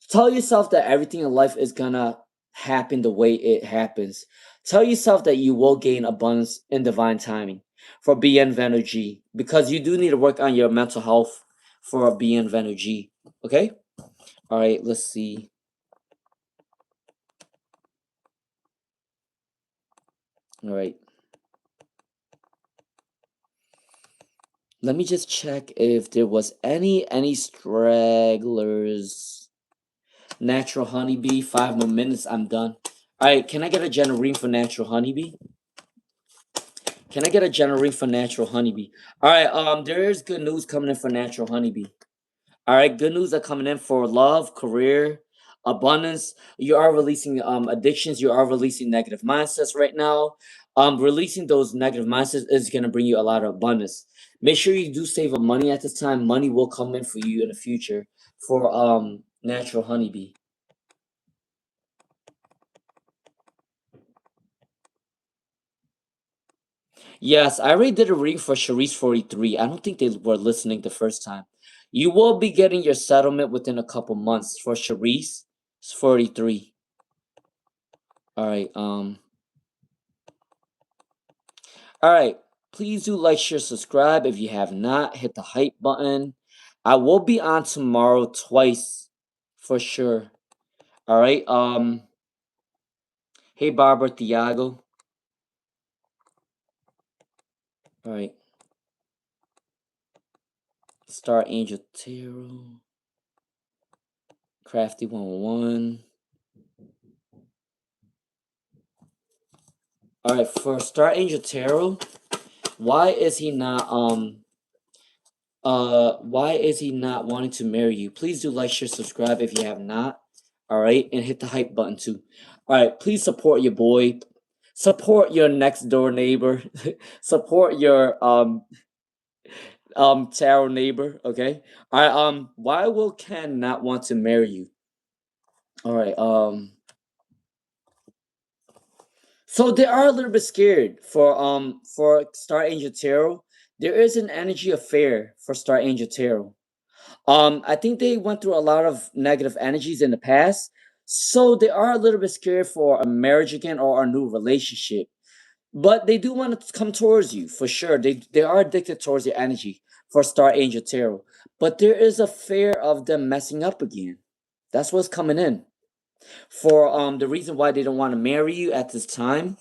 Tell yourself that everything in life is gonna happen the way it happens. Tell yourself that you will gain abundance in divine timing for BN Energy because you do need to work on your mental health for BN Energy. Okay? All right, let's see. All right. Let me just check if there was any stragglers. Natural honeybee, 5 more minutes, I'm done. All right, can I get a general reading for natural honeybee? Can I get a general read for natural honeybee? All right, there is good news coming in for natural honeybee. All right, good news are coming in for love, career, abundance. You are releasing addictions. You are releasing negative mindsets right now. Releasing those negative mindsets is gonna bring you a lot of abundance. Make sure you do save up money at this time. Money will come in for you in the future for natural honeybee. Yes, I already did a reading for Sharice 43. I don't think they were listening the first time. You will be getting your settlement within a couple months for Sharice 43. All right. All right. Please do like, share, subscribe. If you have not, hit the hype button. I will be on tomorrow twice for sure. All right. Hey Barbara Thiago. All right. Star Angel Tarot. Crafty 101. All right, for Star Angel Tarot, why is he not why is he not wanting to marry you? Please do like, share, subscribe if you have not. All right, and hit the hype button too. All right, please support your boy. Support your next door neighbor. Support your tarot neighbor, okay? All right, why will Ken not want to marry you? All right, so they are a little bit scared for Star Angel Tarot. There is an energy affair for Star Angel Tarot. I think they went through a lot of negative energies in the past, so they are a little bit scared for a marriage again or a new relationship. But they do want to come towards you for sure. They are addicted towards your energy for Star Angel Tarot. But there is a fear of them messing up again. That's what's coming in for the reason why they don't want to marry you at this time,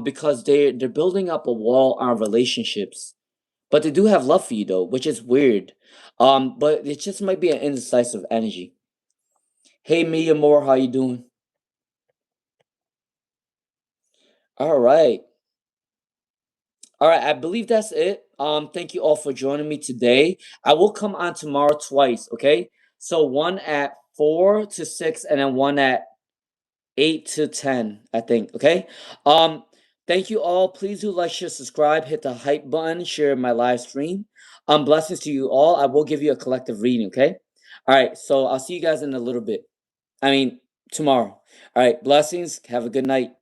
because they're building up a wall on relationships, but they do have love for you though, which is weird. But it just might be an indecisive energy. Hey Mia Moore, how you doing? All right. All right, I believe that's it. Thank you all for joining me today. I will come on tomorrow twice, okay? So one at 4 to 6 and then one at 8 to 10, I think. Okay. Um, Thank you all. Please do like, share, subscribe, hit the hype button, share my live stream. Blessings to you all. I will give you a collective reading, okay? All right, so I'll see you guys in a little bit. I mean tomorrow. All right, blessings. Have a good night.